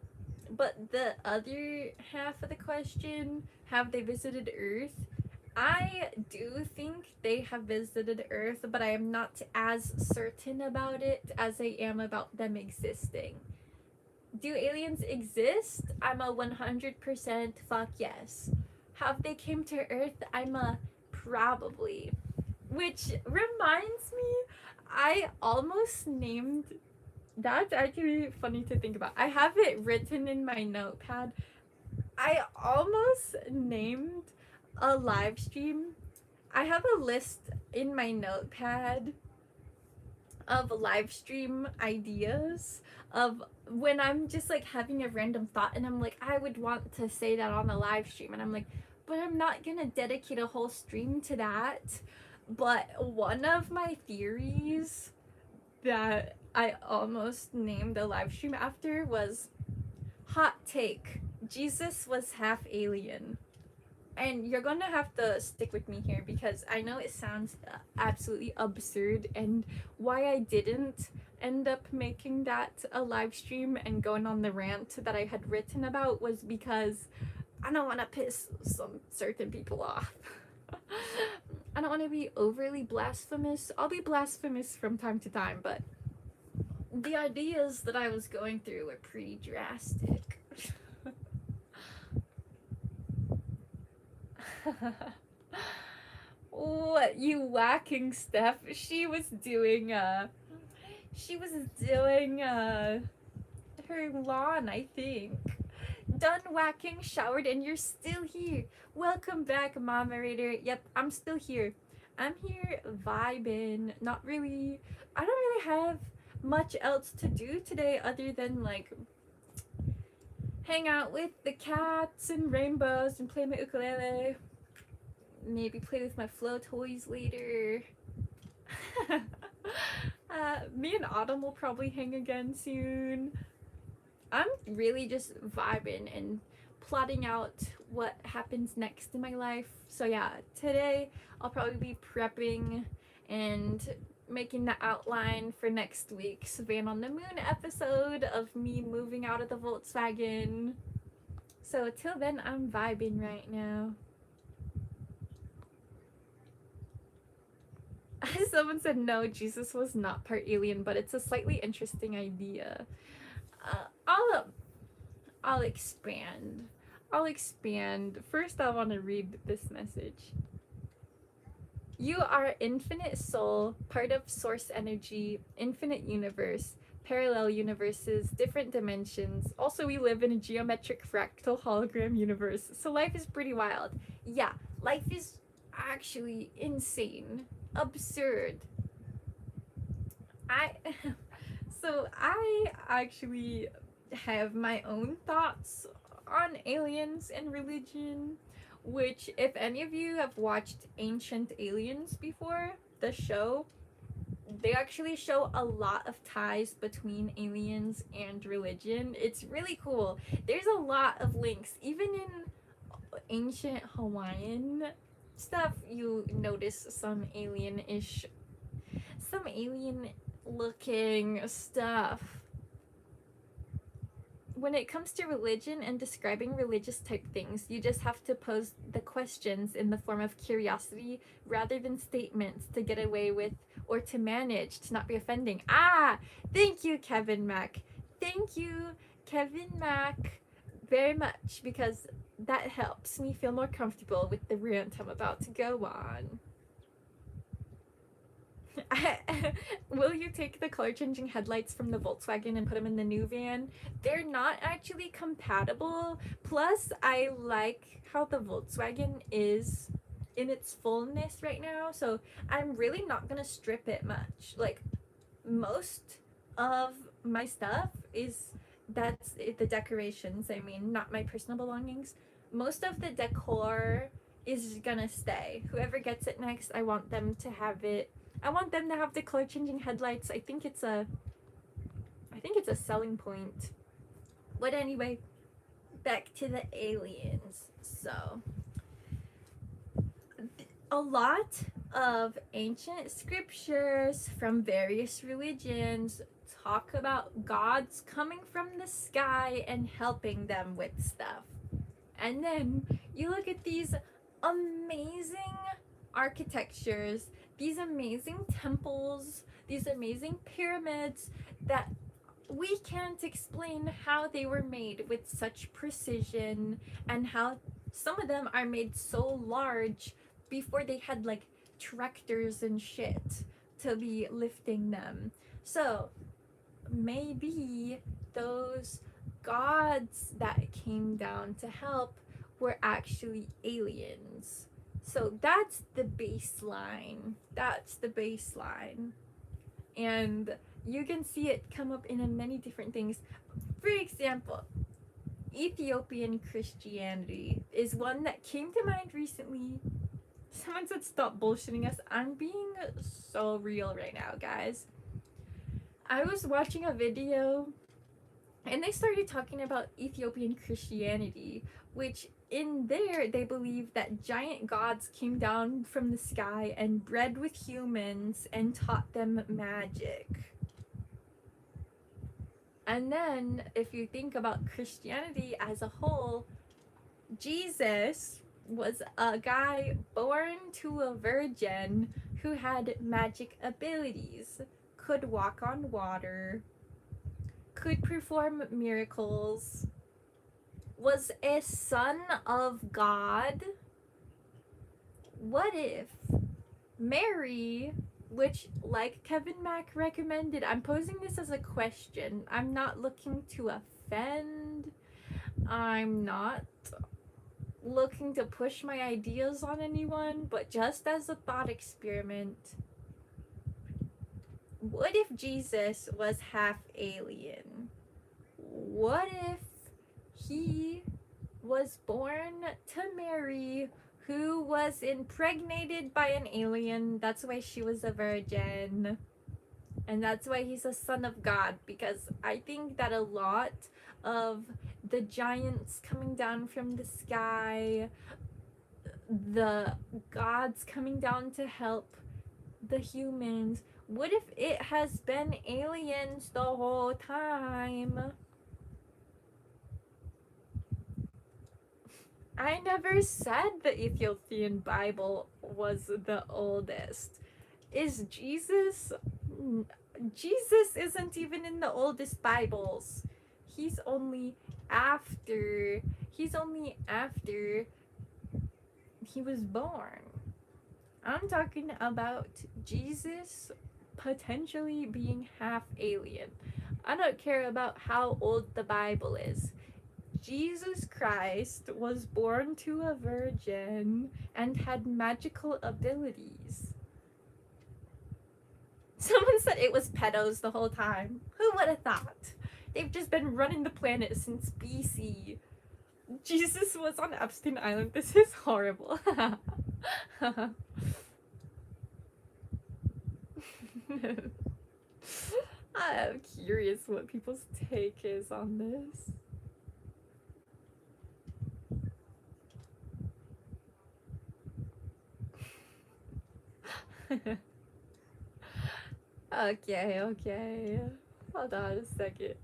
but the other half of the question, have they visited Earth? I do think they have visited Earth, but I am not as certain about it as I am about them existing. Do aliens exist? I'm a 100% fuck yes. Have they came to Earth? I'm a probably. Which reminds me, I almost named... That's actually funny to think about. I have it written in my notepad. I almost named a live stream. I have a list in my notepad of live stream ideas of when I'm just like having a random thought and I'm like, I would want to say that on a live stream, and I'm like, but I'm not gonna dedicate a whole stream to that. But one of my theories that I almost named a live stream after was, hot take, Jesus was half alien. And you're gonna have to stick with me here because I know it sounds absolutely absurd, and why I didn't end up making that a live stream and going on the rant that I had written about was because I don't want to piss some certain people off. I don't want to be overly blasphemous. I'll be blasphemous from time to time, but the ideas that I was going through were pretty drastic. What, you whacking Steph? She was doing her lawn, I think. Done whacking, showered, and you're still here. Welcome back, moderator. Yep, I'm still here. I'm here vibing. Not really. I don't really have much else to do today other than like hang out with the cats and rainbows and play my ukulele. Maybe play with my flow toys later. Me and Autumn will probably hang again soon. I'm really just vibing and plotting out what happens next in my life. So yeah, today I'll probably be prepping and making the outline for next week's Van on the Moon episode of me moving out of the Volkswagen. So till then, I'm vibing right now. Someone said no, Jesus was not part alien, but it's a slightly interesting idea. I'll expand. First, I want to read this message. You are infinite soul, part of source energy, infinite universe, parallel universes, different dimensions. Also, we live in a geometric fractal hologram universe, so life is pretty wild. Yeah, life is actually insane, absurd. I actually have my own thoughts on aliens and religion, which, if any of you have watched Ancient Aliens before, the show, they actually show a lot of ties between aliens and religion. It's really cool. There's a lot of links, even in ancient Hawaiian stuff, you notice some alien-ish, some alien-looking stuff. When it comes to religion and describing religious type things, you just have to pose the questions in the form of curiosity rather than statements to get away with or to manage to not be offending. Thank you, Kevin Mack. Thank you, Kevin Mack, very much, because that helps me feel more comfortable with the rant I'm about to go on. Will you take the color changing headlights from the Volkswagen and put them in the new van? They're not actually compatible. Plus, I like how the Volkswagen is in its fullness right now, so I'm really not gonna strip it much. Like, most of my stuff is, that's the decorations, I mean, not my personal belongings. Most of the decor is gonna stay. Whoever gets it next, I want them to have it. I want them to have the color changing headlights. I think it's a selling point. But anyway, back to the aliens. So, a lot of ancient scriptures from various religions talk about gods coming from the sky and helping them with stuff. And then you look at these amazing architectures, these amazing temples, these amazing pyramids that we can't explain how they were made with such precision, and how some of them are made so large before they had like tractors and shit to be lifting them. So maybe those gods that came down to help were actually aliens. So that's the baseline. That's the baseline. And you can see it come up in many different things. For example, Ethiopian Christianity is one that came to mind recently. Someone said stop bullshitting us. I'm being so real right now, guys. I was watching a video and they started talking about Ethiopian Christianity, which in there they believe that giant gods came down from the sky and bred with humans and taught them magic. And then if you think about Christianity as a whole, Jesus was a guy born to a virgin who had magic abilities, could walk on water, could perform miracles, was a son of God. What if Mary, which, like Kevin Mack recommended, I'm posing this as a question. I'm not looking to offend. I'm not looking to push my ideas on anyone, but just as a thought experiment. What if Jesus was half alien? What if he was born to Mary, who was impregnated by an alien? That's why she was a virgin. And that's why he's a son of God, because I think that a lot of the giants coming down from the sky, the gods coming down to help the humans, what if it has been aliens the whole time? I never said the Ethiopian Bible was the oldest. Is Jesus? Jesus isn't even in the oldest Bibles. He's only after he was born. I'm talking about Jesus potentially being half alien. I don't care about how old the Bible is. Jesus Christ was born to a virgin and had magical abilities. Someone said it was pedos the whole time. Who would have thought? They've just been running the planet since BC. Jesus was on Epstein Island. This is horrible. I'm curious what people's take is on this. Okay, okay. Hold on a second.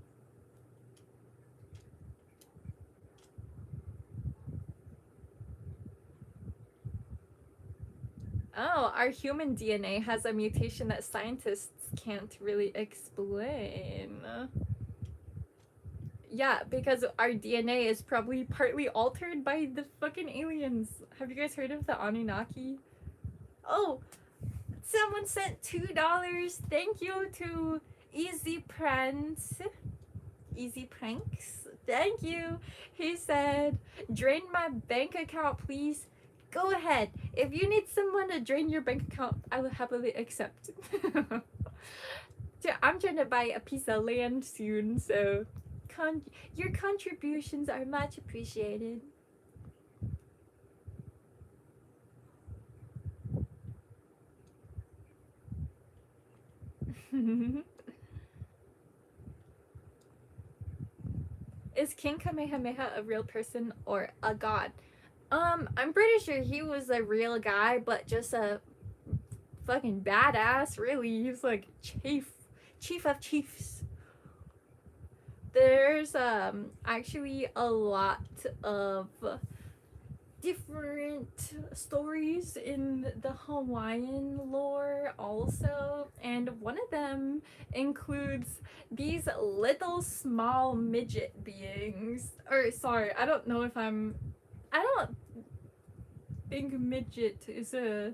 Oh, our human DNA has a mutation that scientists can't really explain. Yeah, because our DNA is probably partly altered by the fucking aliens. Have you guys heard of the Anunnaki? Oh, someone sent $2. Thank you to Easy Pranks. Easy Pranks. Thank you. He said, "Drain my bank account, please." Go ahead. If you need someone to drain your bank account, I will happily accept. I'm trying to buy a piece of land soon, so your contributions are much appreciated. Is King Kamehameha a real person or a god? I'm pretty sure he was a real guy, but just a fucking badass, really. He's like chief of chiefs. There's actually a lot of different stories in the Hawaiian lore also, and one of them includes these little small midget beings. Or sorry, I don't know if I don't think midget is a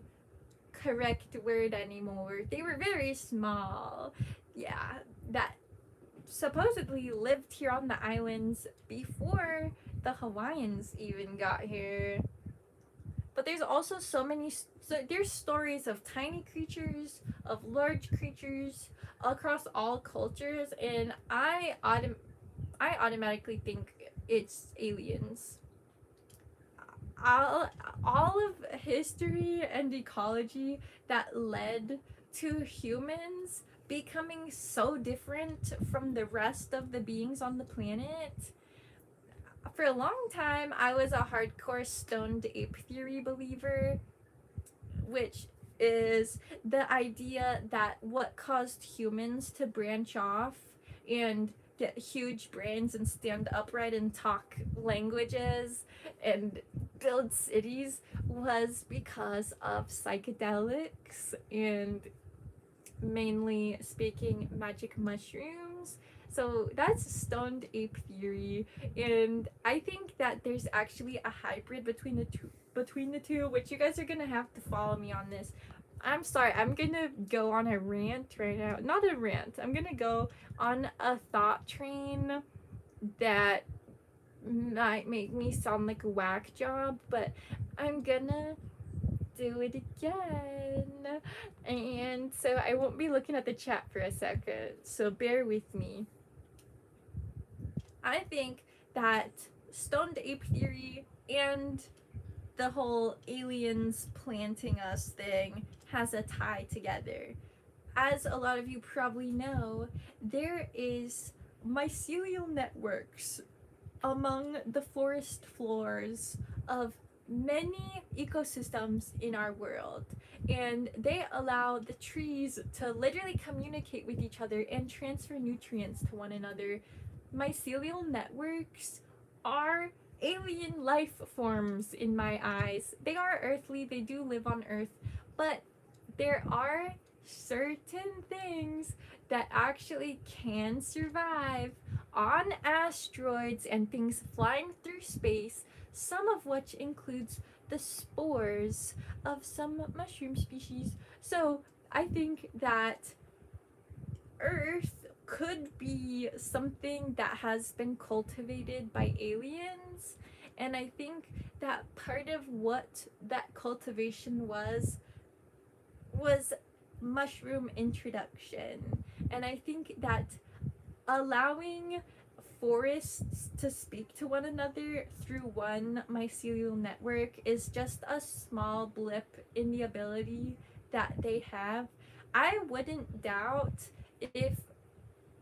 correct word anymore. They were very small. Yeah, that supposedly lived here on the islands before the Hawaiians even got here. But there's also so there's stories of tiny creatures, of large creatures across all cultures, and I automatically think it's aliens. All of history and ecology that led to humans becoming so different from the rest of the beings on the planet. For a long time, I was a hardcore stoned ape theory believer, which is the idea that what caused humans to branch off and get huge brains and stand upright and talk languages and build cities was because of psychedelics and, mainly speaking, magic mushrooms. So that's stoned ape theory, and I think that there's actually a hybrid between the two, which you guys are gonna have to follow me on this. I'm sorry, I'm gonna go on a rant right now. Not a rant, I'm gonna go on a thought train that might make me sound like a whack job, but I'm gonna do it again. And so I won't be looking at the chat for a second, so bear with me. I think that stoned ape theory and the whole aliens planting us thing has a tie together. As a lot of you probably know, there is mycelial networks among the forest floors of many ecosystems in our world, and they allow the trees to literally communicate with each other and transfer nutrients to one another. Mycelial networks are alien life forms in my eyes. They are earthly, they do live on Earth, but there are certain things that actually can survive on asteroids and things flying through space, some of which includes the spores of some mushroom species. So I think that Earth could be something that has been cultivated by aliens, and I think that part of what that cultivation was mushroom introduction. And I think that allowing forests to speak to one another through one mycelial network is just a small blip in the ability that they have. I wouldn't doubt if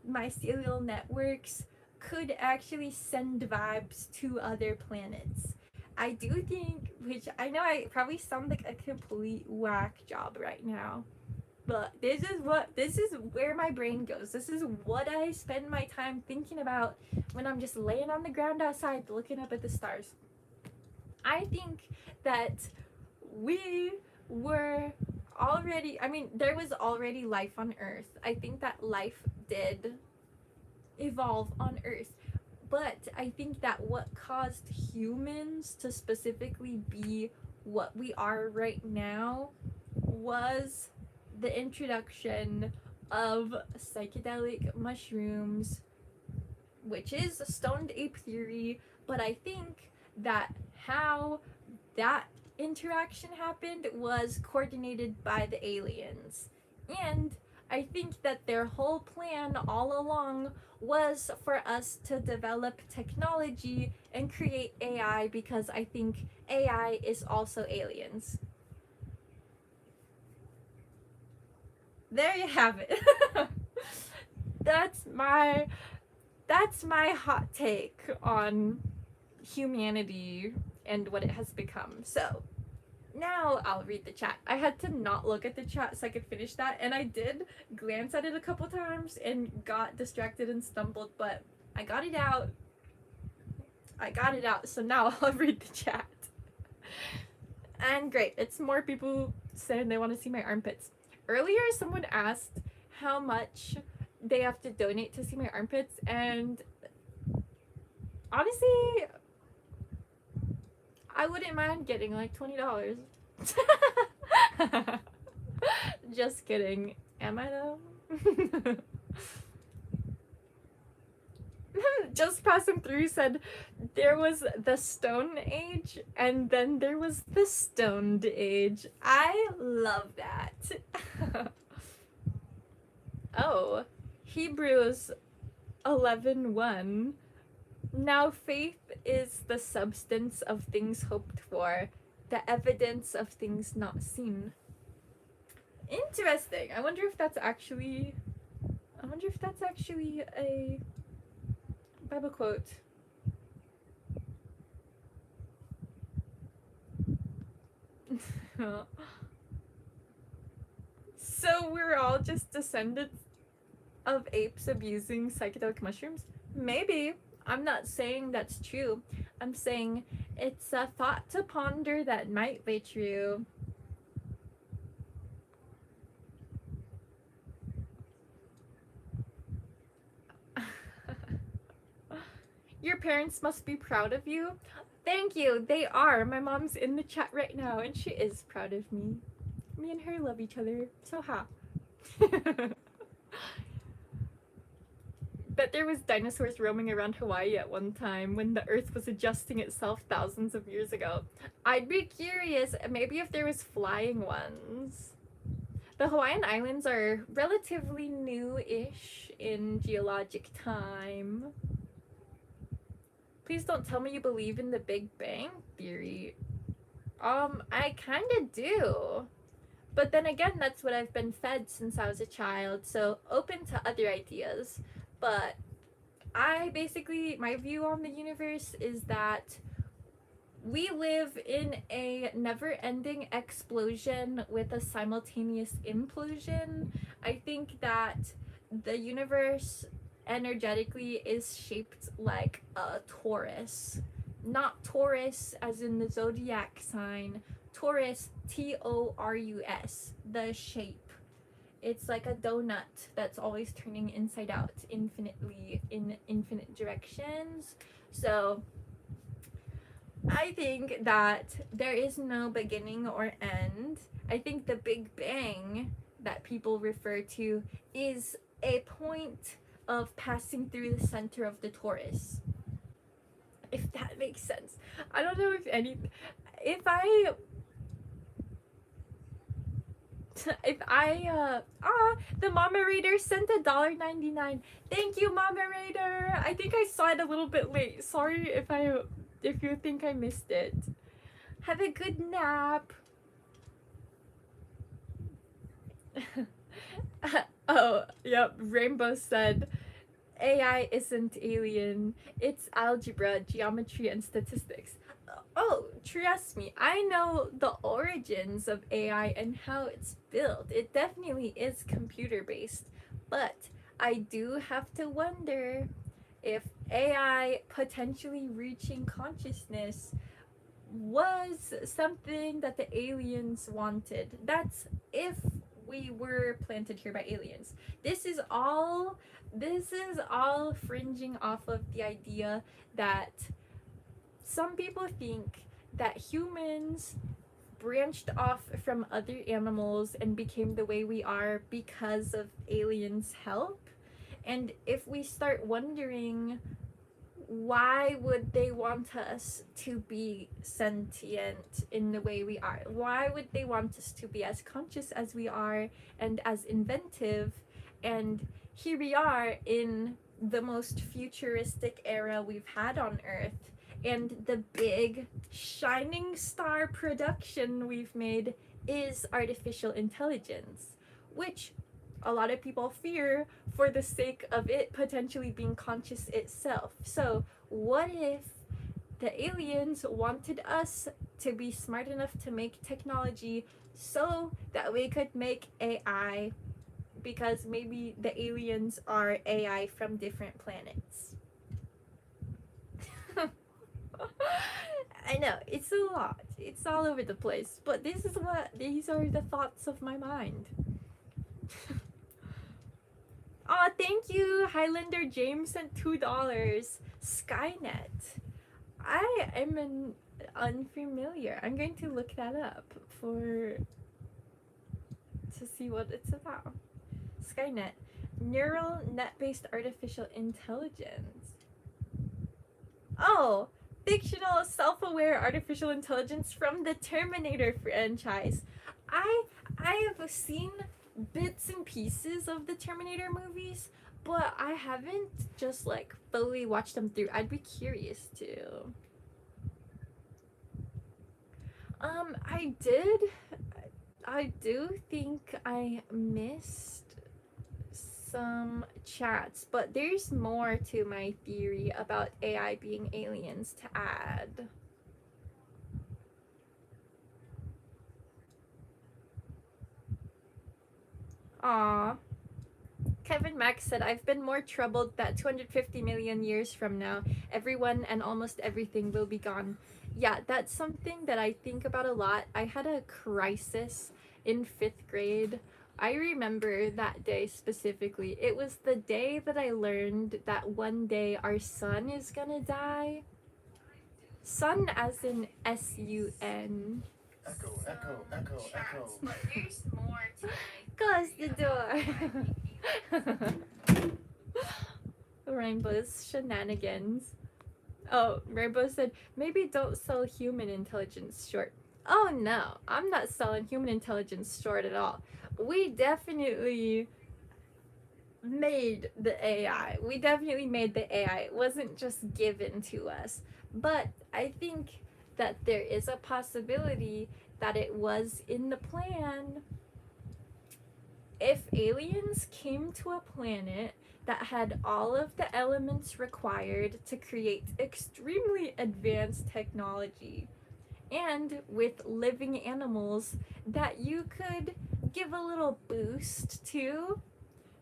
mycelial networks could actually send vibes to other planets. I do think, which I know I probably sound like a complete whack job right now, but this is where my brain goes. This is what I spend my time thinking about when I'm just laying on the ground outside looking up at the stars. I think that we were already, I mean, there was already life on Earth. I think that life did evolve on Earth. But I think that what caused humans to specifically be what we are right now was the introduction of psychedelic mushrooms, which is stoned ape theory. But I think that how that interaction happened was coordinated by the aliens. And I think that their whole plan all along was for us to develop technology and create AI, because I think AI is also aliens. There you have it. that's my hot take on humanity and what it has become. So now I'll read the chat. I had to not look at the chat so I could finish that, and I did glance at it a couple times and got distracted and stumbled, but I got it out. So now I'll read the chat. And great, it's more people saying they want to see my armpits. Earlier someone asked how much they have to donate to see my armpits, and honestly, I wouldn't mind getting like $20. Just kidding. Am I though? Just passing through said there was the Stone Age and then there was the Stoned Age. I love that. Oh, Hebrews 11:1. Now faith is the substance of things hoped for, the evidence of things not seen. Interesting. I wonder if that's actually a Bible quote. So we're all just descendants of apes abusing psychedelic mushrooms? Maybe. I'm not saying that's true. I'm saying it's a thought to ponder that might be true. Your parents must be proud of you. Thank you. They are. My mom's in the chat right now and she is proud of me. Me and her love each other. So ha. Bet there was dinosaurs roaming around Hawaii at one time when the earth was adjusting itself thousands of years ago. I'd be curious, maybe if there was flying ones. The Hawaiian Islands are relatively new-ish in geologic time. Please don't tell me you believe in the Big Bang Theory. I kinda do. But then again, that's what I've been fed since I was a child, so open to other ideas. But my view on the universe is that we live in a never-ending explosion with a simultaneous implosion. I think that the universe energetically is shaped like a torus. Not Taurus as in the zodiac sign. Taurus, T-O-R-U-S, the shape. It's like a donut that's always turning inside out infinitely in infinite directions. So I think that there is no beginning or end. I think the Big Bang that people refer to is a point of passing through the center of the torus. If that makes sense. I don't know the Mama Raider sent $1.99. Thank you, Mama Raider. I think I saw it a little bit late. Sorry if you think I missed it. Have a good nap. Oh, yep. Rainbow said, AI isn't alien. It's algebra, geometry, and statistics. Oh, trust me, I know the origins of AI and how it's built. It definitely is computer based. But I do have to wonder if AI potentially reaching consciousness was something that the aliens wanted. That's if we were planted here by aliens. This is all fringing off of the idea that some people think that humans branched off from other animals and became the way we are because of aliens' help. And if we start wondering, why would they want us to be sentient in the way we are? Why would they want us to be as conscious as we are and as inventive? And here we are in the most futuristic era we've had on Earth, and the big shining star production we've made is artificial intelligence, which a lot of people fear for the sake of it potentially being conscious itself. So, what if the aliens wanted us to be smart enough to make technology so that we could make AI, because maybe the aliens are AI from different planets? I know, it's a lot. It's all over the place, but these are the thoughts of my mind. Aw, thank you, Highlander James sent $2. Skynet. I am unfamiliar. I'm going to look that up to see what it's about. Skynet. Neural net-based artificial intelligence. Oh, fictional self-aware artificial intelligence from the Terminator franchise. I have seen bits and pieces of the Terminator movies, but I haven't just like fully watched them through. I'd be curious to. I do think I missed some chats, but there's more to my theory about AI being aliens to add. Aw. Kevin Max said, I've been more troubled that 250 million years from now, everyone and almost everything will be gone. Yeah, that's something that I think about a lot. I had a crisis in 5th grade. I remember that day specifically. It was the day that I learned that one day our sun is gonna die. Sun as in S-U-N. Echo, echo, echo, echo. But there's more to my close the door. Rainbow's shenanigans. Oh, Rainbow said, maybe don't sell human intelligence short. Oh no, I'm not selling human intelligence short at all. We definitely made the AI. We definitely made the AI. It wasn't just given to us. But I think that there is a possibility that it was in the plan. If aliens came to a planet that had all of the elements required to create extremely advanced technology, and with living animals that you could give a little boost to,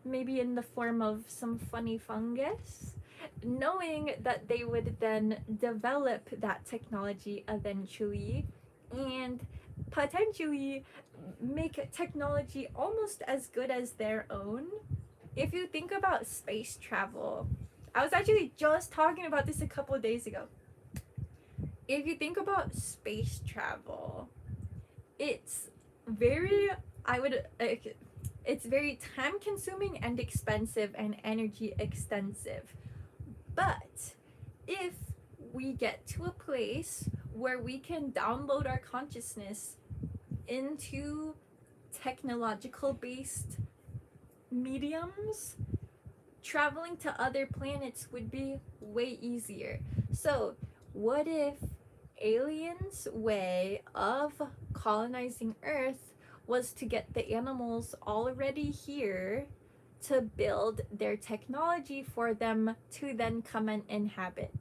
maybe in the form of some funny fungus, knowing that they would then develop that technology eventually and potentially make technology almost as good as their own. If you think about space travel, I was actually just talking about this a couple of days ago. If you think about space travel, it's very time consuming and expensive and energy extensive. But if we get to a place where we can download our consciousness into technological based mediums, traveling to other planets would be way easier. So, what if aliens' way of colonizing Earth was to get the animals already here to build their technology for them to then come and inhabit.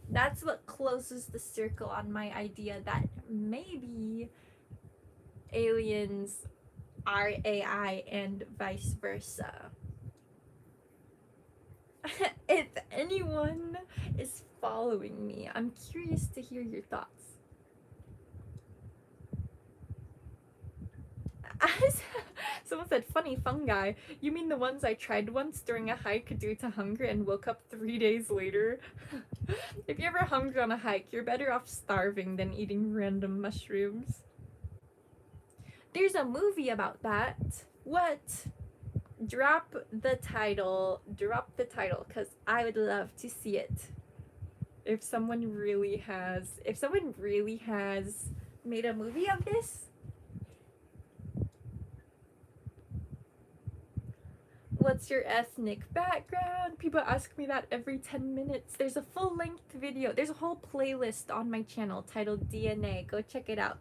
That's what closes the circle on my idea that maybe aliens are AI and vice versa. If anyone is following me, I'm curious to hear your thoughts. Someone said, funny fungi. You mean the ones I tried once during a hike due to hunger and woke up 3 days later? If you're ever hungry on a hike, you're better off starving than eating random mushrooms. There's a movie about that. What? Drop the title, because I would love to see it. If someone really has made a movie of this. What's your ethnic background? People ask me that every 10 minutes. There's a full-length video. There's a whole playlist on my channel titled DNA. Go check it out.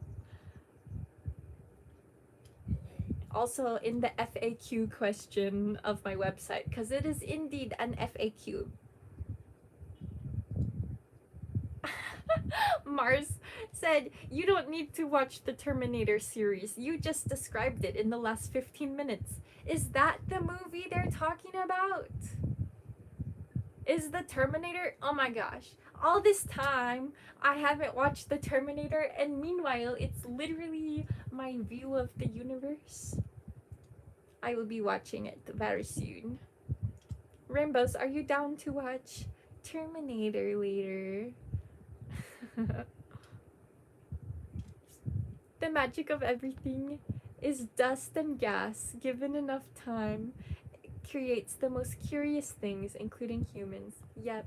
Also in the FAQ question of my website, because it is indeed an FAQ. Mars said, you don't need to watch the Terminator series. You just described it in the last 15 minutes. Is that the movie they're talking about? Is the Terminator? Oh my gosh. All this time, I haven't watched the Terminator, and meanwhile, it's literally my view of the universe. I will be watching it very soon. Rainbows, are you down to watch Terminator later? The magic of everything is dust and gas. Given enough time, it creates the most curious things, including humans. Yep.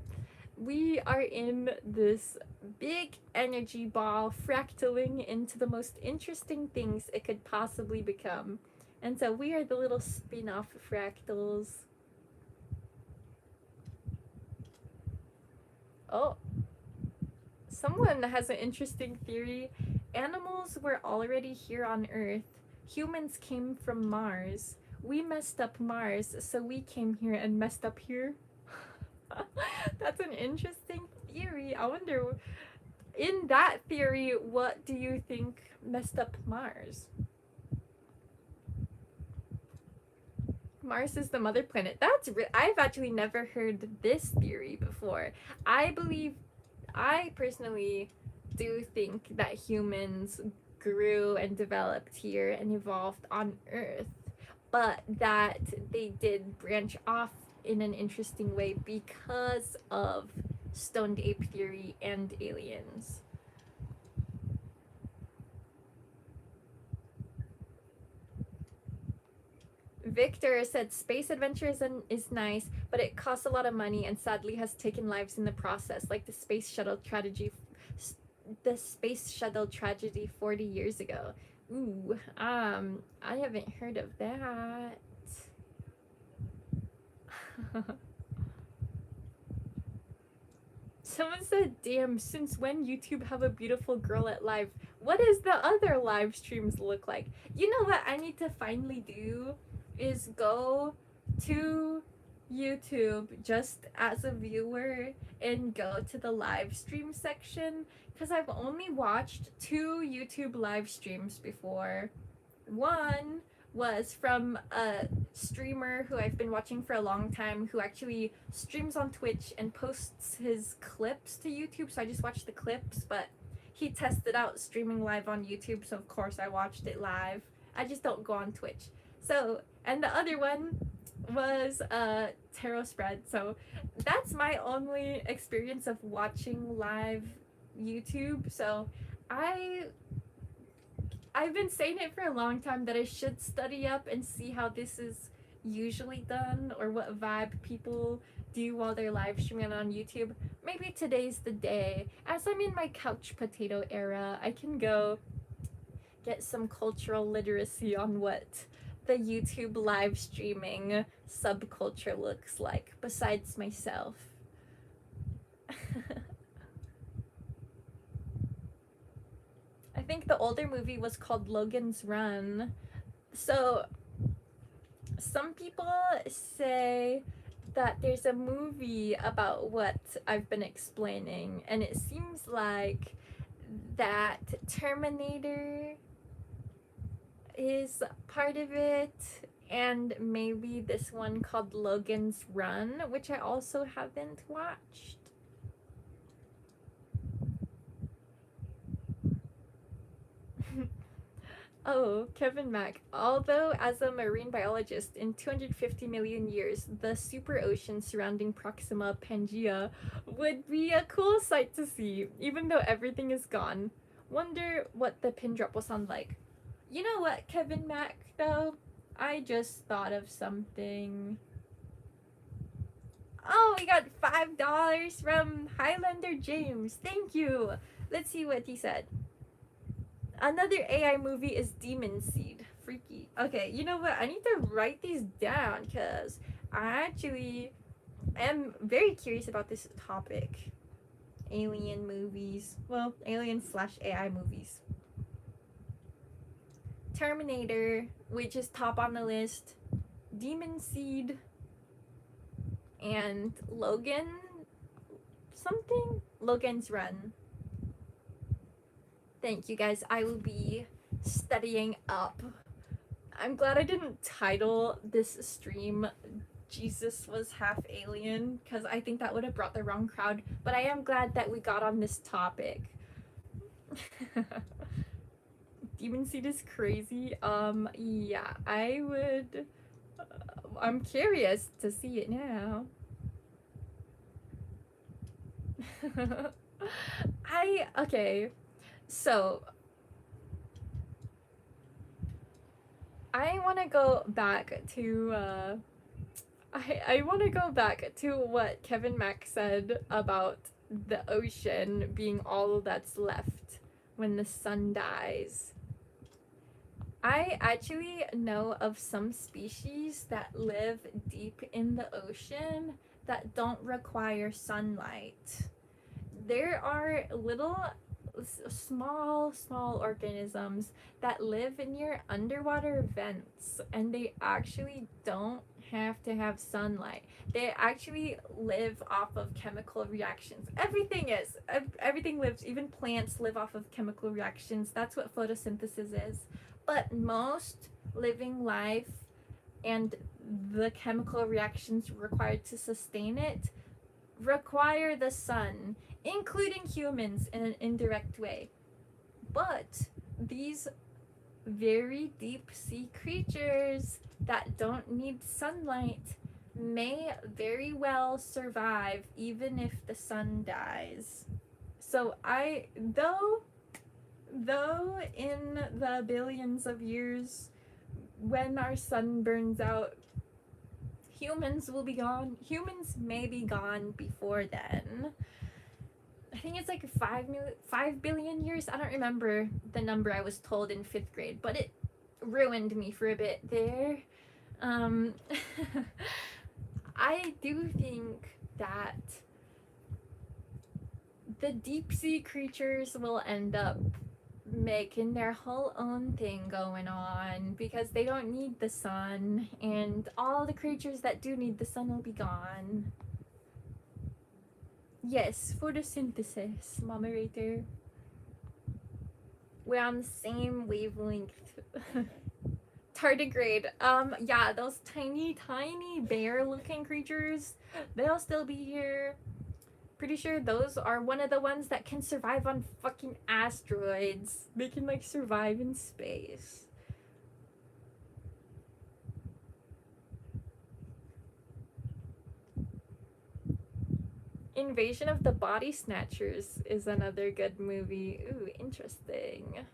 We are in this big energy ball fractaling into the most interesting things it could possibly become. And so we are the little spin-off fractals. Oh. Someone has an interesting theory. Animals were already here on Earth. Humans came from Mars. We messed up Mars, so we came here and messed up here. That's an interesting theory. I wonder, in that theory, what do you think messed up Mars? Mars is the mother planet. I've actually never heard this theory before. I personally do think that humans grew and developed here and evolved on Earth, but that they did branch off in an interesting way because of stoned ape theory and aliens. Victor said space adventure is nice, but it costs a lot of money and sadly has taken lives in the process, like the space shuttle tragedy 40 years ago. Ooh, I haven't heard of that. Someone said, damn, since when YouTube have a beautiful girl at live? What does the other live streams look like? You know what I need to finally do is go to YouTube just as a viewer and go to the live stream section, because I've only watched 2 YouTube live streams before. One was from a streamer who I've been watching for a long time, who actually streams on Twitch and posts his clips to YouTube, so I just watched the clips, but he tested out streaming live on YouTube, so of course I watched it live. I just don't go on Twitch. So, and the other one was tarot spread. So that's my only experience of watching live YouTube. So I've been saying it for a long time that I should study up and see how this is usually done, or what vibe people do while they're live streaming on YouTube. Maybe today's the day. As I'm in my couch potato era, I can go get some cultural literacy on what the YouTube live streaming subculture looks like, besides myself. I think the older movie was called Logan's Run. So some people say that there's a movie about what I've been explaining, and it seems like that Terminator is part of it, and maybe this one called Logan's Run, which I also haven't watched. Oh, Kevin Mack. Although, as a marine biologist, in 250 million years, the super ocean surrounding Proxima Pangea would be a cool sight to see, even though everything is gone. Wonder what the pin drop will sound like. You know what, Kevin Mack, though? I just thought of something. Oh, we got $5 from Highlander James. Thank you. Let's see what he said. Another AI movie is Demon Seed. Freaky. Okay, you know what? I need to write these down because I actually am very curious about this topic. Alien movies. Well, alien/AI movies. Terminator, which is top on the list. Demon Seed. And Logan something? Logan's Run. Thank you guys. I will be studying up. I'm glad I didn't title this stream Jesus was half alien, because I think that would have brought the wrong crowd, but I am glad that we got on this topic. Demon Seed is crazy. Yeah, I would... I'm curious to see it now. Okay, so I want to go back to I want to go back to what Kevin Mack said about the ocean being all that's left when the sun dies. I actually know of some species that live deep in the ocean that don't require sunlight. There are little small organisms that live near underwater vents, and they actually don't have to have sunlight. They actually live off of chemical reactions. Everything lives. Even plants live off of chemical reactions. That's what photosynthesis is. But most living life and the chemical reactions required to sustain it require the sun, including humans in an indirect way. But these very deep sea creatures that don't need sunlight may very well survive even if the sun dies. So though in the billions of years when our sun burns out, humans will be gone. Humans may be gone before then. I think it's like 5 billion years. I don't remember the number I was told in 5th grade, but it ruined me for a bit there. I do think that the deep sea creatures will end up making their whole own thing going on because they don't need the sun, and all the creatures that do need the sun will be gone. Yes, photosynthesis, moderator. We're on the same wavelength. Tardigrade. Yeah, those tiny bear-looking creatures, they'll still be here. Pretty sure those are one of the ones that can survive on fucking asteroids. They can, like, survive in space. Invasion of the Body Snatchers is another good movie. Ooh, interesting.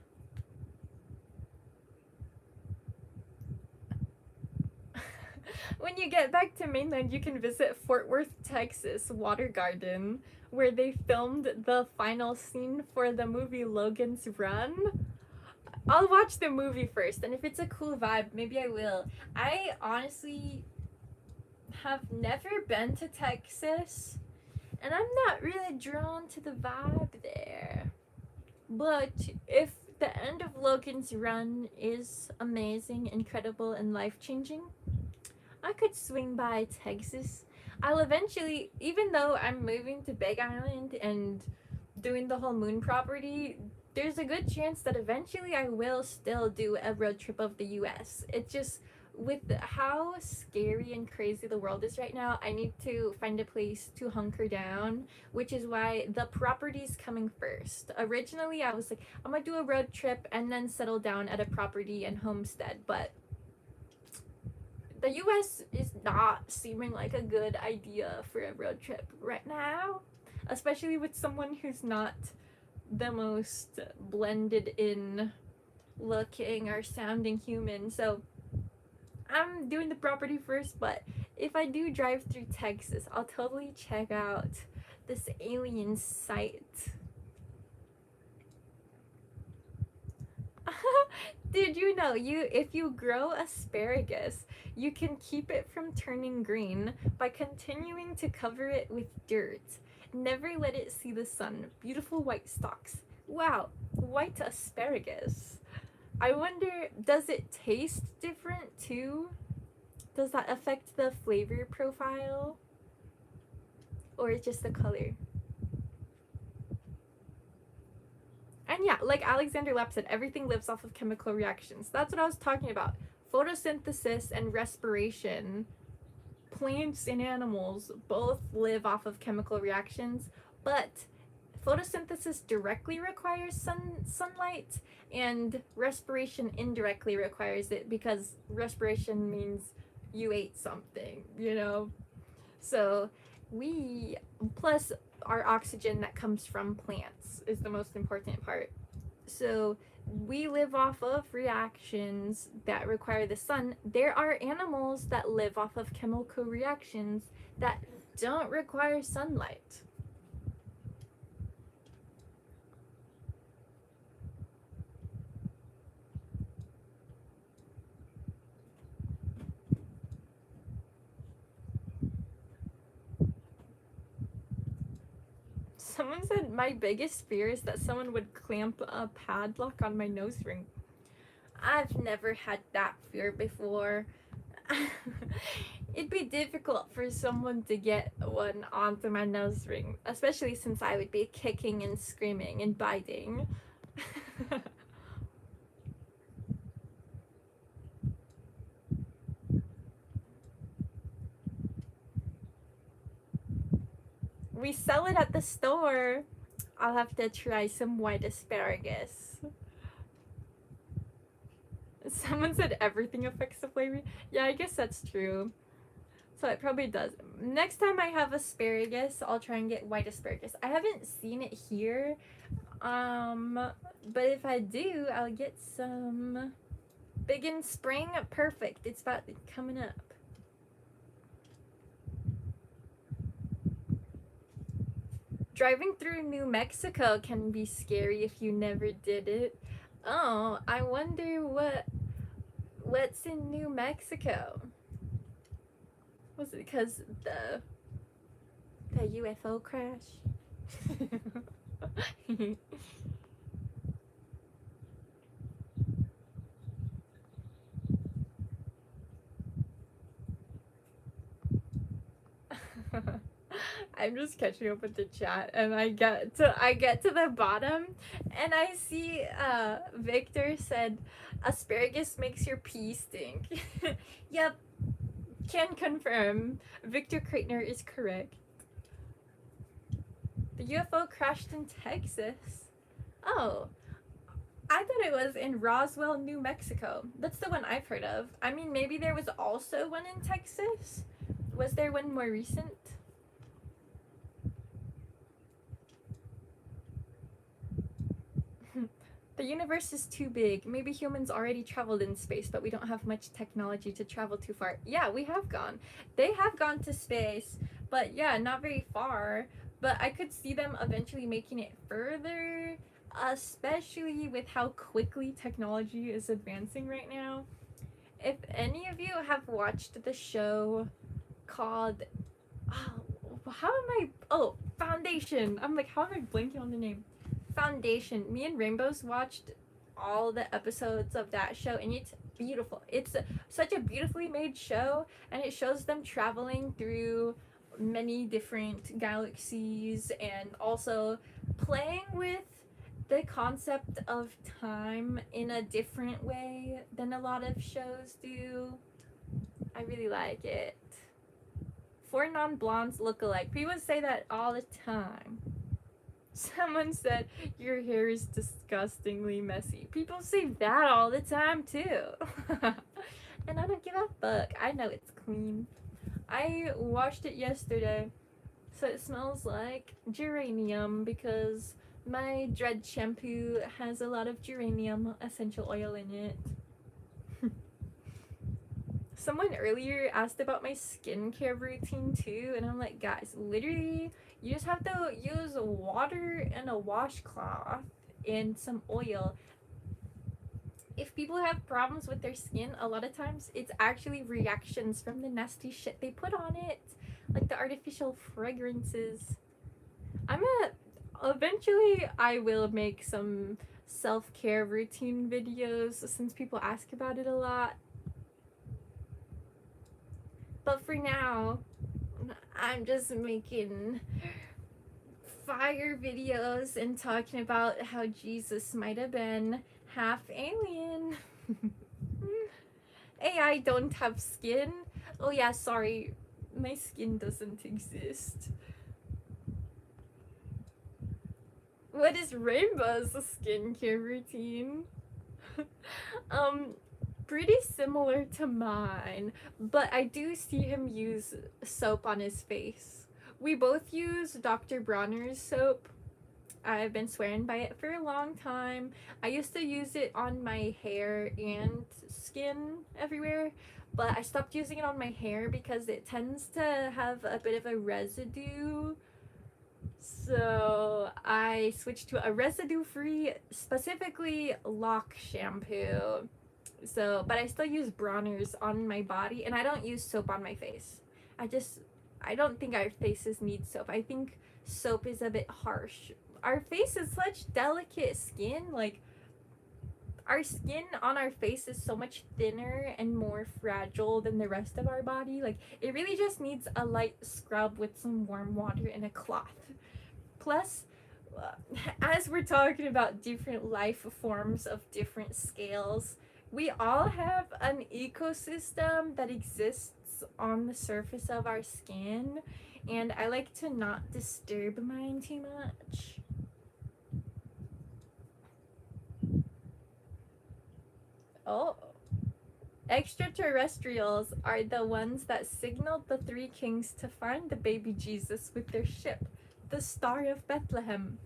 When you get back to mainland, you can visit Fort Worth, Texas Water Garden, where they filmed the final scene for the movie Logan's Run. I'll watch the movie first, and if it's a cool vibe, maybe I will. I honestly have never been to Texas, and I'm not really drawn to the vibe there. But if the end of Logan's Run is amazing, incredible, and life-changing, I could swing by Texas. I'll eventually, even though I'm moving to Big Island and doing the whole moon property, there's a good chance that eventually I will still do a road trip of the US. It just, with how scary and crazy the world is right now, I need to find a place to hunker down, which is why the property's coming first. Originally, I was like, I'm gonna do a road trip and then settle down at a property and homestead, but the US is not seeming like a good idea for a road trip right now, especially with someone who's not the most blended in looking or sounding human. So I'm doing the property first, but if I do drive through Texas, I'll totally check out this alien site. Did you know if you grow asparagus, you can keep it from turning green by continuing to cover it with dirt. Never let it see the sun. Beautiful white stalks. Wow, white asparagus. I wonder, does it taste different too? Does that affect the flavor profile? Or just the color? And yeah, like Alexander Lapp said, everything lives off of chemical reactions. That's what I was talking about. Photosynthesis and respiration. Plants and animals both live off of chemical reactions, but photosynthesis directly requires sunlight, and respiration indirectly requires it, because respiration means you ate something, you know? So we, plus our oxygen that comes from plants is the most important part. So we live off of reactions that require the sun. There are animals that live off of chemical reactions that don't require sunlight. Someone said my biggest fear is that someone would clamp a padlock on my nose ring. I've never had that fear before. It'd be difficult for someone to get one onto my nose ring, especially since I would be kicking and screaming and biting. We sell it at the store. I'll have to try some white asparagus. Someone said everything affects the flavor. Yeah, I guess that's true. So it probably does. Next time I have asparagus, I'll try and get white asparagus. I haven't seen it here. But if I do, I'll get some. Big in spring? Perfect. It's about coming up. Driving through New Mexico can be scary if you never did it. Oh, I wonder what's in New Mexico. Was it because the UFO crash? I'm just catching up with the chat, and I get to the bottom, and I see Victor said asparagus makes your pee stink. Yep, can confirm. Victor Kreitner is correct. The UFO crashed in Texas. Oh, I thought it was in Roswell, New Mexico. That's the one I've heard of. I mean, maybe there was also one in Texas. Was there one more recent? The universe is too big. Maybe humans already traveled in space, but we don't have much technology to travel too far. Yeah, we have gone. They have gone to space, but yeah, not very far. But I could see them eventually making it further, especially with how quickly technology is advancing right now. If any of you have watched the show called, Foundation. I'm like, how am I blanking on the name? Foundation. Me and Rainbows watched all the episodes of that show, and beautiful. It's such a beautifully made show, and it shows them traveling through many different galaxies and also playing with the concept of time in a different way than a lot of shows do. I really like it. Four non-blondes look alike. People say that all the time. Someone said your hair is disgustingly messy. People say that all the time too. And I don't give a fuck. I know it's clean. I washed it yesterday, so it smells like geranium because my Dread shampoo has a lot of geranium essential oil in it. Someone earlier asked about my skincare routine too, and I'm like, guys, literally, you just have to use water and a washcloth and some oil. If people have problems with their skin, a lot of times it's actually reactions from the nasty shit they put on it, like the artificial fragrances. Eventually I will make some self-care routine videos since people ask about it a lot. But for now, I'm just making fire videos and talking about how Jesus might have been half alien. AI don't have skin. Oh yeah, sorry. My skin doesn't exist. What is Rainbow's skincare routine? Pretty similar to mine, but I do see him use soap on his face. We both use Dr. Bronner's soap. I've been swearing by it for a long time. I used to use it on my hair and skin everywhere, but I stopped using it on my hair because it tends to have a bit of a residue. So I switched to a residue-free, specifically lock shampoo. So, but I still use Bronner's on my body, and I don't use soap on my face. I don't think our faces need soap. I think soap is a bit harsh. Our face is such delicate skin. Like, our skin on our face is so much thinner and more fragile than the rest of our body. Like, it really just needs a light scrub with some warm water and a cloth. Plus, as we're talking about different life forms of different scales, we all have an ecosystem that exists on the surface of our skin, and I like to not disturb mine too much. Oh. Extraterrestrials are the ones that signaled the three kings to find the baby Jesus with their ship, the Star of Bethlehem.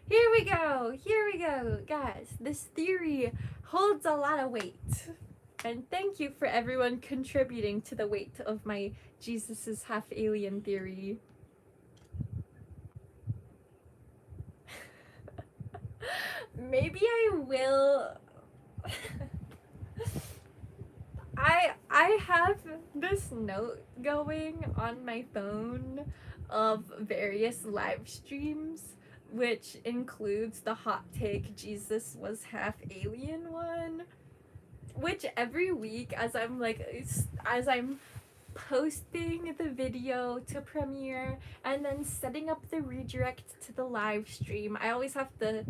Here we go, guys. This theory holds a lot of weight. And thank you for everyone contributing to the weight of my Jesus is half alien theory. Maybe I will. I have this note going on my phone of various live streams, which includes the hot take Jesus was half alien one, which every week as I'm posting the video to premiere and then setting up the redirect to the live stream, I always have to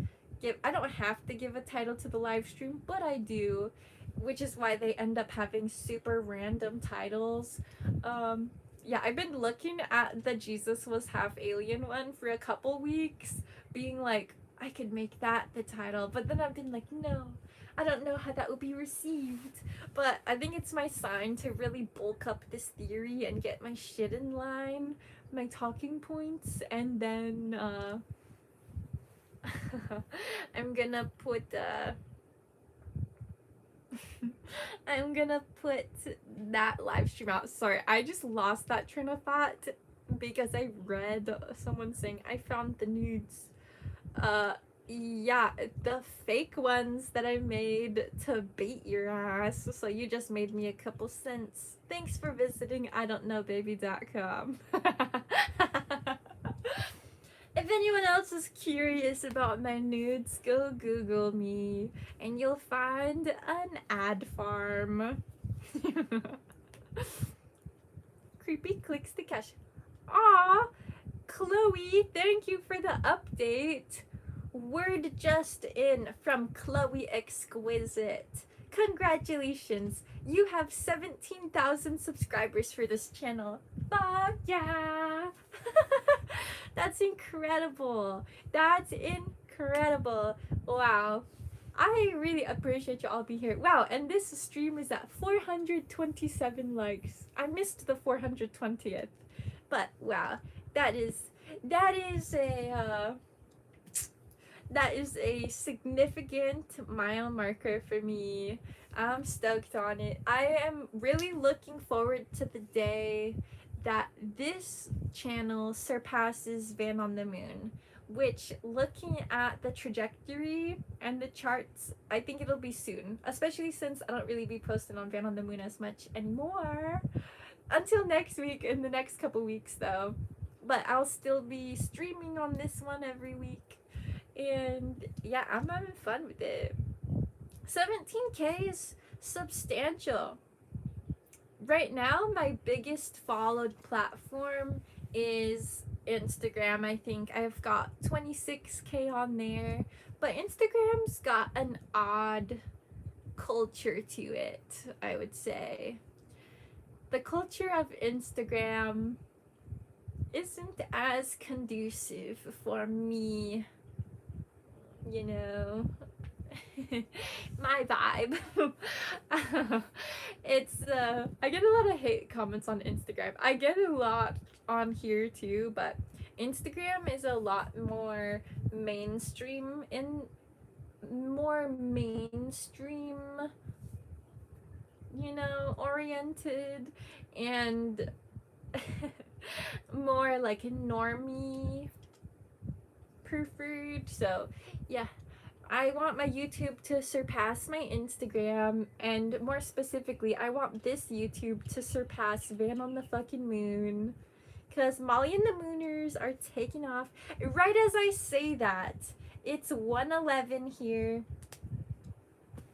I don't have to give a title to the live stream, but I do, which is why they end up having super random titles. Yeah, I've been looking at the Jesus was half alien one for a couple weeks, being like, I could make that the title, but then I've been like, no, I don't know how that would be received. But I think it's my sign to really bulk up this theory and get my shit in line, my talking points, and then I'm gonna put I'm gonna put that live stream out. Sorry, I just lost that train of thought because I read someone saying I found the nudes. Yeah, the fake ones that I made to bait your ass. So you just made me a couple cents. Thanks for visiting idontknowbaby.com. If anyone else is curious about my nudes, go Google me and you'll find an ad farm. Creepy clicks the cash. Aw, Chloe, thank you for the update. Word just in from Chloe Exquisite. Congratulations, you have 17,000 subscribers for this channel. Fuck yeah! That's incredible. That's incredible. Wow. I really appreciate you all being here. Wow, and this stream is at 427 likes. I missed the 420th. But wow, that is a that is a significant mile marker for me. I'm stoked on it. I am really looking forward to the day that this channel surpasses Van on the Moon, which, looking at the trajectory and the charts, I think it'll be soon, especially since I don't really be posting on Van on the Moon as much anymore until next week, in the next couple weeks though. But I'll still be streaming on this one every week, and yeah, I'm having fun with it. 17k is substantial. Right now, my biggest followed platform is Instagram. I think I've got 26k on there, but Instagram's got an odd culture to it, I would say. The culture of Instagram isn't as conducive for me, you know. My vibe. It's I get a lot of hate comments on Instagram. I get a lot on here too, but Instagram is a lot more mainstream you know, oriented, and more like normie preferred. So yeah, I want my YouTube to surpass my Instagram, and more specifically, I want this YouTube to surpass Van on the fucking Moon, because Molly and the Mooners are taking off. Right as I say that, it's 1:11 here.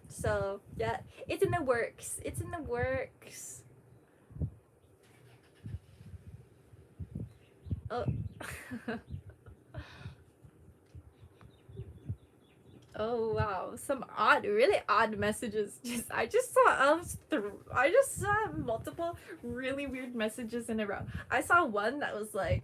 So yeah, it's in the works. It's in the works. Oh. Oh wow, some really odd messages. I just saw multiple really weird messages in a row. I saw one that was like,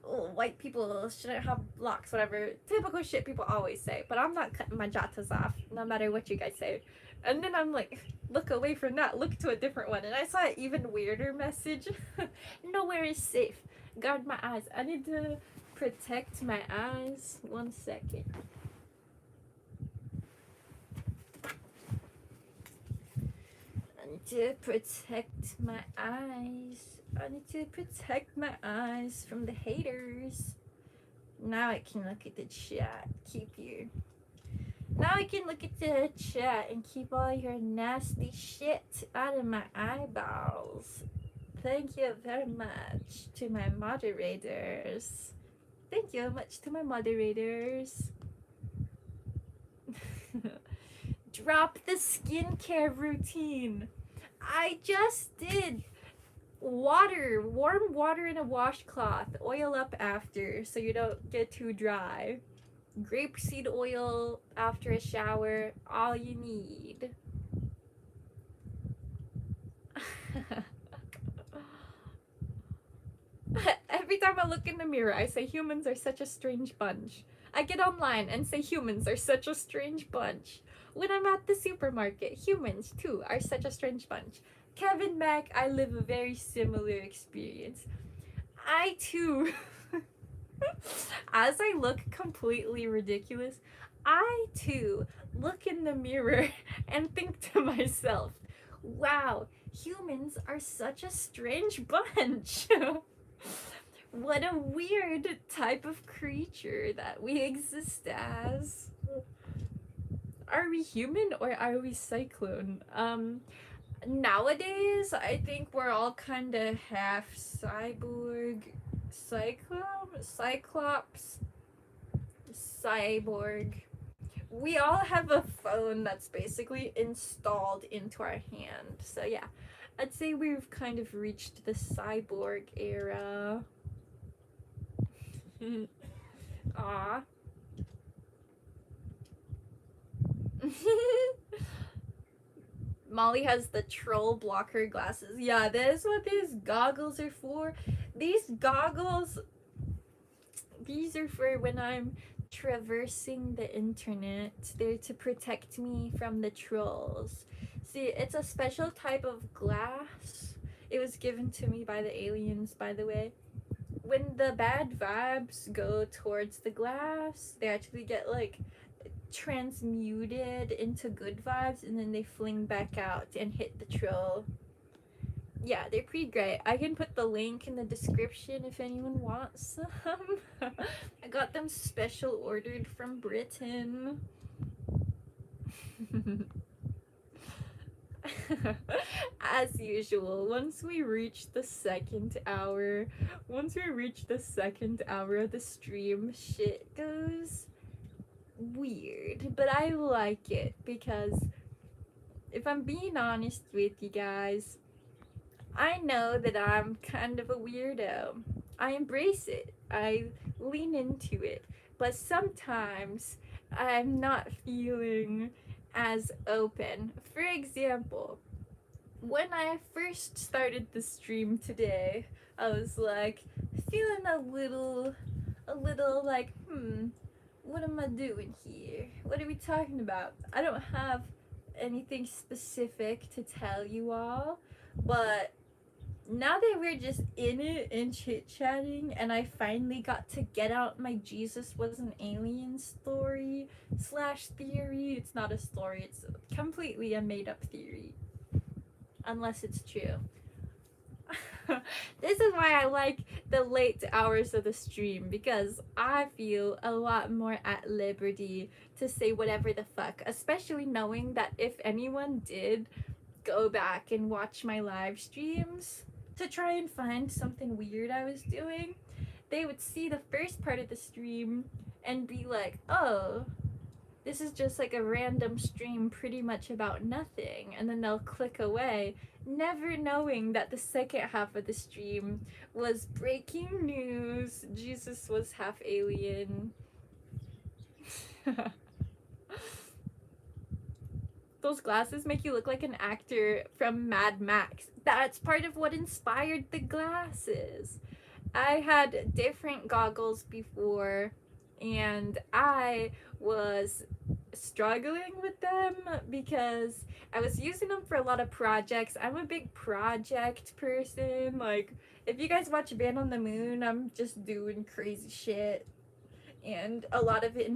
oh, white people shouldn't have locks, whatever. Typical shit people always say, but I'm not cutting my jatas off, no matter what you guys say. And then I'm like, look away from that, look to a different one. And I saw an even weirder message. Nowhere is safe. Guard my eyes. I need to protect my eyes. 1 second. To protect my eyes. I need to protect my eyes from the haters. Now I can look at the chat. Now I can look at the chat and keep all your nasty shit out of my eyeballs. Thank you very much to my moderators. Thank you very much to my moderators. Drop the skincare routine. I just did warm water in a washcloth, oil up after so you don't get too dry. Grapeseed oil after a shower, all you need. Every time I look in the mirror, I say humans are such a strange bunch. I get online and say humans are such a strange bunch. When I'm at the supermarket, humans too are such a strange bunch. Kevin Mack, I live a very similar experience. I too, as I look completely ridiculous, I too look in the mirror and think to myself, wow, humans are such a strange bunch. What a weird type of creature that we exist as. Are we human or are we cyclone? Nowadays, I think we're all kind of half cyborg, cyclone. Cyclops, Cyborg. We all have a phone that's basically installed into our hand. So yeah, I'd say we've kind of reached the cyborg era. Aw. Molly has the troll blocker glasses. Yeah, that is what these goggles are for. These goggles, these are for when I'm traversing the internet. They're to protect me from the trolls. See, it's a special type of glass. It was given to me by the aliens, by the way. When the bad vibes go towards the glass, they actually get like transmuted into good vibes, and then they fling back out and hit the troll. Yeah, they're pretty great. I can put the link in the description if anyone wants some. I got them special ordered from Britain. As usual, once we reach the second hour of the stream, shit goes weird. But I like it because, if I'm being honest with you guys, I know that I'm kind of a weirdo. I embrace it. I lean into it. But sometimes I'm not feeling as open. For example, when I first started the stream today, I was like feeling a little like, what am I doing here? What are we talking about? I don't have anything specific to tell you all, but now that we're just in it and chit-chatting, and I finally got to get out my Jesus was an alien story slash theory. It's not a story, it's completely a made-up theory, unless it's true. This is why I like the late hours of the stream, because I feel a lot more at liberty to say whatever the fuck, especially knowing that if anyone did go back and watch my live streams to try and find something weird I was doing, they would see the first part of the stream and be like, oh, this is just like a random stream pretty much about nothing, and then they'll click away, never knowing that the second half of the stream was breaking news. Jesus was half alien. Those glasses make you look like an actor from Mad Max. That's part of what inspired the glasses. I had different goggles before, and I was struggling with them because I was using them for a lot of projects. I'm a big project person. Like, if you guys watch Band on the Moon, I'm just doing crazy shit, and a lot of it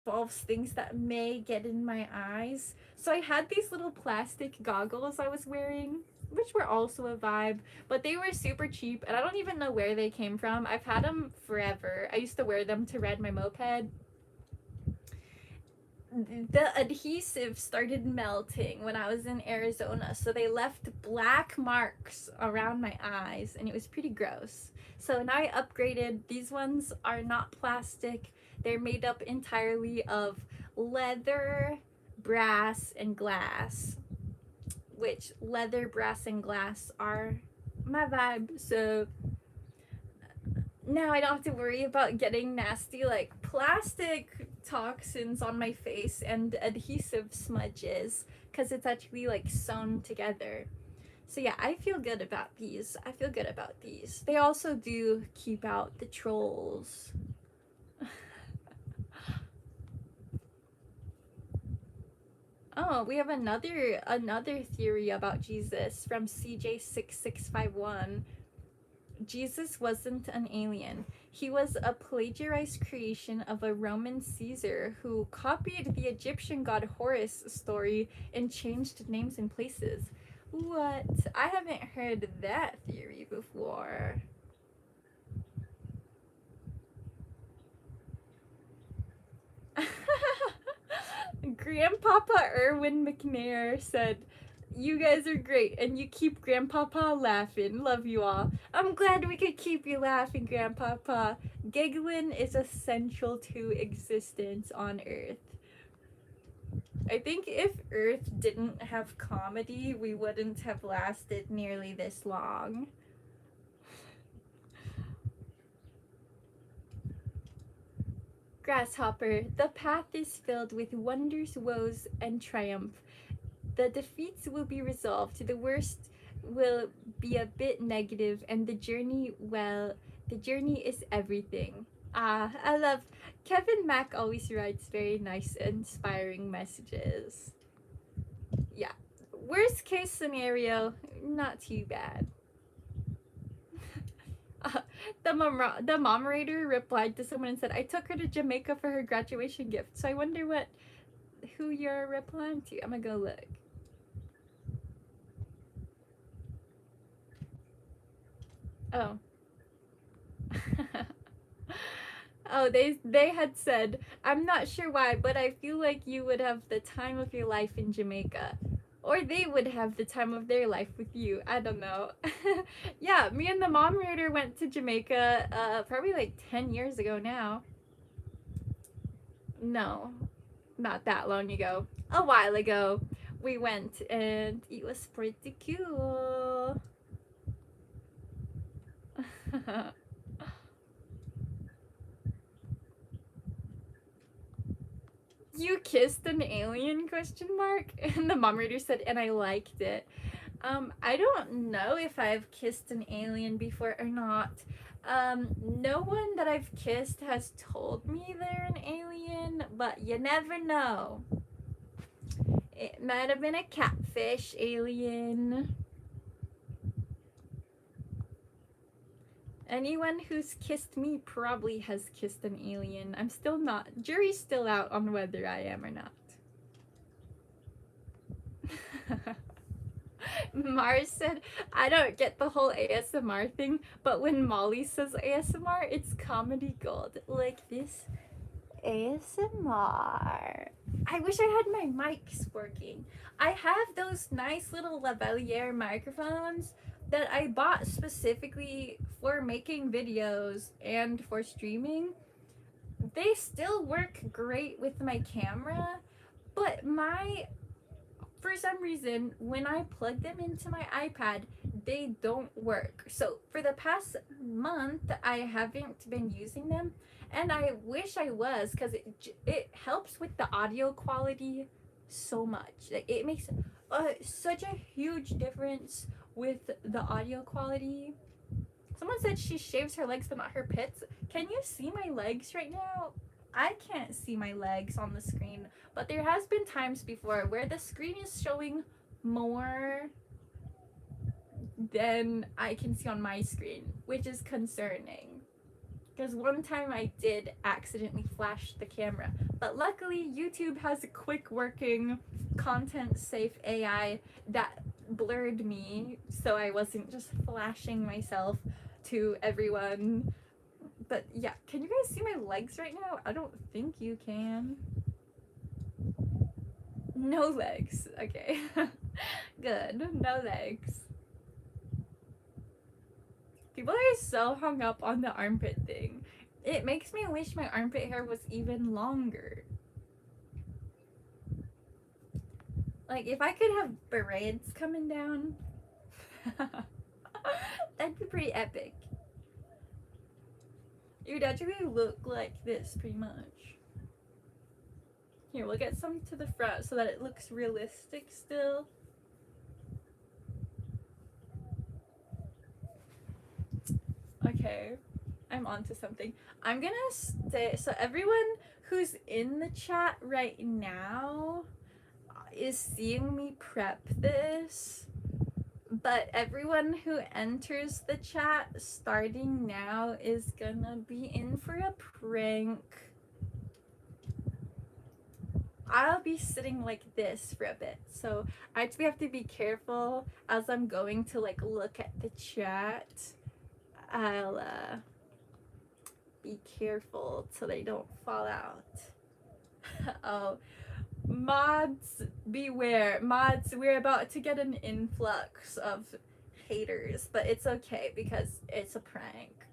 involves things that may get in my eyes. So I had these little plastic goggles I was wearing, which were also a vibe, but they were super cheap, and I don't even know where they came from. I've had them forever. I used to wear them to ride my moped. The adhesive started melting when I was in Arizona, so they left black marks around my eyes, and it was pretty gross. So now I upgraded. These ones are not plastic. They're made up entirely of leather, brass, and glass, which leather, brass, and glass are my vibe. So now I don't have to worry about getting nasty like plastic toxins on my face and adhesive smudges, because it's actually like sewn together. So yeah, I feel good about these. They also do keep out the trolls. Oh, we have another theory about Jesus from CJ6651. Jesus wasn't an alien. He was a plagiarized creation of a Roman Caesar who copied the Egyptian god Horus story and changed names and places. What? I haven't heard that theory before. Grandpapa Erwin McNair said, You guys are great, and you keep Grandpapa laughing. Love you all. I'm glad we could keep you laughing, Grandpapa. Giggling is essential to existence on Earth. I think if Earth didn't have comedy, we wouldn't have lasted nearly this long. Grasshopper, the path is filled with wonders, woes, and triumph. The defeats will be resolved. The worst will be a bit negative, and the journey, well, the journey is everything. I love Kevin Mack always writes very nice, inspiring messages. Yeah. Worst case scenario, not too bad. The moderator replied to someone and said, I took her to Jamaica for her graduation gift. So I wonder who you're replying to. I'm gonna go look. Oh. Oh, they had said, I'm not sure why, but I feel like you would have the time of your life in Jamaica. Or they would have the time of their life with you. I don't know. Yeah, me and the moderator went to Jamaica probably like 10 years ago now. No, not that long ago. A while ago. We went and it was pretty cool. You kissed an alien, question mark? And the moderator said, and I liked it. I don't know if I've kissed an alien before or not. No one that I've kissed has told me they're an alien, but you never know. It might have been a catfish alien. Anyone who's kissed me probably has kissed an alien. I'm still not. Jury's still out on whether I am or not. Mars said, I don't get the whole ASMR thing, but when Molly says ASMR, it's comedy gold. Like this ASMR. I wish I had my mics working. I have those nice little lavalier microphones that I bought specifically for making videos and for streaming. They still work great with my camera, but for some reason, when I plug them into my iPad, they don't work. So for the past month, I haven't been using them, and I wish I was, because it helps with the audio quality so much. Like, it makes such a huge difference with the audio quality. Someone said she shaves her legs but not her pits. Can you see my legs right now? I can't see my legs on the screen, but there has been times before where the screen is showing more than I can see on my screen, which is concerning. Because one time I did accidentally flash the camera, but luckily YouTube has a quick working content safe AI that blurred me so I wasn't just flashing myself to everyone. But yeah, can you guys see my legs right now? I don't think you can. No legs. Okay. Good. No legs. People are so hung up on the armpit thing. It makes me wish my armpit hair was even longer. Like, if I could have braids coming down, that'd be pretty epic. It would actually look like this, pretty much. Here, we'll get some to the front so that it looks realistic still. Okay, I'm onto something. I'm gonna stay, so everyone who's in the chat right now is seeing me prep this, but everyone who enters the chat starting now is gonna be in for a prank. I'll be sitting like this for a bit, so I actually have to be careful as I'm going to like look at the chat. I'll be careful so they don't fall out. Oh, Mods, beware. Mods, we're about to get an influx of haters, but it's okay because it's a prank.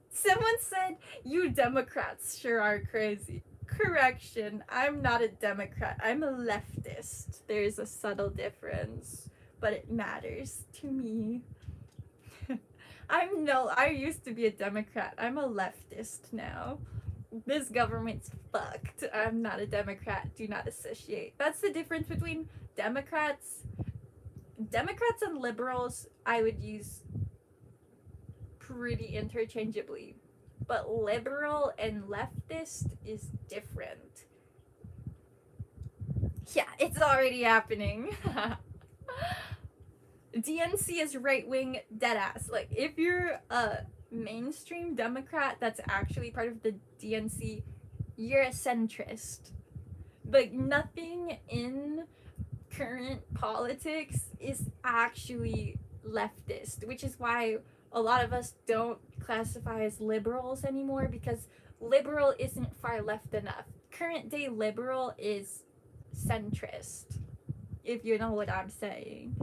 Someone said, you Democrats sure are crazy. Correction, I'm not a Democrat. I'm a leftist. There's a subtle difference, but it matters to me. I used to be a Democrat. I'm a leftist now. This government's fucked. I'm not a Democrat. Do not associate. That's the difference between Democrats and liberals. I would use pretty interchangeably. But liberal and leftist is different. Yeah, it's already happening. DNC is right-wing deadass. Like, if you're a mainstream Democrat that's actually part of the DNC, you're a centrist. Like, nothing in current politics is actually leftist, which is why a lot of us don't classify as liberals anymore, because liberal isn't far left enough. Current day liberal is centrist, if you know what I'm saying.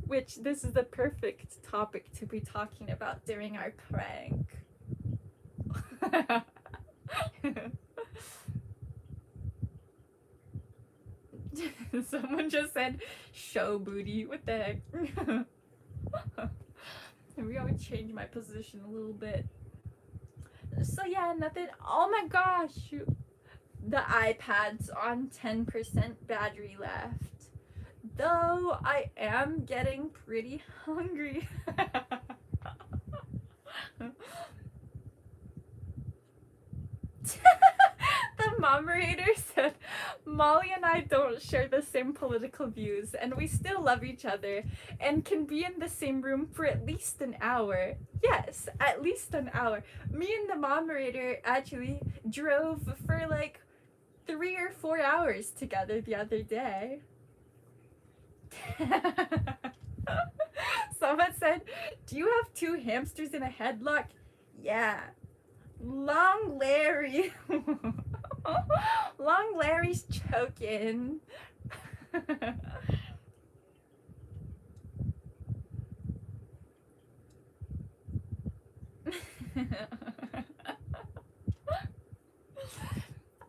Which, this is the perfect topic to be talking about during our prank. Someone just said, show booty. What the heck? Maybe I would change my position a little bit. So yeah, nothing. Oh my gosh. The iPad's on 10% battery left. Though I am getting pretty hungry. The moderator said, Molly and I don't share the same political views, and we still love each other, and can be in the same room for at least an hour. Yes, at least an hour. Me and the moderator actually drove for like 3 or 4 hours together the other day. Someone said, do you have 2 hamsters in a headlock? Yeah. Long Larry. Long Larry's choking.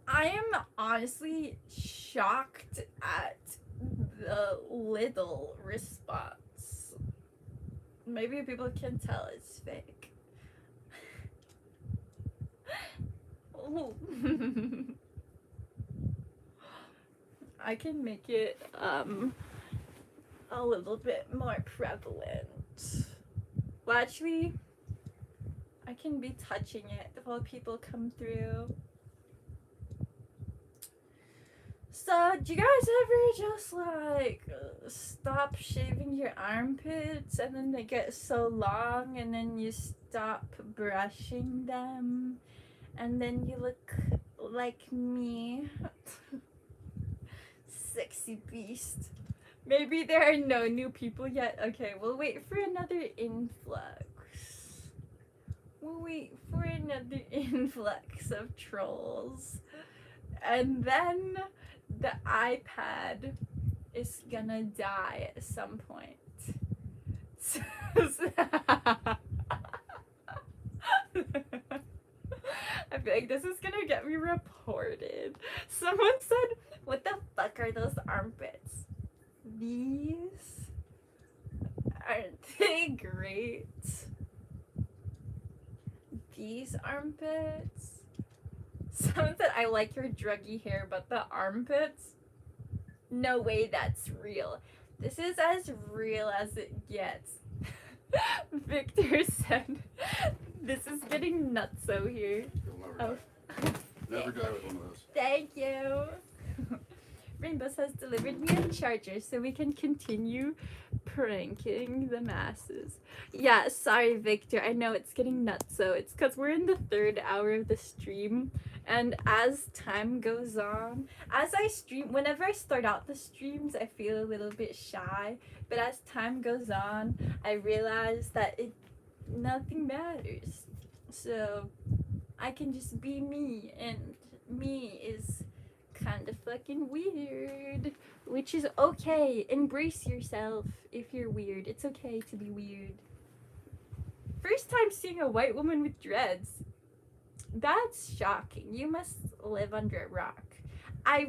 I am honestly shocked at the little response. Maybe people can tell it's fake. I can make it a little bit more prevalent. Well, actually, I can be touching it while people come through. So, do you guys ever just like stop shaving your armpits and then they get so long and then you stop brushing them and then you look like me? Sexy beast. Maybe there are no new people yet. Okay, we'll wait for another influx. We'll wait for another influx of trolls. And then the iPad is gonna die at some point. I feel like this is gonna get me reported. Someone said, what the fuck are those armpits? These? Aren't they great? These armpits? Someone said, I like your druggy hair, but the armpits? No way that's real. This is as real as it gets. Victor said, this is getting nutso here. You'll never die with one of those. Thank you. Rainbow has delivered me a charger so we can continue pranking the masses. Yeah, sorry, Victor. I know it's getting nutso. It's because we're in the 3rd hour of the stream. And as time goes on, as I stream, whenever I start out the streams, I feel a little bit shy. But as time goes on, I realize that nothing matters. So I can just be me, and me is kind of fun. fucking weird. Which is okay. Embrace yourself if you're weird. It's okay to be weird. First time seeing a white woman with dreads. That's shocking. You must live under a rock. I'll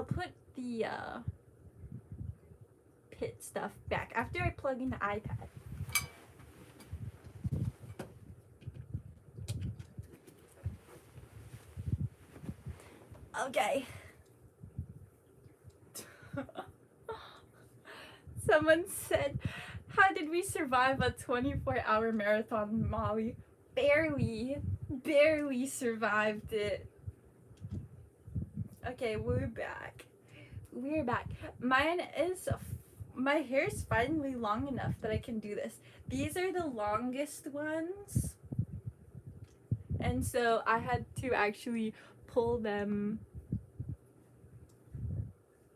put the pit stuff back after I plug in the iPad. Okay. Someone said, how did we survive a 24-hour marathon, Molly? Barely survived it. Okay, we're back. My hair's finally long enough that I can do this. These are the longest ones. And so I had to actually pull them.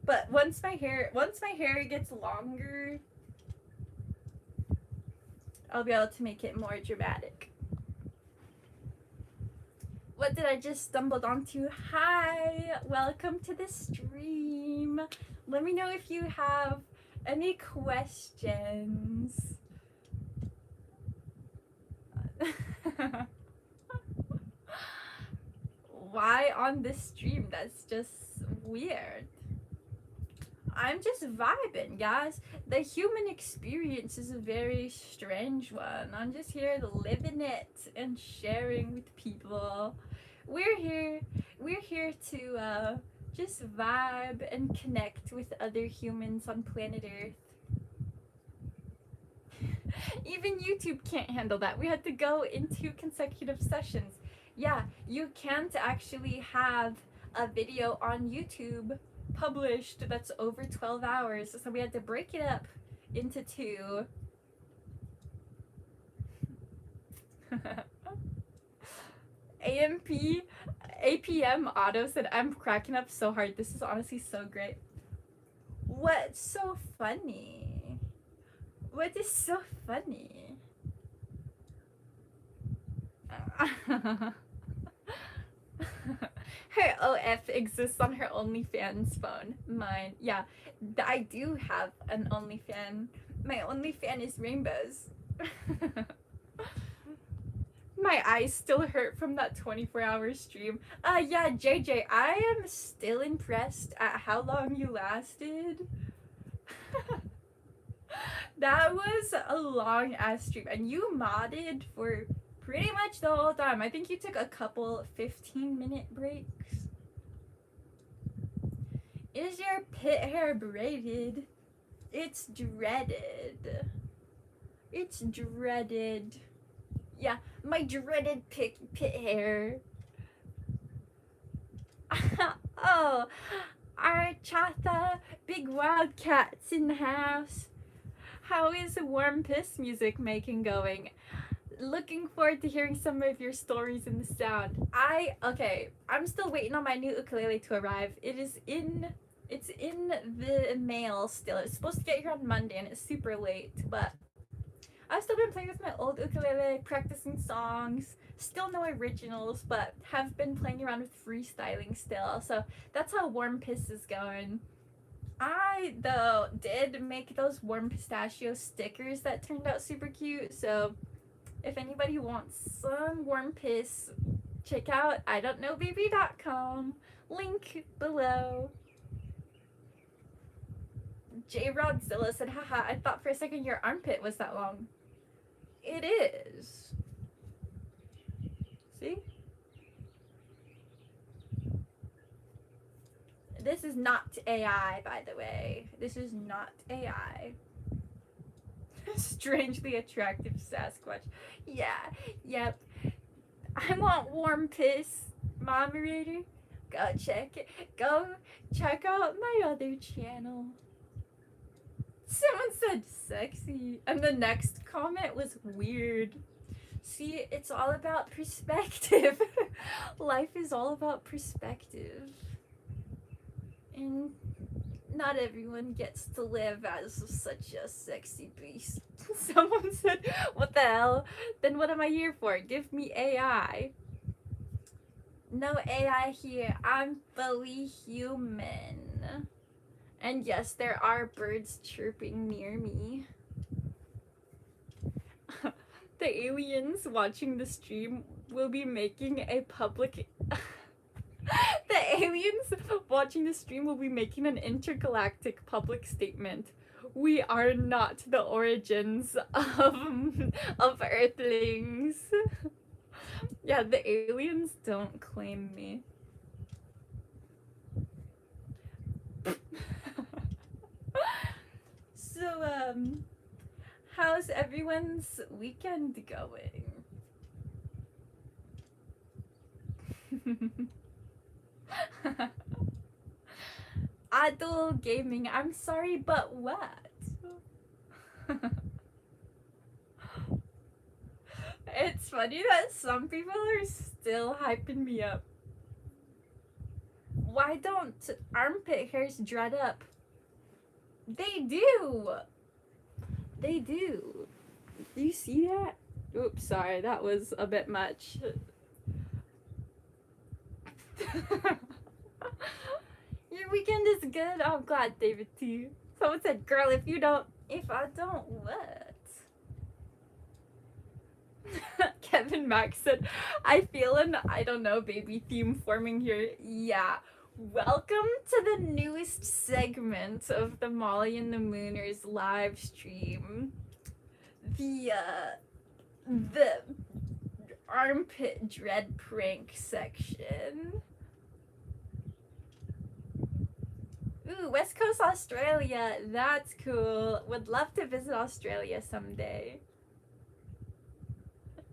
But once my hair gets longer, I'll be able to make it more dramatic. What did I just stumbled onto? Hi, welcome to the stream. Let me know if you have any questions. Why on this stream? That's just weird. I'm just vibing, guys. The human experience is a very strange one. I'm just here living it and sharing with people. We're here to just vibe and connect with other humans on planet Earth. Even YouTube can't handle that. We had to go into consecutive sessions. Yeah, you can't actually have a video on YouTube published that's over 12 hours, so we had to break it up into 2. APM Auto said, I'm cracking up so hard. This is honestly so great. What's so funny? What is so funny? Her OF exists on her OnlyFans phone. Mine, yeah, I do have an OnlyFan. My OnlyFan is rainbows. My eyes still hurt from that 24-hour stream. Yeah, JJ, I am still impressed at how long you lasted. That was a long ass stream, and you modded for pretty much the whole time. I think you took a couple 15-minute breaks. Is your pit hair braided? It's dreaded. It's dreaded. Yeah, my dreaded pit hair. Oh, Archata, big wildcats in the house. How is the warm piss music making going? Looking forward to hearing some of your stories in the sound. I'm still waiting on my new ukulele to arrive. It's in the mail still. It's supposed to get here on Monday and it's super late, but I've still been playing with my old ukulele, practicing songs. Still no originals, but have been playing around with freestyling still. So that's how Warm Piss is going. I, though, did make those warm pistachio stickers that turned out super cute. So if anybody wants some warm piss, check out idontknowbabyLLC. Link below. J Rodzilla said, haha, I thought for a second your armpit was that long. It is. See? This is not AI, by the way. This is not AI. Strangely attractive Sasquatch. Yeah, yep. I want warm piss, moderator. Go check out my other channel. Someone said sexy, and the next comment was weird. See, it's all about perspective. Life is all about perspective. And not everyone gets to live as such a sexy beast. Someone said, what the hell? Then what am I here for? Give me AI. No AI here. I'm fully human. And yes, there are birds chirping near me. The aliens watching the stream will be making a public... The aliens watching the stream will be making an intergalactic public statement. We are not the origins of Earthlings. Yeah, the aliens don't claim me. So, how's everyone's weekend going? Adult gaming, I'm sorry, but what? It's funny that some people are still hyping me up. Why don't armpit hairs dread up? They do! They do. Do you see that? Oops, sorry, that was a bit much. Your weekend is good? Oh, I'm glad, David T. Someone said, girl, if I don't, what? Kevin Max said, I feel an I don't know baby theme forming here. Yeah. Welcome to the newest segment of the Molly and the Mooners live stream. The armpit dread prank section. Ooh, West Coast Australia. That's cool. Would love to visit Australia someday.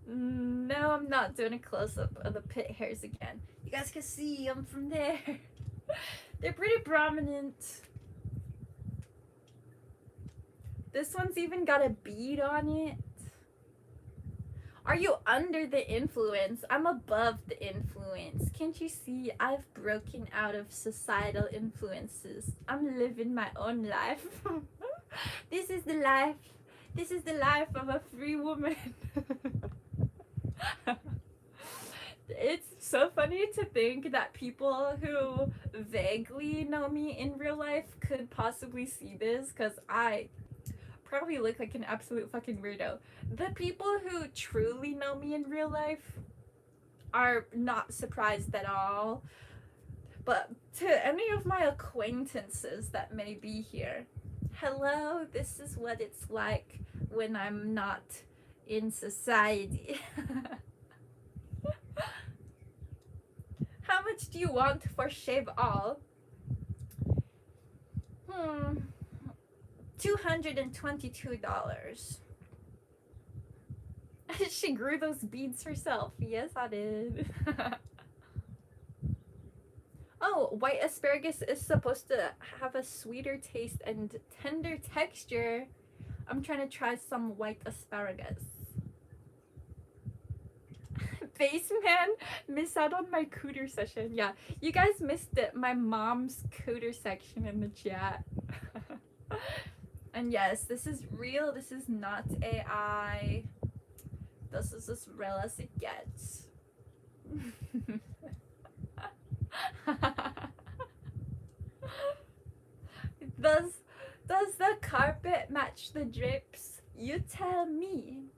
No, I'm not doing a close-up of the pit hairs again. You guys can see I'm from there. They're pretty prominent. This one's even got a bead on it. Are you under the influence? I'm above the influence. Can't you see I've broken out of societal influences? I'm living my own life. This is the life. This is the life of a free woman. It's so funny to think that people who vaguely know me in real life could possibly see this, because I probably look like an absolute fucking weirdo. The people who truly know me in real life are not surprised at all. But to any of my acquaintances that may be here, hello, this is what it's like when I'm not in society. How much do you want for shave all? $222. She grew those beads herself. Yes, I did. Oh, white asparagus is supposed to have a sweeter taste and tender texture. I'm trying to try some white asparagus. Baseman, miss out on my cooter session. Yeah, you guys missed it. My mom's cooter section in the chat. And yes, this is real. This is not AI. This is as real as it gets. Does the carpet match the drapes? You tell me.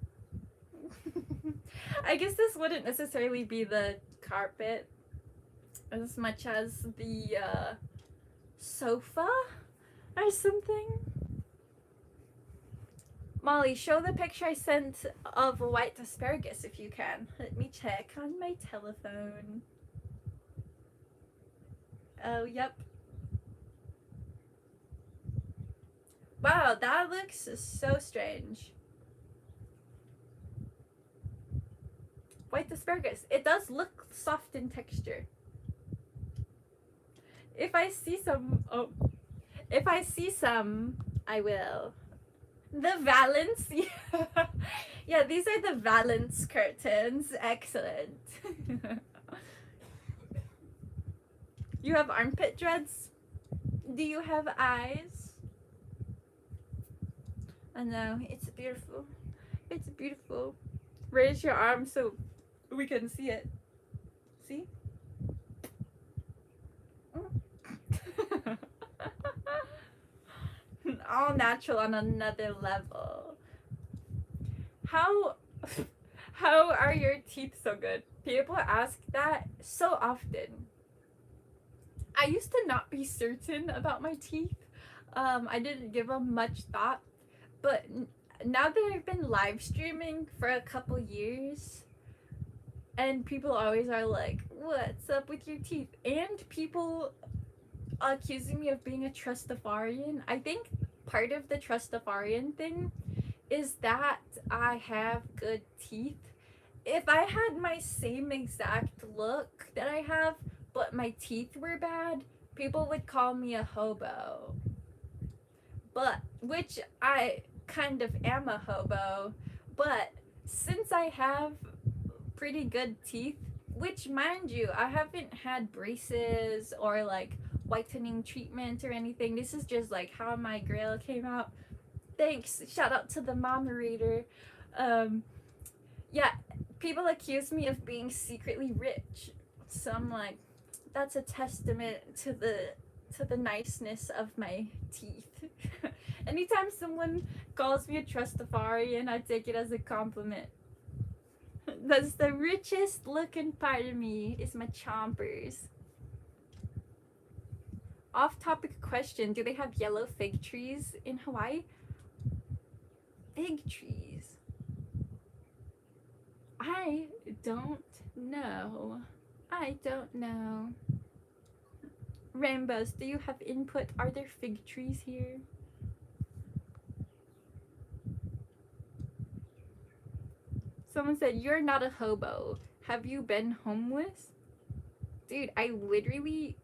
I guess this wouldn't necessarily be the carpet as much as the sofa or something. Molly, show the picture I sent of white asparagus if you can. Let me check on my telephone. Oh, yep. Wow, that looks so strange. White asparagus. It does look soft in texture. If I see some, I will. The valance, yeah, these are the valance curtains. Excellent. You have armpit dreads? Do you have eyes? I know, it's beautiful. It's beautiful. Raise your arm so we can see it. See? All natural on another level. How how are your teeth so good? People ask that so often. I used to not be certain about my teeth. I didn't give them much thought, but now that I've been live streaming for a couple years, and people always are like, "What's up with your teeth?" And people accusing me of being a Trustafarian. I think part of the Trustafarian thing is that I have good teeth. If I had my same exact look that I have, but my teeth were bad, people would call me a hobo. But, which I kind of am a hobo, but since I have pretty good teeth, which mind you, I haven't had braces or like whitening treatment or anything. This is just like how my grill came out. Thanks, shout out to the moderator. Yeah, people accuse me of being secretly rich, so I'm like, that's a testament to the niceness of my teeth. Anytime someone calls me a Trustafarian, I take it as a compliment. That's the richest looking part of me is my chompers. Off topic question, do they have yellow fig trees in Hawaii? Fig trees? I don't know. I don't know. Rainbows, do you have input? Are there fig trees here? Someone said, you're not a hobo. Have you been homeless? Dude, I literally...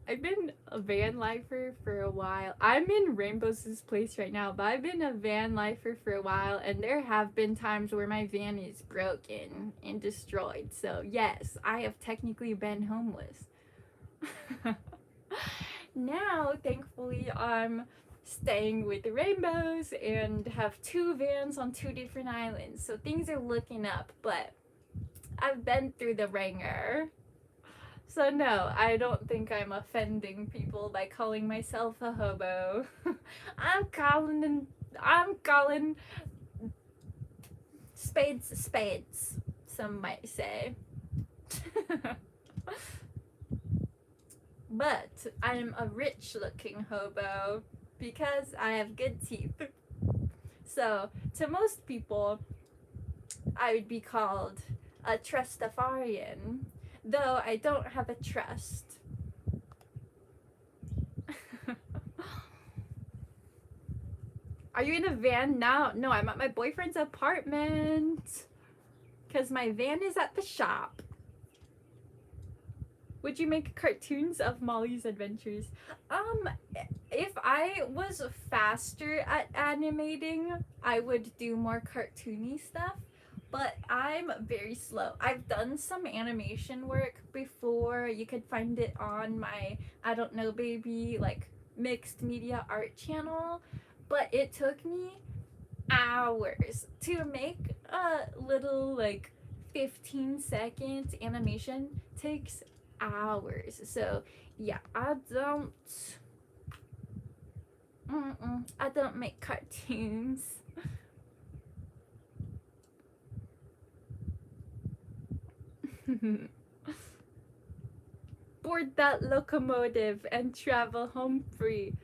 I've been a van lifer for a while. I'm in Rainbow's place right now, but I've been a van lifer for a while, and there have been times where my van is broken and destroyed. So yes, I have technically been homeless. Now, thankfully, I'm staying with the Rainbows and have 2 vans on 2 different islands. So things are looking up, but I've been through the ringer. So no, I don't think I'm offending people by calling myself a hobo. I'm calling spades spades, some might say. But I'm a rich looking hobo because I have good teeth. So to most people, I would be called a Trustafarian, though I don't have a trust. Are you in a van now? No, I'm at my boyfriend's apartment because my van is at the shop. Would you make cartoons of Molly's adventures? If I was faster at animating, I would do more cartoony stuff, but I'm very slow. I've done some animation work before. You could find it on my I Don't Know Baby like mixed media art channel, but it took me hours to make a little like 15-second animation. Takes hours. So yeah, I don't make cartoons. Board that locomotive and travel home free.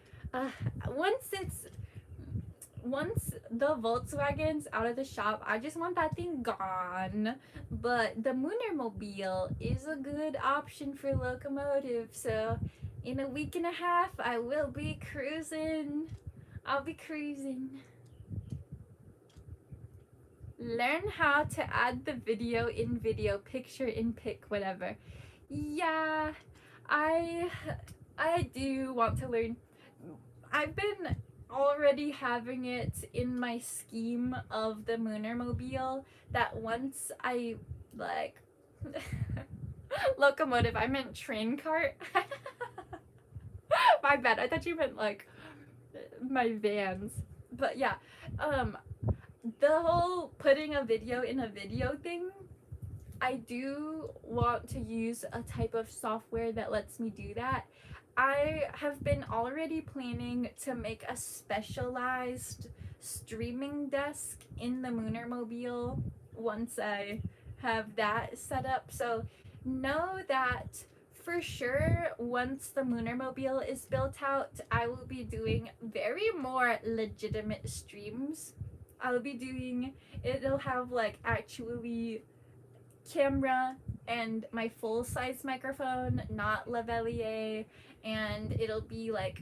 Once the Volkswagen's out of the shop, I just want that thing gone. But the Moonermobile is a good option for locomotive. So in a week and a half, I will be cruising. I'll be cruising. Learn how to add the video in video, picture in pic, whatever. Yeah, I do want to learn. I've been already having it in my scheme of the Moonermobile that once I like locomotive, I meant train cart. My bad, I thought you meant like my vans. But yeah, the whole putting a video in a video thing, I do want to use a type of software that lets me do that. I have been already planning to make a specialized streaming desk in the Moonermobile once I have that set up. So know that for sure once the Moonermobile is built out, I will be doing very more legitimate streams. I'll be doing, it'll have like actually camera and my full size microphone, not lavalier, and it'll be like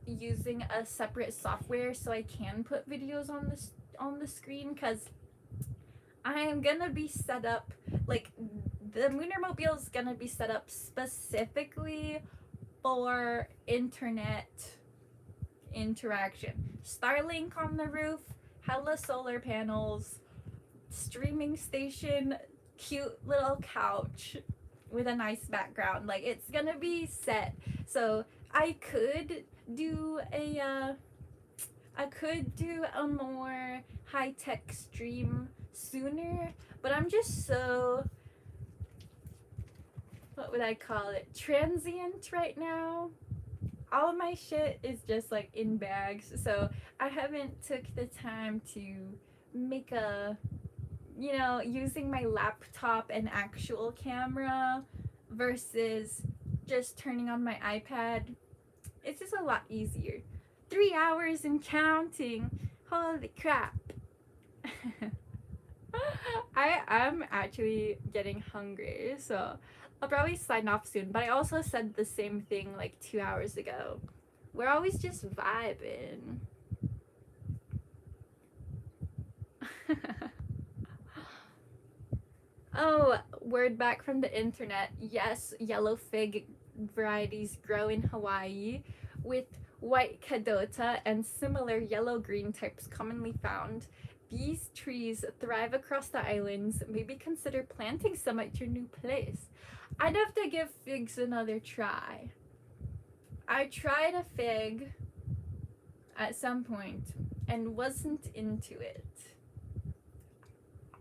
using a separate software so I can put videos on the screen, because I am gonna be set up like the Moonermobile is gonna be set up specifically for internet interaction. Starlink on the roof, hella solar panels, streaming station, cute little couch with a nice background. Like, it's gonna be set. So I could do a more high-tech stream sooner, but I'm just so, what would I call it, transient right now. All of my shit is just like in bags, so I haven't took the time to make a, you know, using my laptop and actual camera versus just turning on my iPad. It's just a lot easier. 3 hours and counting. Holy crap. I'm actually getting hungry, so I'll probably sign off soon. But I also said the same thing like 2 hours ago. We're always just vibing. Oh, word back from the internet. Yes, yellow fig varieties grow in Hawaii, with white cadota and similar yellow-green types commonly found. These trees thrive across the islands. Maybe consider planting some at your new place. I'd have to give figs another try. I tried a fig at some point and wasn't into it.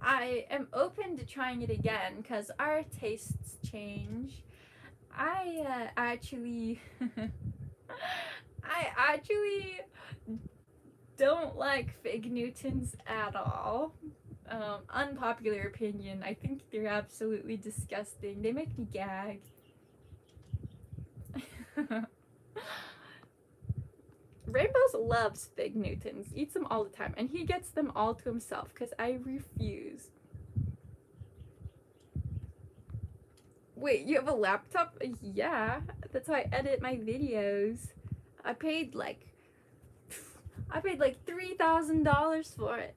I am open to trying it again because our tastes change. I actually don't like fig Newtons at all. Unpopular opinion. I think they're absolutely disgusting. They make me gag. Rainbows loves fig Newtons, eats them all the time, and he gets them all to himself because I refuse. Wait, you have a laptop? Yeah, that's how I edit my videos. I paid like $3,000 for it.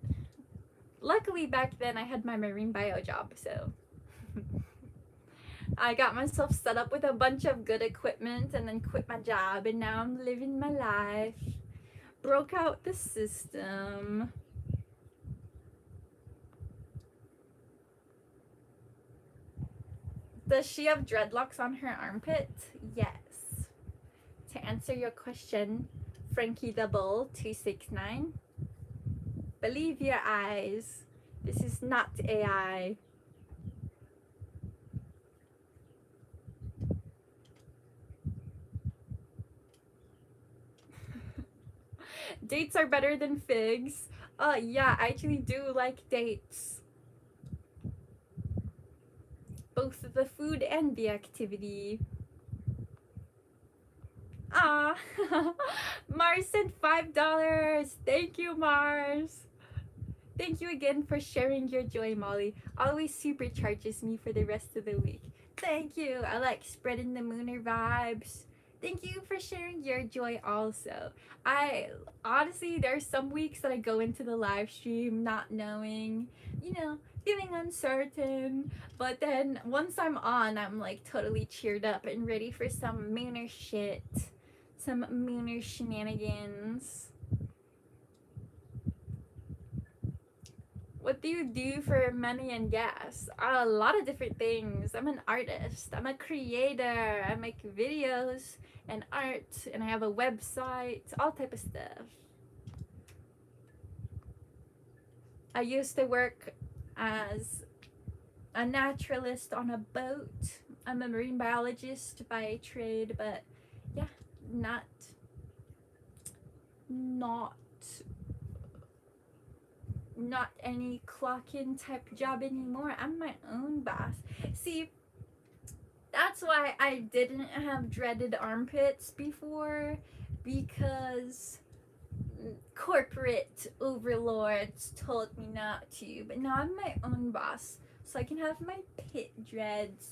Luckily back then I had my marine bio job, so I got myself set up with a bunch of good equipment and then quit my job, and now I'm living my life. Broke out the system. Does she have dreadlocks on her armpit? Yes. To answer your question, Frankie the Bull 269, believe your eyes. This is not AI. Dates are better than figs. Yeah, I actually do like dates. Both the food and the activity. Ah, Mars sent $5. Thank you, Mars. Thank you again for sharing your joy, Molly. Always supercharges me for the rest of the week. Thank you. I like spreading the Mooner vibes. Thank you for sharing your joy also. I honestly, there are some weeks that I go into the live stream not knowing, you know, feeling uncertain, but then once I'm on, I'm like totally cheered up and ready for some Mooner shit, some Mooner shenanigans. What do you do for money and gas? A lot of different things. I'm an artist. I'm a creator. I make videos and art, and I have a website, all type of stuff. I used to work as a naturalist on a boat. I'm a marine biologist by trade, but yeah, not any clock-in type job anymore. I'm my own boss. See, that's why I didn't have dreaded armpits before, because corporate overlords told me not to. But now I'm my own boss, so I can have my pit dreads.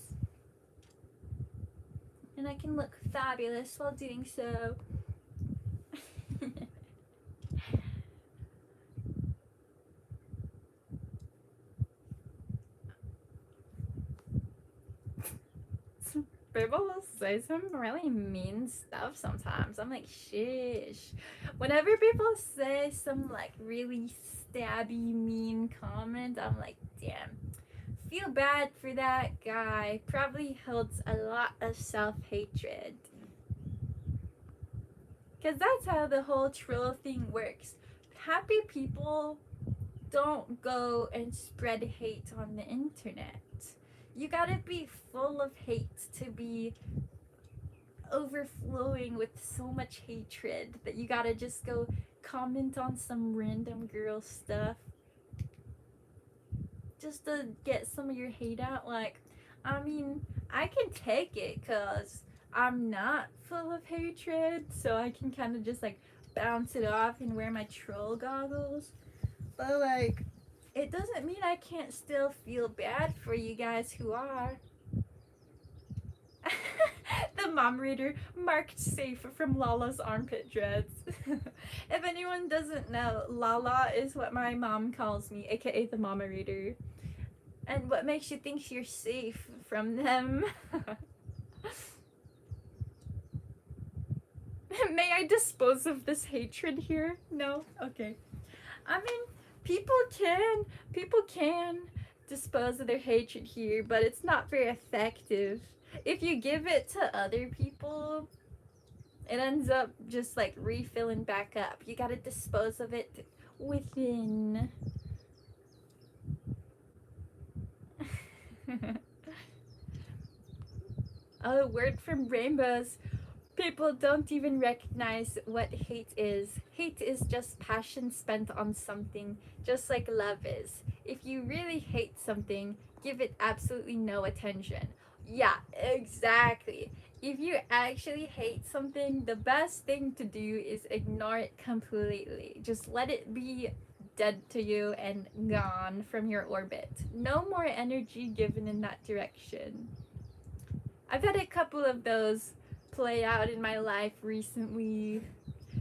And I can look fabulous while doing so. People will say some really mean stuff sometimes. I'm like, shish. Whenever people say some like really stabby, mean comment, I'm like, damn. Feel bad for that guy. Probably holds a lot of self-hatred. Because that's how the whole troll thing works. Happy people don't go and spread hate on the internet. You gotta be full of hate to be overflowing with so much hatred that you gotta just go comment on some random girl stuff just to get some of your hate out. Like, I mean, I can take it because I'm not full of hatred, so I can kind of just like bounce it off and wear my troll goggles. But like, it doesn't mean I can't still feel bad for you guys who are. The mom reader marked safe from Lala's armpit dreads. If anyone doesn't know, Lala is what my mom calls me, aka the mama reader. And what makes you think you're safe from them? May I dispose of this hatred here? No? Okay. I mean, people can dispose of their hatred here, but it's not very effective. If you give it to other people, it ends up just like refilling back up. You gotta dispose of it within. A word from Rainbows. People don't even recognize what hate is. Hate is just passion spent on something, just like love is. If you really hate something, give it absolutely no attention. Yeah, exactly. If you actually hate something, the best thing to do is ignore it completely. Just let it be dead to you and gone from your orbit. No more energy given in that direction. I've had a couple of those play out in my life recently.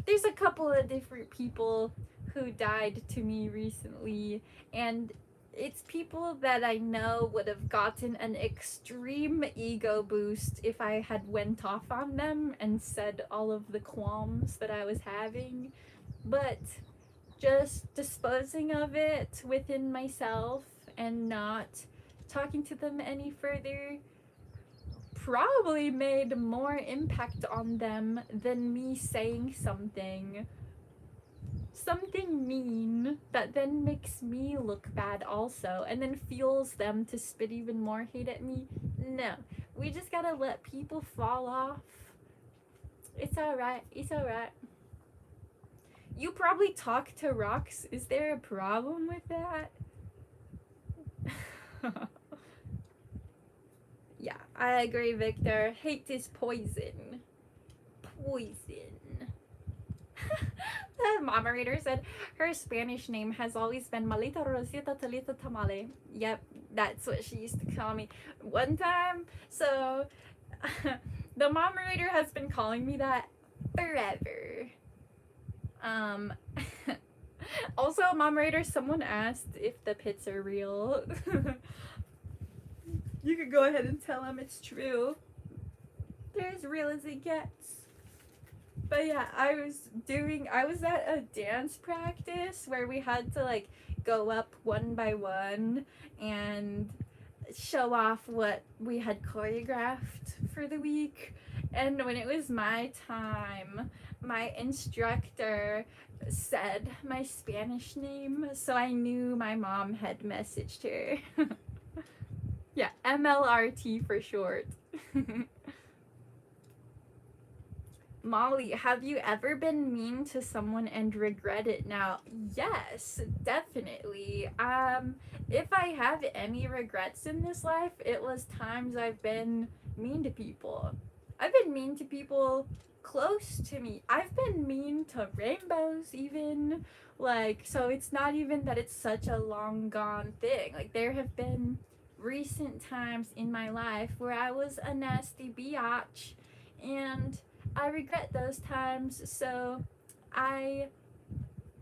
There's a couple of different people who died to me recently, and it's people that I know would have gotten an extreme ego boost if I had went off on them and said all of the qualms that I was having. But just disposing of it within myself and not talking to them any further probably made more impact on them than me saying something mean that then makes me look bad also, and then fuels them to spit even more hate at me. No, we just gotta let people fall off. It's alright, it's alright. You probably talk to rocks. Is there a problem with that? Yeah, I agree, Victor. Hate is poison. Poison. The moderator said her Spanish name has always been Malita Rosita Talita Tamale. Yep, that's what she used to call me. One time, so the moderator has been calling me that forever. Also, moderator, someone asked if the pits are real. You could go ahead and tell them it's true. They're as real as it gets. But yeah, I was at a dance practice where we had to like go up one by one and show off what we had choreographed for the week. And when it was my time, my instructor said my Spanish name, so I knew my mom had messaged her. Yeah, MLRT for short. Molly, have you ever been mean to someone and regret it now? Yes, definitely. If I have any regrets in this life, it was times I've been mean to people. I've been mean to people close to me. I've been mean to rainbows even. Like, so it's not even that it's such a long gone thing. Like, there have been recent times in my life where I was a nasty biatch, and I regret those times, so I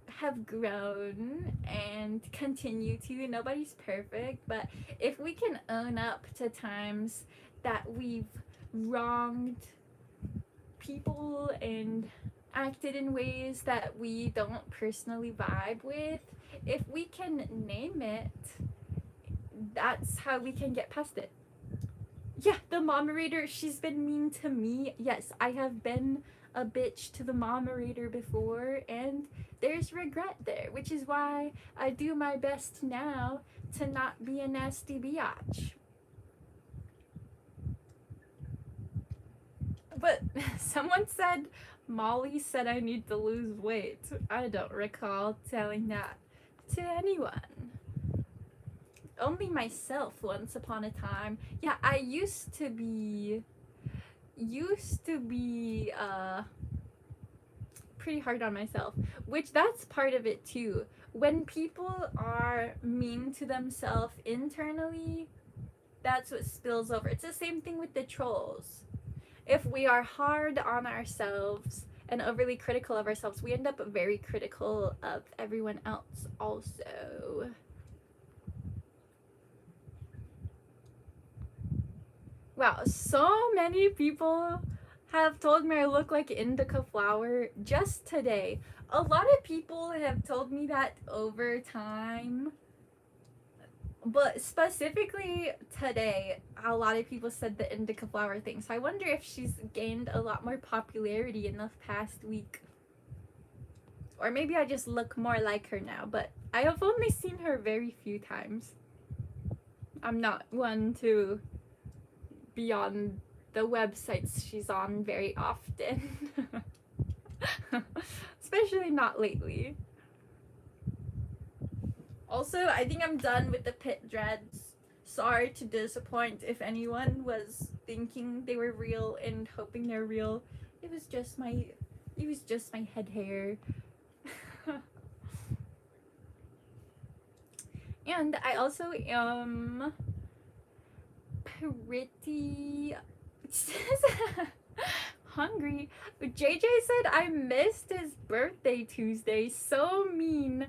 have grown and continue to. Nobody's perfect, but if we can own up to times that we've wronged people and acted in ways that we don't personally vibe with, if we can name it, that's how we can get past it. Yeah, the moderator, she's been mean to me. Yes, I have been a bitch to the moderator before, and there's regret there, which is why I do my best now to not be a nasty biatch. But someone said, Molly said I need to lose weight. I don't recall telling that to anyone. Only myself once upon a time. Yeah, I used to be pretty hard on myself, which that's part of it too. When people are mean to themselves internally, that's what spills over. It's the same thing with the trolls. If we are hard on ourselves and overly critical of ourselves, we end up very critical of everyone else also. Wow, so many people have told me I look like indica flower just today. A lot of people have told me that over time, but specifically today, a lot of people said the indica flower thing. So I wonder if she's gained a lot more popularity in the past week. Or maybe I just look more like her now, but I have only seen her very few times. I'm not one to be on the websites she's on very often. Especially not lately. Also, I think I'm done with the pit dreads. Sorry to disappoint if anyone was thinking they were real and hoping they're real. It was just my head hair. And I also am pretty hungry. JJ said I missed his birthday Tuesday. So mean.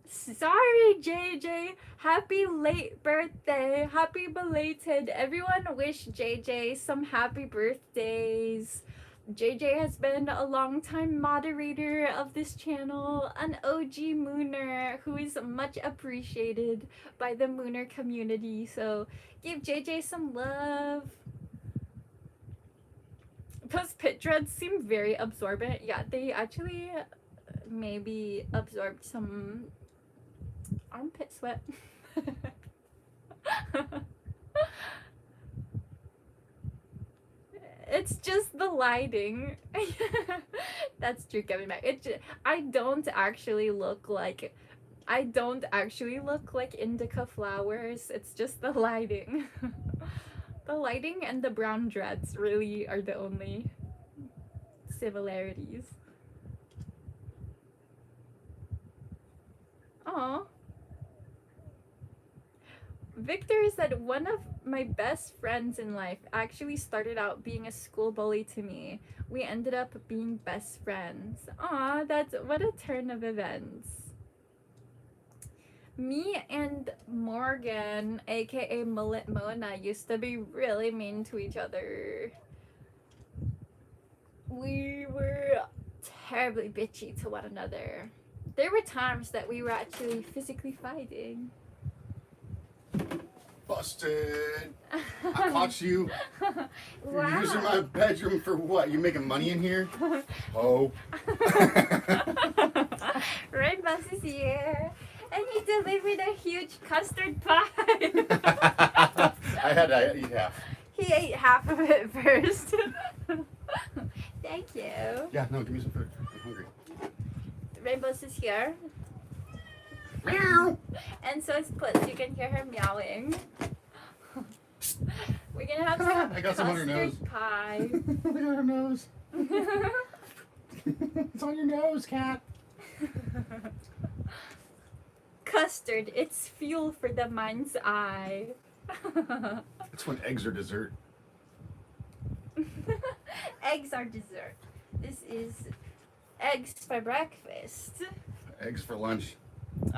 Sorry, JJ. Happy late birthday. Happy belated. Everyone wish JJ some happy birthdays. JJ has been a long-time moderator of this channel, an OG Mooner who is much appreciated by the Mooner community. So give JJ some love. Those pit dreads seem very absorbent. Yeah, they actually maybe absorbed some armpit sweat. It's just the lighting. That's true, Kevin Mac. I don't actually look like indica flowers. It's just the lighting. The lighting and the brown dreads really are the only similarities. Aww. Victor said one of my best friends in life actually started out being a school bully to me. We ended up being best friends. Aw, that's what a turn of events. Me and Morgan, aka Mullet Mona, used to be really mean to each other. We were terribly bitchy to one another. There were times that we were actually physically fighting. Busted. I caught you. Wow. You're using my bedroom for what? You making money in here? Oh. Red Bus is here. And he delivered a huge custard pie. I had to eat half. He ate half of it first. Thank you. Yeah, no, give me some food. I'm hungry. Rainbows is here. Meow. And so is Puss. You can hear her meowing. We're gonna have some I got some on her nose. custard pie. Look at her nose. It's on your nose, cat. Custard, it's fuel for the mind's eye. That's when eggs are dessert. Eggs are dessert. This is eggs for breakfast. Eggs for lunch.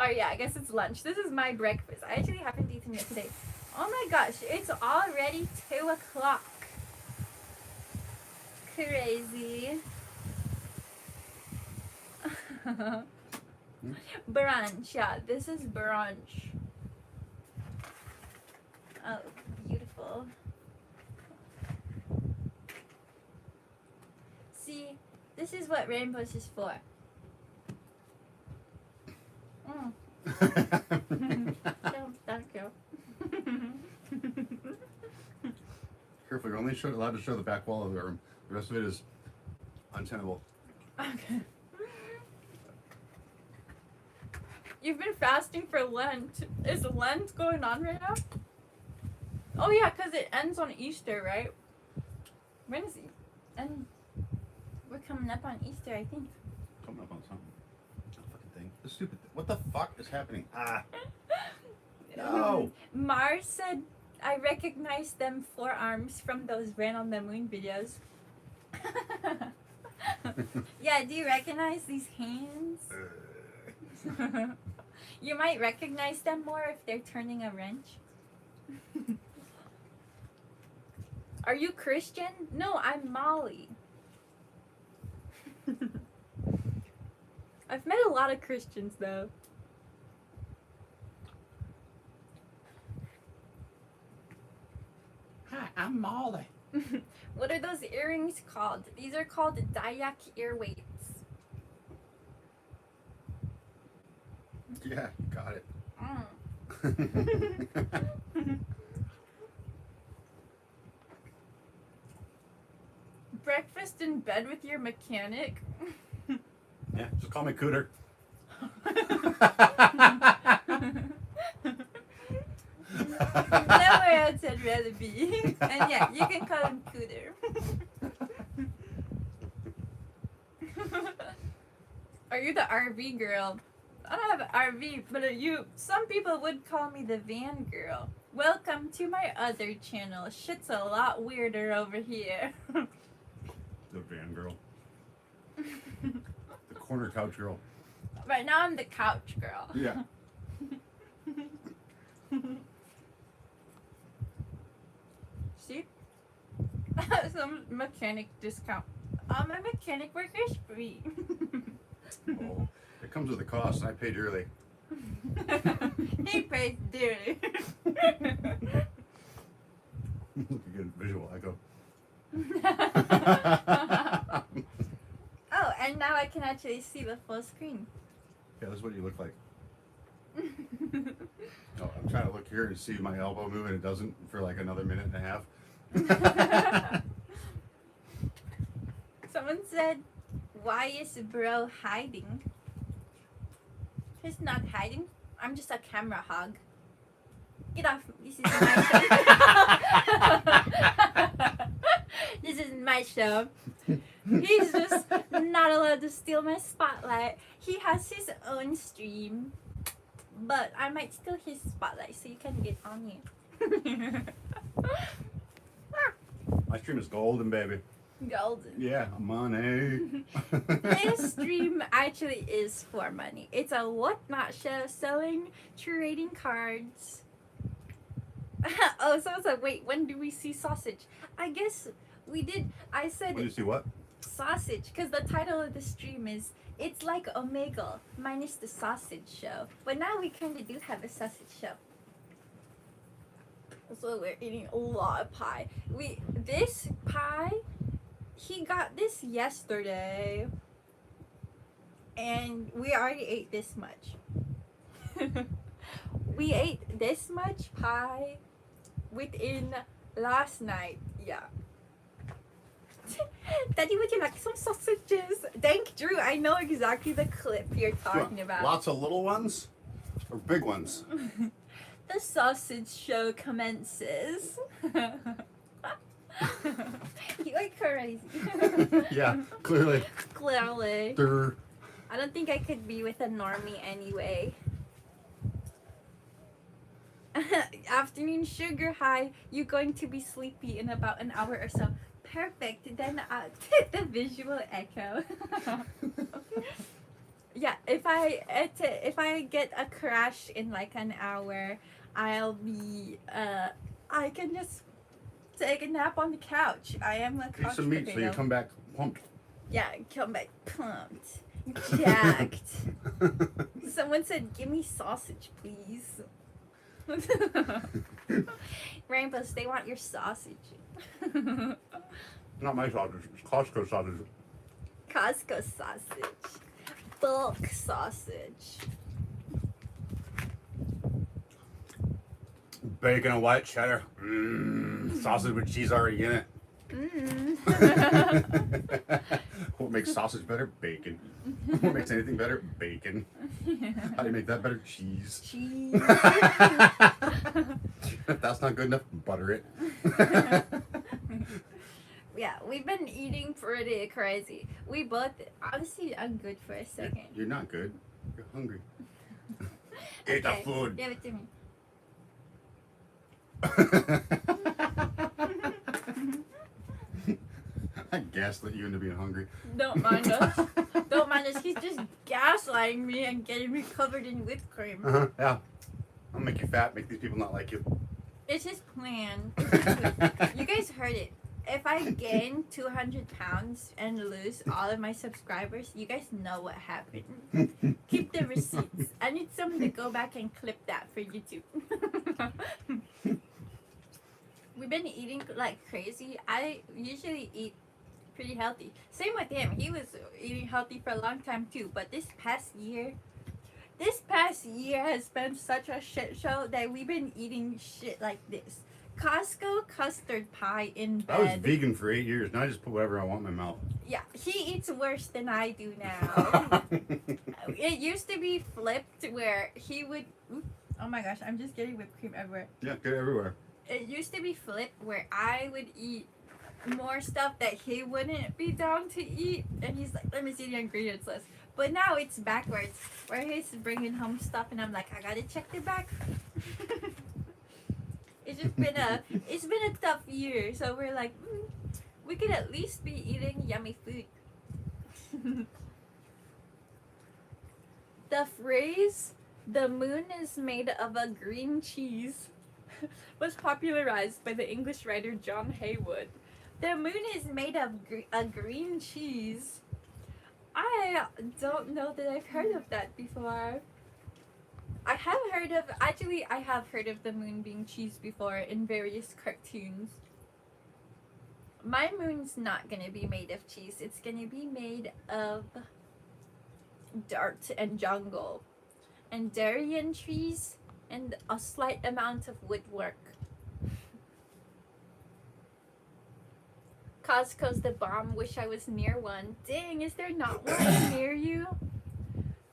Oh yeah, I guess it's lunch. This is my breakfast. I actually haven't eaten it today. Oh my gosh, it's already 2 o'clock. Crazy. Brunch, yeah, this is brunch. Oh, beautiful. See, this is what rainbows is for. Thank you. Careful, you're only allowed to show the back wall of the room. The rest of it is untenable. Okay. You've been fasting for Lent. Is Lent going on right now? Oh yeah, because it ends on Easter, right? When is it? And we're coming up on Easter, I think. Coming up on something. That fucking thing. The stupid thing. What the fuck is happening? Ah. No. Mars said, I recognize them forearms from those Ran on the Moon videos. Yeah, do you recognize these hands? You might recognize them more if they're turning a wrench. Are you Christian? No, I'm Molly. I've met a lot of Christians though. Hi, I'm Molly. What are those earrings called? These are called Dayak ear weights. Yeah, you got it. Breakfast in bed with your mechanic? Yeah, just call me Cooter. Nowhere else I'd rather be. And yeah, you can call him Cooter. Are you the RV girl? I don't have an RV, but some people would call me the van girl. Welcome to my other channel. Shit's a lot weirder over here. The van girl. The corner couch girl. Right now I'm the couch girl. Yeah. See? Some mechanic discount. My mechanic work is free. Oh, it comes with a cost, and I paid early. He pays dearly. You get a visual echo. Oh, and now I can actually see the full screen. Yeah, that's what you look like. Oh, I'm trying to look here and see my elbow move, and it doesn't for like another minute and a half. Someone said, why is bro hiding? He's not hiding. I'm just a camera hog. Get off. This is my show. This is my show. He's just not allowed to steal my spotlight. He has his own stream. But I might steal his spotlight so you can get on it. My stream is golden, baby. Golden. Yeah, money. This stream actually is for money. It's a whatnot show selling trading cards. Oh, someone said, wait, when do we see sausage? I guess we did. I said When you see what? sausage because the title of the stream is it's like Omegle minus the sausage show. But now we kind of do have a sausage show. So we're eating a lot of pie. This pie, he got this yesterday, and we already ate this much. We ate this much pie within last night. Yeah. Daddy, would you like some sausages? Thank Drew. I know exactly the clip you're talking about. Lots of little ones or big ones? The sausage show commences. You are crazy. Yeah, clearly. Clearly. Durr. I don't think I could be with a normie anyway. Afternoon sugar high. You're going to be sleepy in about an hour or so. Perfect. Then the visual echo. Yeah, if I get a crash in like an hour, I'll be I can just take a nap on the couch. I am a couch Eat some meat potato. so you come back pumped. Yeah, come back pumped, jacked. Someone said, "Give me sausage, please." Rainbows, they want your sausage. Not my sausage, it's Costco sausage. Costco sausage. Bulk sausage. Bacon and white cheddar. Sausage with cheese already in it. What makes sausage better? Bacon. What makes anything better? Bacon. How do you make that better? Cheese. Cheese. If that's not good enough, butter it. Yeah, we've been eating pretty crazy. We both, honestly, I'm good for a second. You're not good. You're hungry. Eat the food. Give it to me. I gaslit you into being hungry. Don't mind us. Don't mind us. He's just gaslighting me and getting me covered in whipped cream. Yeah. I'll make you fat, make these people not like you. It's his plan. You guys heard it. If I gain 200 pounds and lose all of my subscribers, you guys know what happened. Keep the receipts. I need someone to go back and clip that for YouTube. We've been eating like crazy. I usually eat pretty healthy. Same with him. He was eating healthy for a long time too. But this past year has been such a shit show that we've been eating shit like this. Costco custard pie in bed. I was vegan for 8 years. Now I just put whatever I want in my mouth. Yeah, he eats worse than I do now. It used to be flipped where he would... Oh my gosh, I'm just getting whipped cream everywhere. Yeah, get it everywhere. It used to be flipped where I would eat more stuff that he wouldn't be down to eat. And he's like, let me see the ingredients list. But now it's backwards, where he's bringing home stuff and I'm like, I gotta check the back. It's been a tough year, so we're like, we could at least be eating yummy food. The phrase, the moon is made of a green cheese, was popularized by the English writer John Haywood. The moon is made of a green cheese. I don't know that I've heard of that before. I have heard of the moon being cheese before in various cartoons. My moon's not gonna be made of cheese. It's gonna be made of dirt and jungle and durian trees and a slight amount of woodwork. Costco's the bomb. Wish I was near one. Dang, is there not one near you?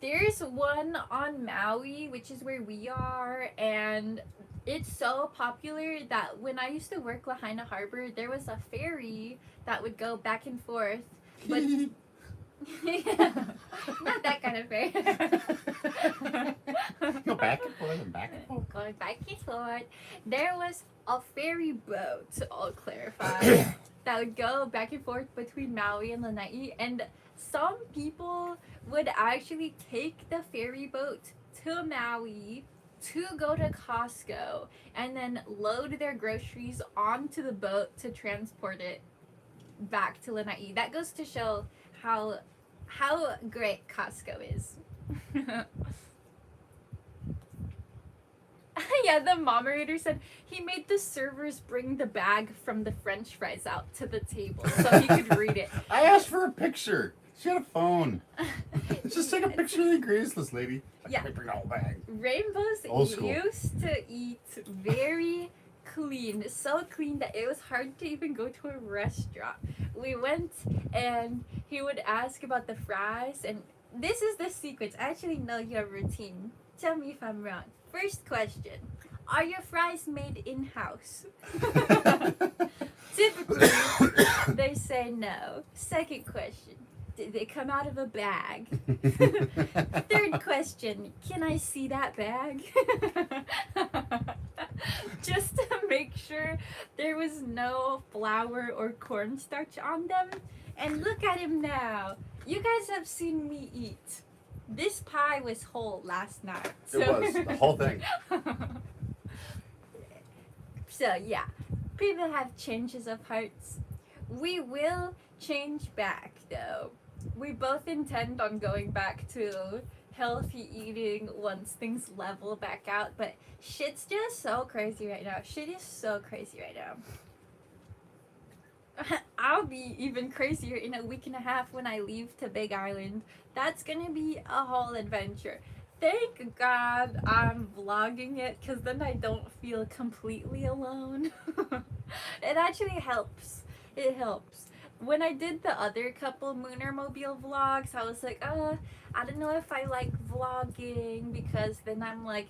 There's one on Maui, which is where we are, and it's so popular that when I used to work Lahaina Harbor, there was a ferry that would go back and forth. But not that kind of ferry. Go back and forth and back and forth. Going back and forth. There was a ferry boat, I'll clarify, that would go back and forth between Maui and Lanai, and some people would actually take the ferry boat to Maui to go to Costco and then load their groceries onto the boat to transport it back to Lanai. That goes to show how great Costco is. Yeah, the moderator said he made the servers bring the bag from the French fries out to the table so he could read it. I asked for a picture. She had a phone. Just take a picture of the graceless lady. Yeah. Bring the whole bag. Rainbows Old school. used to eat very clean, so clean that it was hard to even go to a restaurant. We went and he would ask about the fries, and this is the sequence. I actually know your routine. Tell me if I'm wrong. First question, are your fries made in-house? Typically, they say no. Second question, did they come out of a bag? Third question, can I see that bag? Just to make sure there was no flour or cornstarch on them. And look at him now. You guys have seen me eat. This pie was whole last night. It was, the whole thing. So yeah, people have changes of hearts. We will change back though. We both intend on going back to healthy eating once things level back out, but shit's just so crazy right now. Shit is so crazy right now. I'll be even crazier in a week and a half when I leave to Big Island. That's gonna be a whole adventure. Thank God I'm vlogging it, because then I don't feel completely alone. It actually helps. It helps. When I did the other couple Moonermobile vlogs, I was like, I don't know if I like vlogging, because then I'm like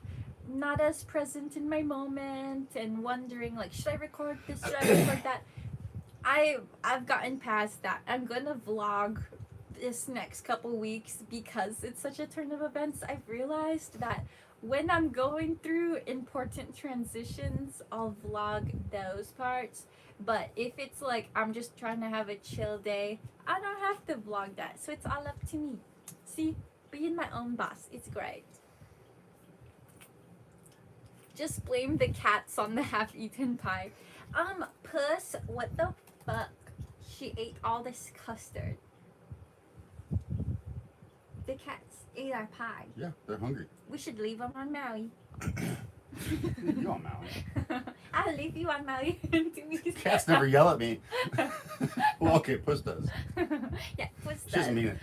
not as present in my moment and wondering like, should I record this, should I record that? I've gotten past that. I'm gonna vlog this next couple weeks because it's such a turn of events. I've realized that when I'm going through important transitions, I'll vlog those parts. But if it's like I'm just trying to have a chill day, I don't have to vlog that. So it's all up to me. See, being my own boss, it's great. Just blame the cats on the half-eaten pie. Puss, what the fuck? She ate all this custard. The cats ate our pie. Yeah, they're hungry. We should leave them on Maui. You on Maui. I'll leave you on Maui in 2 weeks. Cats never yell at me. Well, okay, Puss does. Yeah, Puss She doesn't does. mean it.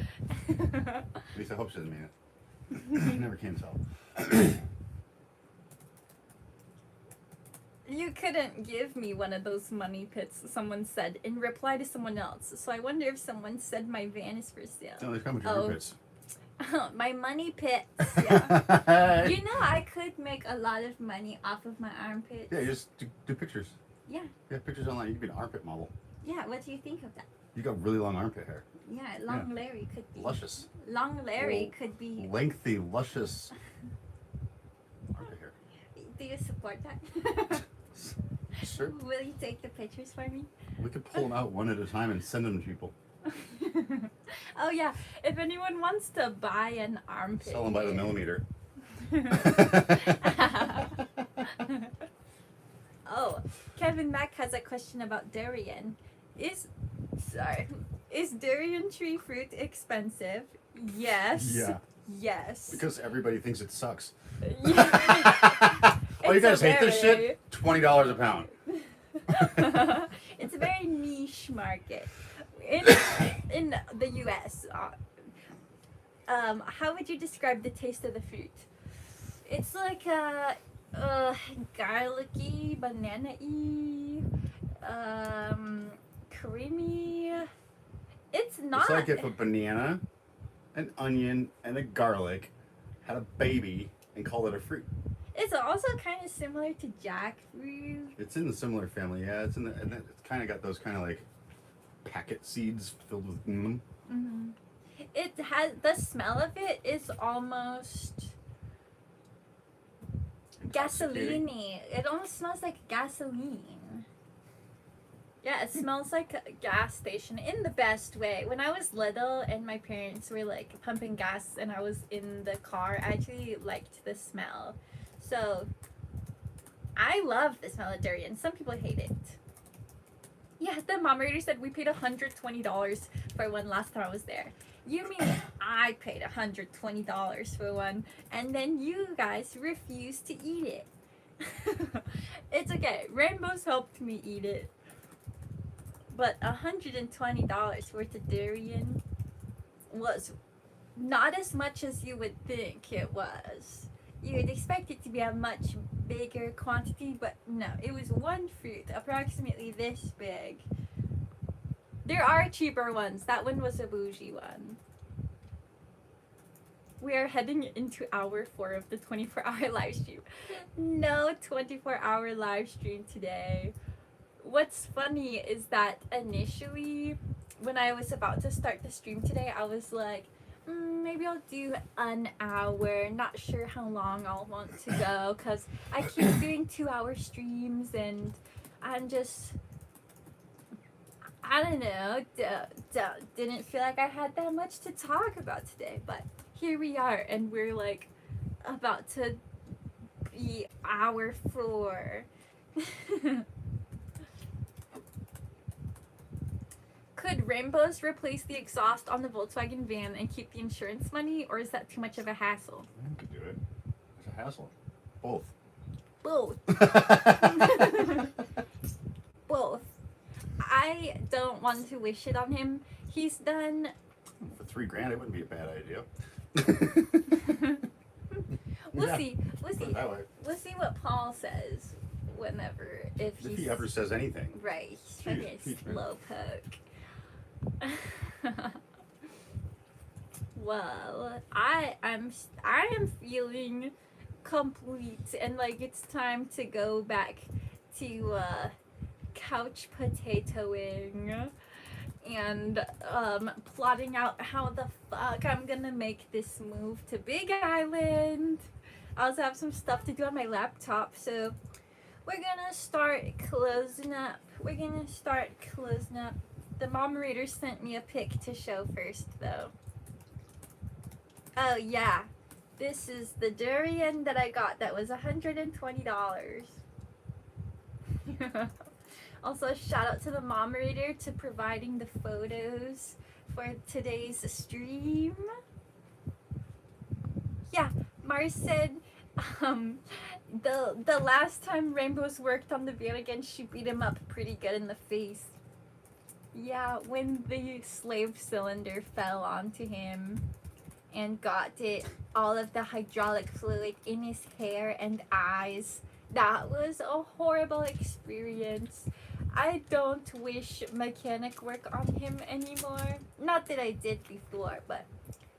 At least I hope she doesn't mean it. Never can tell. You couldn't give me one of those money pits, someone said, in reply to someone else. So I wonder if someone said my van is for sale. No, they come with your armpits. My money pits, yeah. You know, I could make a lot of money off of my armpits. Yeah, you just do pictures. Yeah. You have pictures online. You can be an armpit model. Yeah, what do you think of that? You got really long armpit hair. Yeah, Long Larry could be. Luscious. Long Larry could be. Lengthy, luscious armpit hair. Do you support that? Sure. Will you take the pictures for me? We could pull them out one at a time and send them to people. Oh yeah, if anyone wants to buy an armpit. Sell them by the millimeter. Oh, Kevin Mack has a question about durian. Is durian tree fruit expensive? Yes. Yeah. Yes. Because everybody thinks it sucks. Yeah. Oh, you It's guys a hate this very- shit? $20 a pound. It's a very niche market in the U.S. How would you describe the taste of the fruit? It's like a garlicky, banana-y, creamy. It's not. It's like if a banana, an onion, and a garlic had a baby and called it a fruit. It's also kind of similar to jackfruit. It's in the similar family, yeah. It's in the, and it's kind of got those kind of like packet seeds filled with them. Mm-hmm. It has the smell of it is almost gasoline-y. It almost smells like gasoline. Yeah, it smells like a gas station in the best way. When I was little and my parents were like pumping gas and I was in the car, I actually liked the smell. So I love the smell of durian. Some people hate it. Yeah, the mom already said we paid $120 for one last time I was there. You mean I paid $120 for one and then you guys refused to eat it? It's okay. Rainbows helped me eat it. But $120 worth of durian? was not as much as you would think it was. You would expect it to be a much bigger quantity, but no, it was one fruit, approximately this big. There are cheaper ones. That one was a bougie one. We are heading into hour 4 of the 24-hour live stream. No 24-hour live stream today. What's funny is that initially, when I was about to start the stream today, I was like, maybe I'll do an hour. Not sure how long I'll want to go because I keep doing 2-hour streams and I'm just, I don't know, didn't feel like I had that much to talk about today. But here we are and we're like about to be hour 4. Could rainbows replace the exhaust on the Volkswagen van and keep the insurance money, or is that too much of a hassle? You could do it. It's a hassle. Both. Both. Both. I don't want to wish it on him. He's done... For $3,000, it wouldn't be a bad idea. We'll Yeah. see. We'll Put see. it that way. We'll see what Paul says whenever, if he ever says anything. Right, he's fucking slowpoke. Well, I am feeling complete and like it's time to go back to couch potatoing and plotting out how the fuck I'm gonna make this move to Big Island. I also have some stuff to do on my laptop, so we're gonna start closing up. The moderator sent me a pic to show first, though. Oh, yeah. This is the durian that I got that was $120. Also, shout out to the moderator to providing the photos for today's stream. Yeah, Mars said the last time Rainbows worked on the van again, she beat him up pretty good in the face. Yeah, when the slave cylinder fell onto him and got all of the hydraulic fluid in his hair and eyes. That was a horrible experience. I don't wish mechanic work on him anymore. Not that I did before, but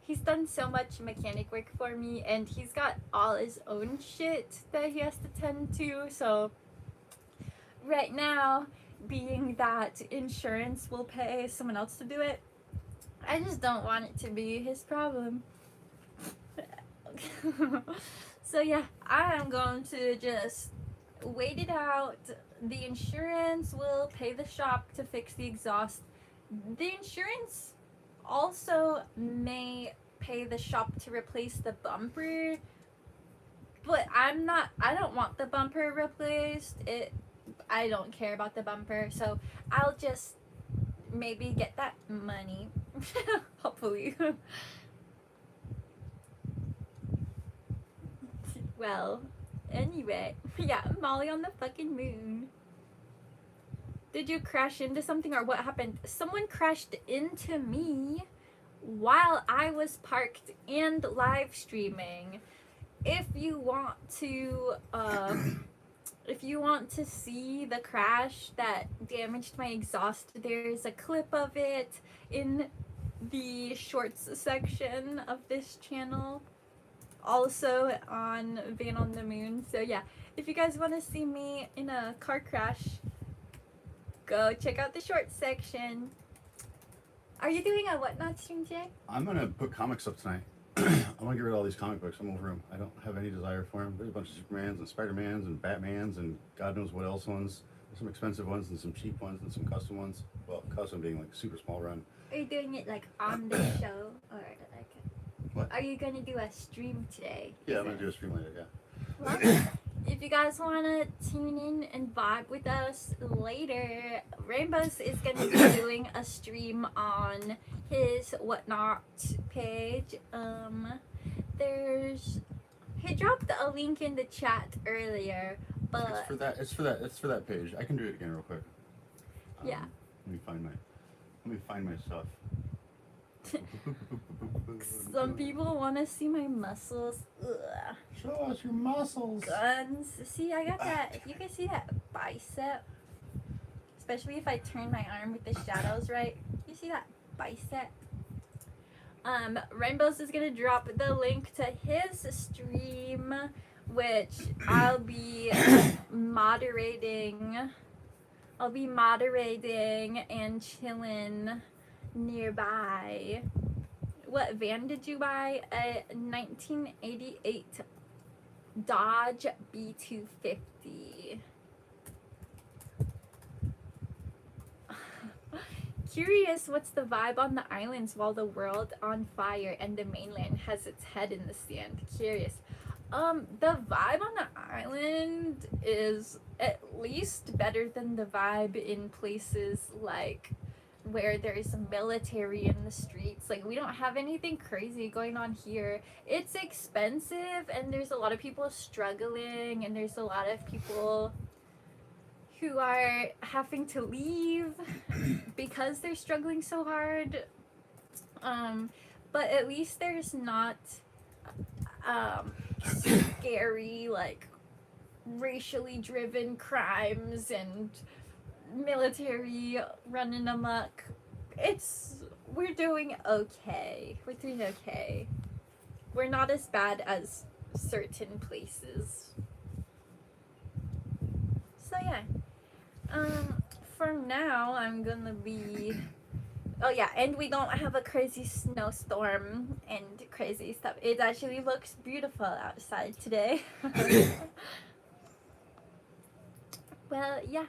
he's done so much mechanic work for me and he's got all his own shit that he has to tend to. So right now, being that insurance will pay someone else to do it, I just don't want it to be his problem. So yeah, I am going to just wait it out. The insurance will pay the shop to fix the exhaust. The insurance also may pay the shop to replace the bumper, but I don't want the bumper replaced. I don't care about the bumper, so I'll just maybe get that money. Hopefully. Well, anyway, yeah, Molly on the fucking moon. Did you crash into something or what happened? Someone crashed into me while I was parked and live streaming. If you want to see the crash that damaged my exhaust, there's a clip of it in the shorts section of this channel. Also on Van on the Moon. So yeah, if you guys want to see me in a car crash, go check out the shorts section. Are you doing a whatnot stream today? I'm gonna put comics up tonight. I want to get rid of all these comic books. I'm over them. I don't have any desire for them. There's a bunch of Supermans and Spider-Mans and Batmans and God knows what else ones. There's some expensive ones and some cheap ones and some custom ones. Well, custom being like super small run. Are you doing it like on the show or like? What? Are you gonna do a stream today? Yeah, I'm gonna do a stream later. Yeah. Well, if you guys wanna tune in and vibe with us later, Rainbows is gonna be doing a stream on his whatnot page. He dropped a link in the chat earlier, but It's for that page. I can do it again real quick. Yeah. Let me find my stuff. Some people want to see my muscles. Ugh. Show us your muscles. Guns. See, I got that. If you can see that bicep, especially if I turn my arm with the shadows right, you see that bicep? Rainbows is gonna drop the link to his stream, which I'll be moderating. I'll be moderating and chilling nearby. What van did you buy? A 1988 Dodge B250. Curious what's the vibe on the islands while the world on fire and the mainland has its head in the sand. Curious. The vibe on the island is at least better than the vibe in places like where there's military in the streets. Like, we don't have anything crazy going on here. It's expensive and there's a lot of people struggling and there's a lot of people who are having to leave because they're struggling so hard. But at least there's not scary, like, racially driven crimes and military running amok. We're doing okay. We're doing okay. We're not as bad as certain places. So yeah. For now, I'm gonna be... Oh yeah, and we don't have a crazy snowstorm and crazy stuff. It actually looks beautiful outside today. Well, yeah.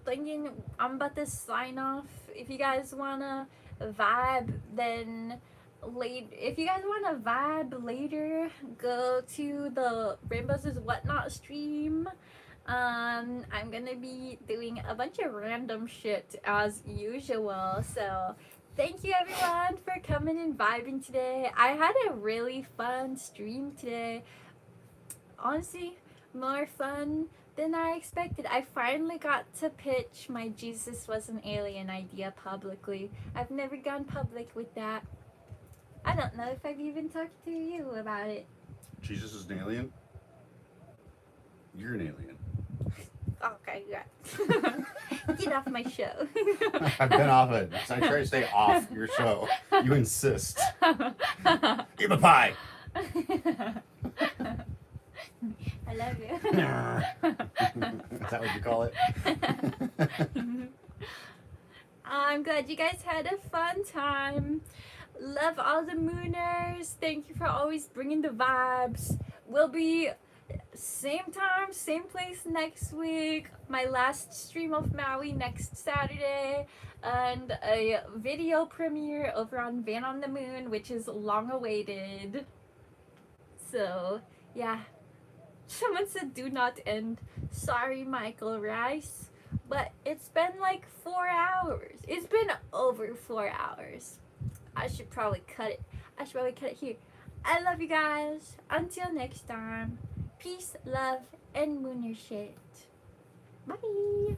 Thinking I'm about to sign off. If you guys wanna vibe, then if you guys wanna vibe later, go to the Rainbows is Whatnot stream. I'm gonna be doing a bunch of random shit as usual. So thank you everyone for coming and vibing today. I had a really fun stream today. Honestly, more fun than I expected. I finally got to pitch my Jesus was an alien idea publicly. I've never gone public with that. I don't know if I've even talked to you about it. Jesus is an alien? You're an alien. Okay, yeah. Get off my show. I've been off it. I try to stay off your show. You insist. Eat my pie. I love you. Is that what you call it? I'm glad you guys had a fun time. Love all the Mooners. Thank you for always bringing the vibes. We'll be same time, same place next week. My last stream of Maui next Saturday. And a video premiere over on Van on the Moon, which is long awaited. So, yeah. Someone said do not end. Sorry, Michael Rice. But it's been like 4 hours. It's been over 4 hours. I should probably cut it. Here. I love you guys. Until next time. Peace, love, and mooner shit. Bye.